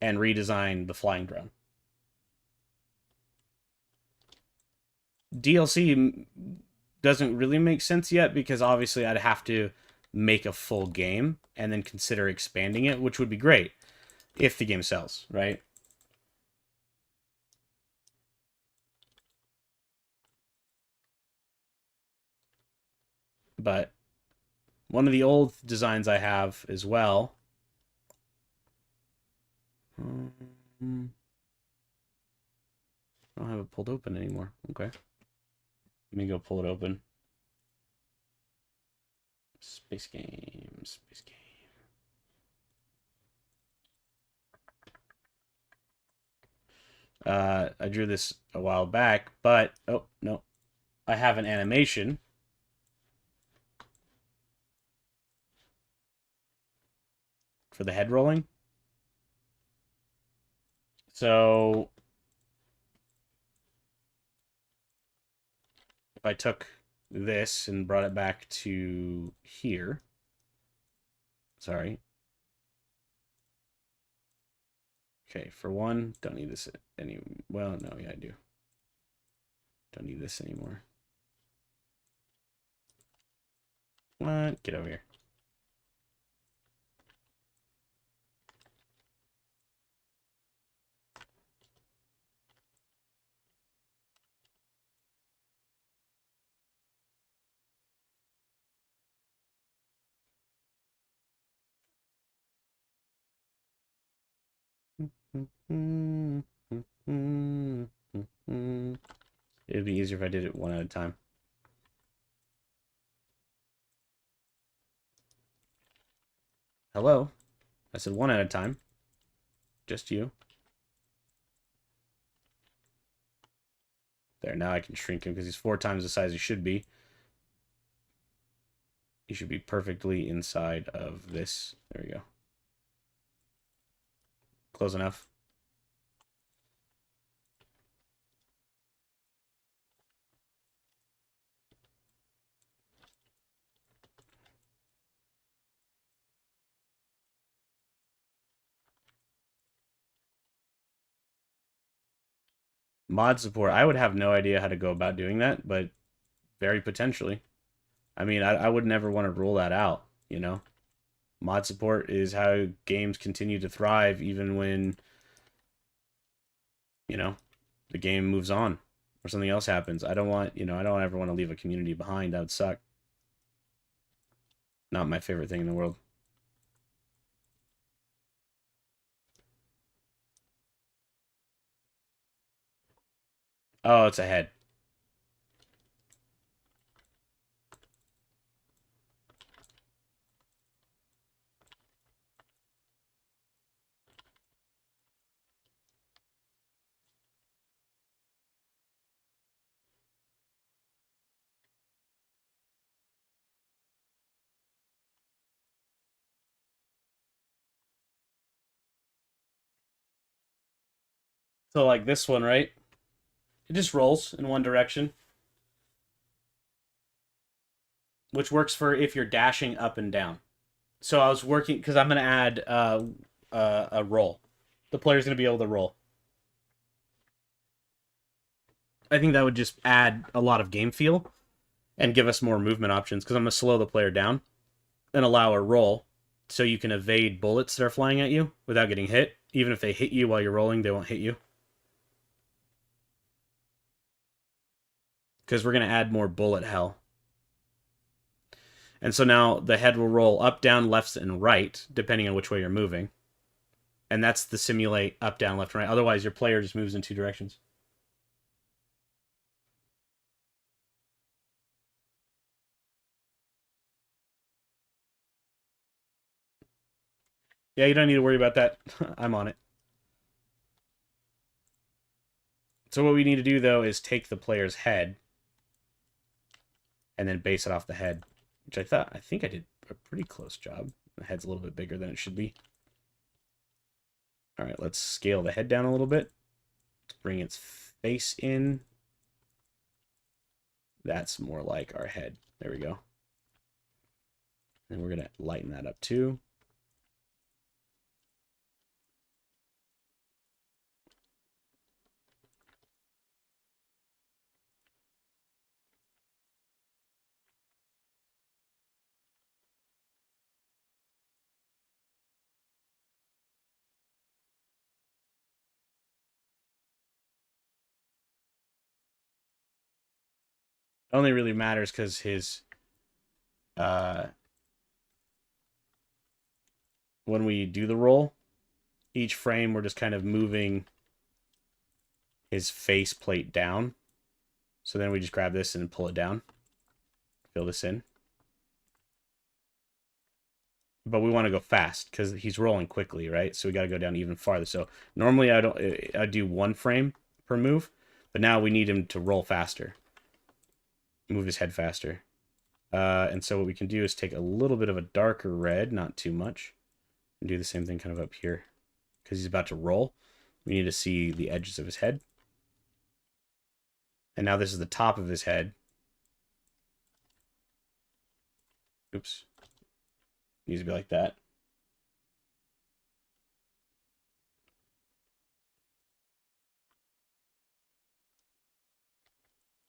and redesign the flying drone. DLC doesn't really make sense yet because obviously I'd have to make a full game and then consider expanding it, which would be great if the game sells, right? But one of the old designs I have as well. I don't have it pulled open anymore. Okay. Let me go pull it open. Space game. Space game. I drew this a while back, but oh no, I have an animation for the head rolling. So if I took this and brought it back to here, sorry. Okay, for one, don't need this any. Well, no, yeah, I do. Don't need this anymore. What? Get over here. It'd be easier if I did it one at a time. Hello? I said one at a time. Just you. There, now I can shrink him because he's 4 times the size he should be. He should be perfectly inside of this. There we go. Close enough. Mod support. I would have no idea how to go about doing that, but very potentially. I mean, I would never want to rule that out, you know? Mod support is how games continue to thrive even when, you know, the game moves on or something else happens. I don't want, I don't ever want to leave a community behind. That would suck. Not my favorite thing in the world. Oh, it's a head. So like this one, right? It just rolls in one direction, which works for if you're dashing up and down. So I was working because I'm going to add a roll. The player's going to be able to roll. I think that would just add a lot of game feel and give us more movement options because I'm going to slow the player down and allow a roll so you can evade bullets that are flying at you without getting hit. Even if they hit you while you're rolling, they won't hit you. Because we're going to add more bullet hell. And so now the head will roll up, down, left, and right, depending on which way you're moving. And that's the simulate up, down, left, and right. Otherwise, your player just moves in two directions. Yeah, you don't need to worry about that. I'm on it. So what we need to do, though, is take the player's head and then base it off the head, which I think I did a pretty close job. The head's a little bit bigger than it should be. All right, let's scale the head down a little bit. Let's bring its face in. That's more like our head. There we go. And we're going to lighten that up too. It only really matters because his when we do the roll, each frame we're just kind of moving his face plate down. So then we just grab this and pull it down. Fill this in. But we want to go fast because he's rolling quickly, right? So we got to go down even farther. So normally I do one frame per move, but now we need him to roll faster. Move his head faster. And so what we can do is take a little bit of a darker red, not too much, and do the same thing kind of up here. Because he's about to roll, we need to see the edges of his head. And now this is the top of his head. Oops. Needs to be like that.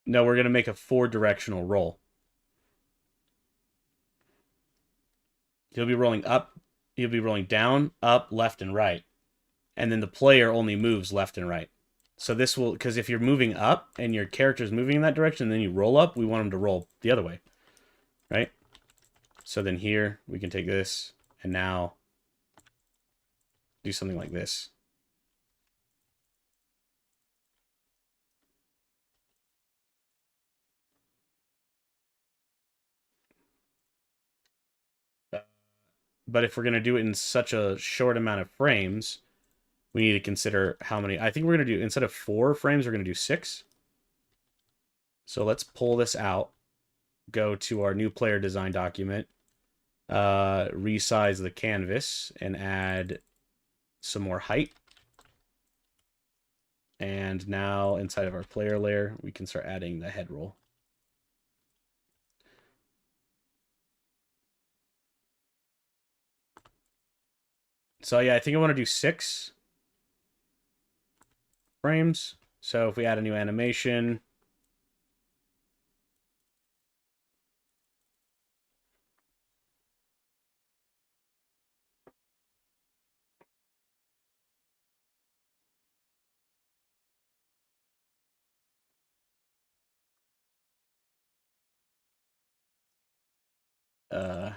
No, we're going to make a 4-directional roll. He'll be rolling up, he'll be rolling down, up, left, and right. And then the player only moves left and right. So this will, because if you're moving up and your character's moving in that direction, and then you roll up, we want him to roll the other way, right? So then here, we can take this, and now do something like this. But if we're going to do it in such a short amount of frames, we need to consider how many. I think we're going to do, instead of 4 frames, we're going to do 6. So let's pull this out, go to our new player design document, resize the canvas, and add some more height. And now inside of our player layer, we can start adding the head roll. So yeah, I think I want to do 6 frames. So if we add a new animation, uh,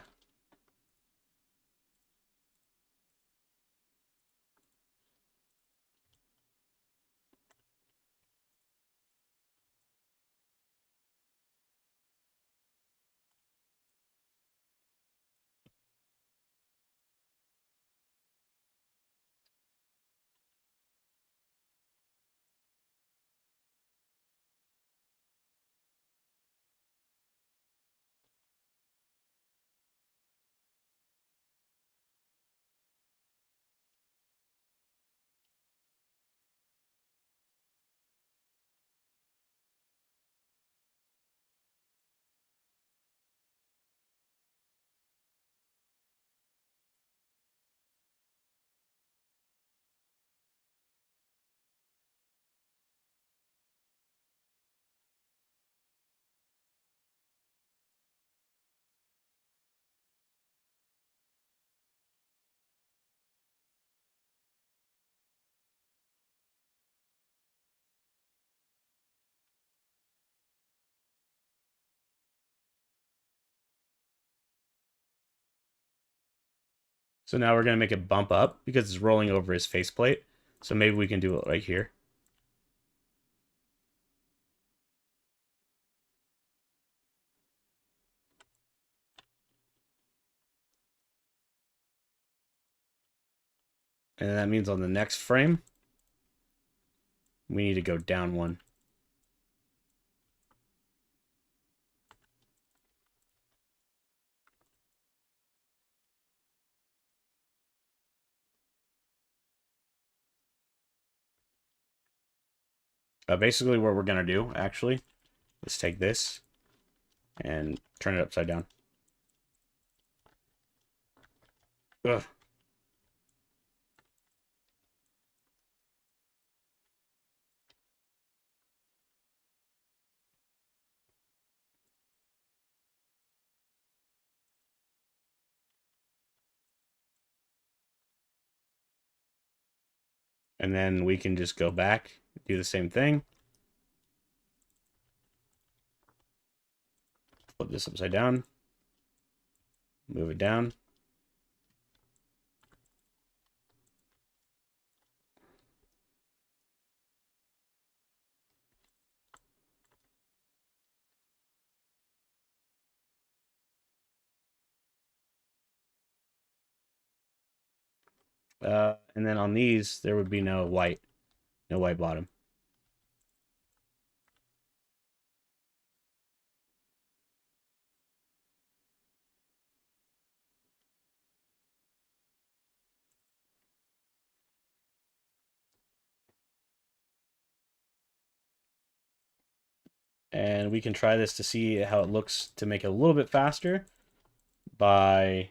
so now we're going to make it bump up because it's rolling over his faceplate. So maybe we can do it right here. And that means on the next frame, we need to go down 1. Basically what we're going to do, actually, is take this and turn it upside down. Ugh. And then we can just go back, do the same thing. Flip this upside down. Move it down. And then on these, there would be no white bottom. And we can try this to see how it looks to make it a little bit faster by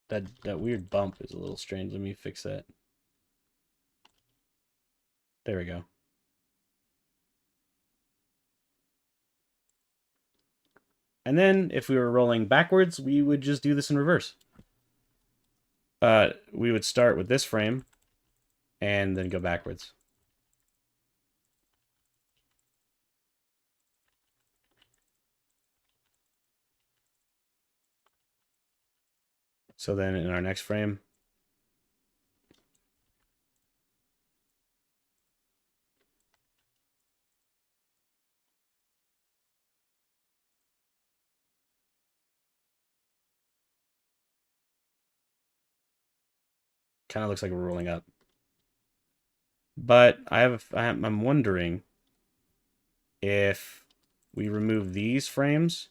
that weird bump is a little strange. Let me fix that. There we go. And then if we were rolling backwards, we would just do this in reverse. We would start with this frame and then go backwards. So then in our next frame, kind of looks like we're rolling up. But I'm wondering if we remove these frames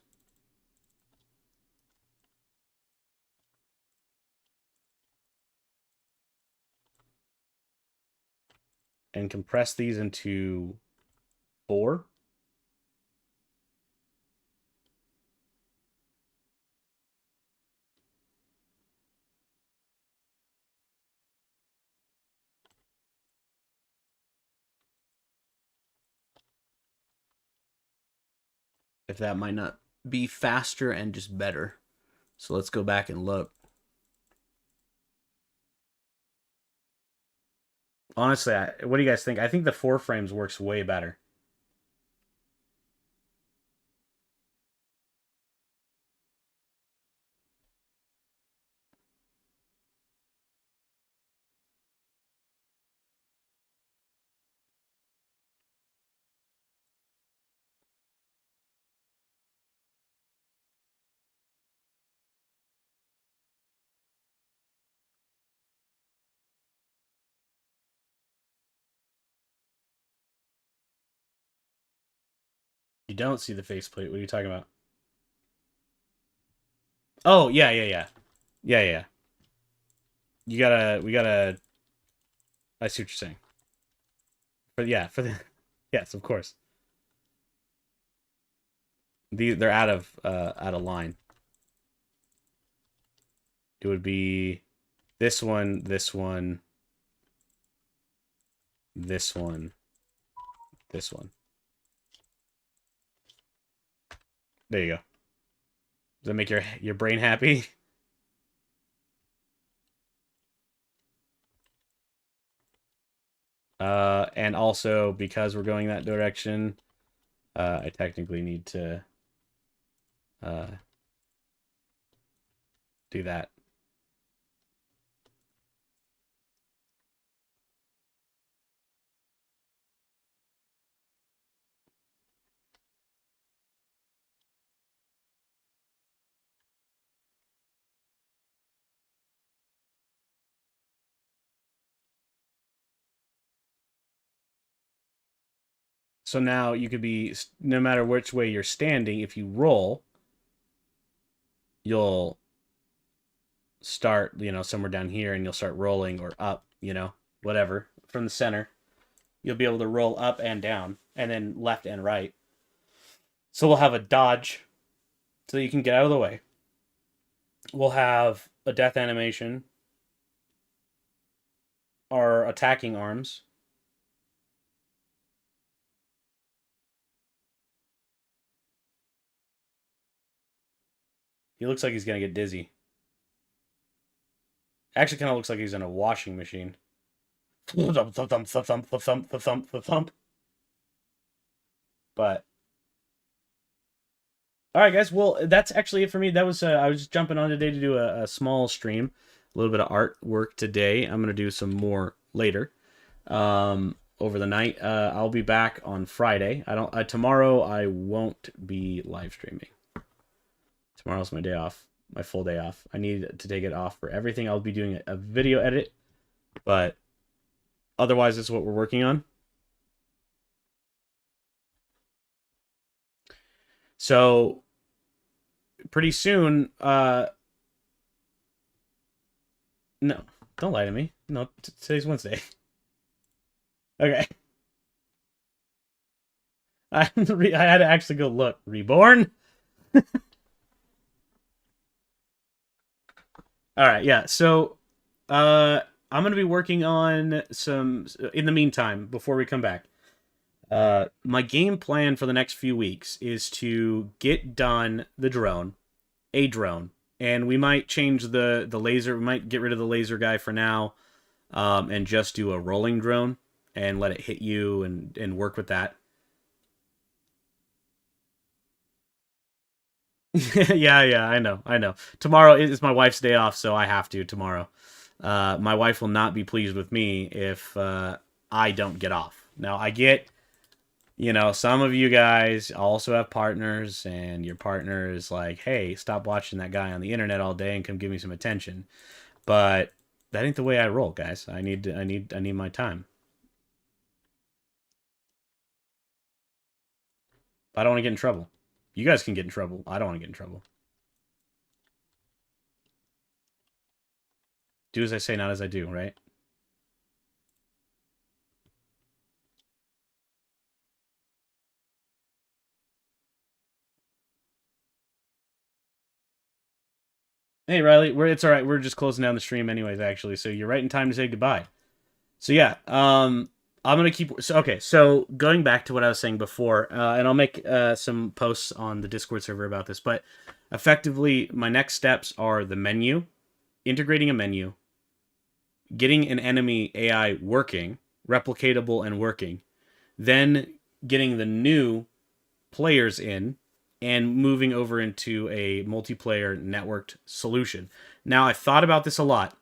and compress these into 4. If that might not be faster and just better. So let's go back and look. Honestly, what do you guys think? I think the 4 frames works way better. You don't see the faceplate. What are you talking about? Oh, yeah, yeah, yeah. Yeah, yeah. We gotta, I see what you're saying. But yeah, for the, yes, of course. They're out of line. It would be this one, this one, this one, this one. There you go. Does that make your brain happy? And also because we're going that direction, I technically need to uh, do that. So now you could be, no matter which way you're standing, if you roll, you'll start, somewhere down here and you'll start rolling or up, whatever, from the center. You'll be able to roll up and down and then left and right. So we'll have a dodge so that you can get out of the way. We'll have a death animation, our attacking arms. He looks like he's going to get dizzy. Actually, kind of looks like he's in a washing machine. Thump, thump, thump, thump, thump, thump, thump, thump, thump. But all right, guys. Well, that's actually it for me. That was I was just jumping on today to do a small stream, a little bit of artwork today. I'm gonna do some more later, over the night. I'll be back on Friday. I don't tomorrow. I won't be live streaming. Tomorrow's my day off, my full day off. I need to take it off for everything. I'll be doing a video edit, but otherwise, it's what we're working on. So pretty soon, no, don't lie to me. No, today's Wednesday. Okay. I had to actually go look. Reborn? All right, yeah. So, I'm going to be working on some, in the meantime, before we come back. My game plan for the next few weeks is to get done a drone, and we might change the laser. We might get rid of the laser guy for now, and just do a rolling drone and let it hit you and work with that. Yeah, yeah, I know. Tomorrow is my wife's day off, so I have to tomorrow. My wife will not be pleased with me if I don't get off. Now, I get, some of you guys also have partners, and your partner is like, hey, stop watching that guy on the internet all day and come give me some attention. But that ain't the way I roll, guys. I need my time. I don't want to get in trouble. You guys can get in trouble. I don't want to get in trouble. Do as I say, not as I do, right? Hey, Riley, it's all right. We're just closing down the stream anyways, actually. So you're right in time to say goodbye. So yeah, I'm gonna keep. So okay, so going back to what I was saying before, and I'll make some posts on the Discord server about this. But effectively, my next steps are the menu, integrating a menu, getting an enemy AI working, replicatable and working, then getting the new players in and moving over into a multiplayer networked solution. Now, I've thought about this a lot.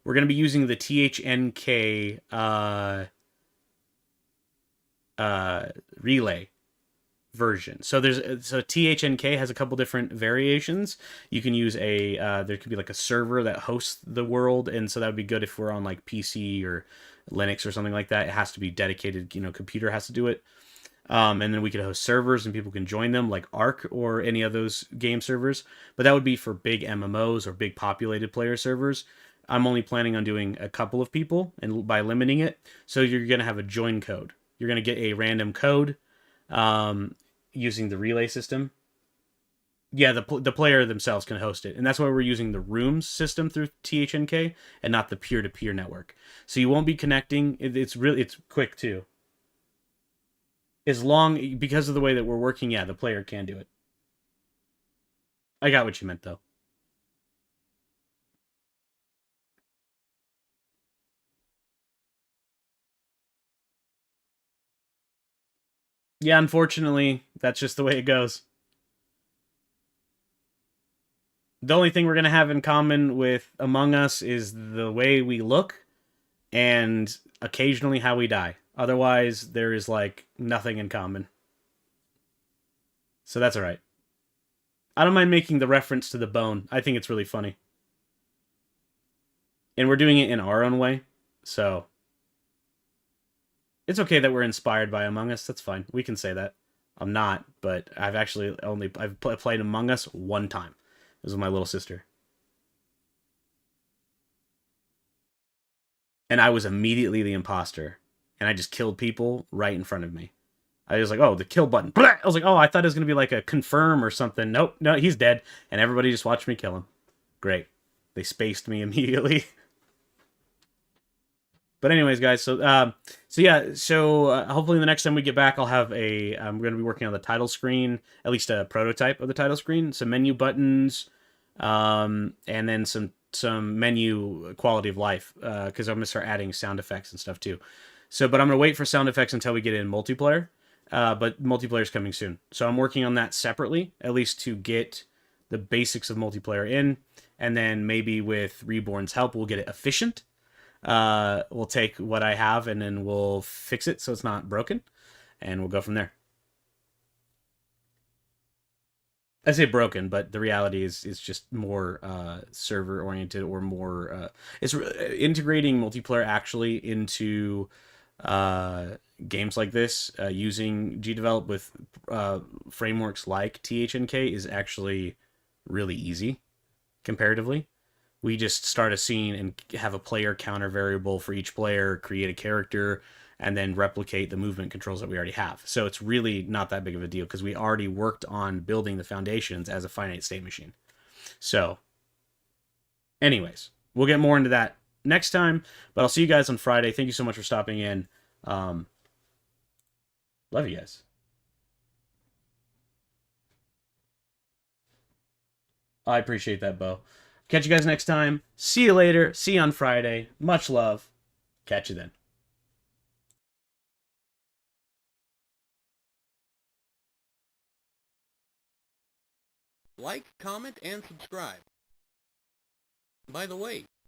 We're going to be using the THNK relay version. So THNK has a couple different variations. You can use there could be like a server that hosts the world, and so that would be good if we're on like PC or Linux or something like that. It has to be dedicated, computer has to do it. And then we could host servers and people can join them like Ark or any of those game servers. But that would be for big MMOs or big populated player servers. I'm only planning on doing a couple of people and by limiting it. So you're going to have a join code. You're going to get a random code using the relay system. Yeah, the player themselves can host it. And that's why we're using the rooms system through THNK and not the peer-to-peer network. So you won't be connecting. It's quick too. As long, because of the way that we're working, yeah, the player can do it. I got what you meant, though. Yeah, unfortunately, that's just the way it goes. The only thing we're going to have in common with Among Us is the way we look and occasionally how we die. Otherwise, there is, like, nothing in common. So that's alright. I don't mind making the reference to the bone. I think it's really funny. And we're doing it in our own way, so it's okay that we're inspired by Among Us. That's fine. We can say that. I'm not, but I've played Among Us one time. It was with my little sister, and I was immediately the imposter, and I just killed people right in front of me. I was like, oh, the kill button. I was like, oh, I thought it was gonna be like a confirm or something. Nope, no, he's dead, and everybody just watched me kill him. Great. They spaced me immediately. But anyways, guys, so hopefully the next time we get back, I'm going to be working on the title screen, at least a prototype of the title screen, some menu buttons, and then some menu quality of life, because I'm going to start adding sound effects and stuff too. But I'm going to wait for sound effects until we get in multiplayer. But multiplayer is coming soon, so I'm working on that separately, at least to get the basics of multiplayer in, and then maybe with Reborn's help, we'll get it efficient. We'll take what I have and then we'll fix it so it's not broken, and we'll go from there. I say broken, but the reality is just more server oriented or more. It's integrating multiplayer actually into games like this using GDevelop with frameworks like THNK is actually really easy comparatively. We just start a scene and have a player counter variable for each player, create a character, and then replicate the movement controls that we already have. So it's really not that big of a deal because we already worked on building the foundations as a finite state machine. So, anyways, we'll get more into that next time, but I'll see you guys on Friday. Thank you so much for stopping in. Love you guys. I appreciate that, Bo. Catch you guys next time. See you later. See you on Friday. Much love. Catch you then. Like, comment, and subscribe. By the way,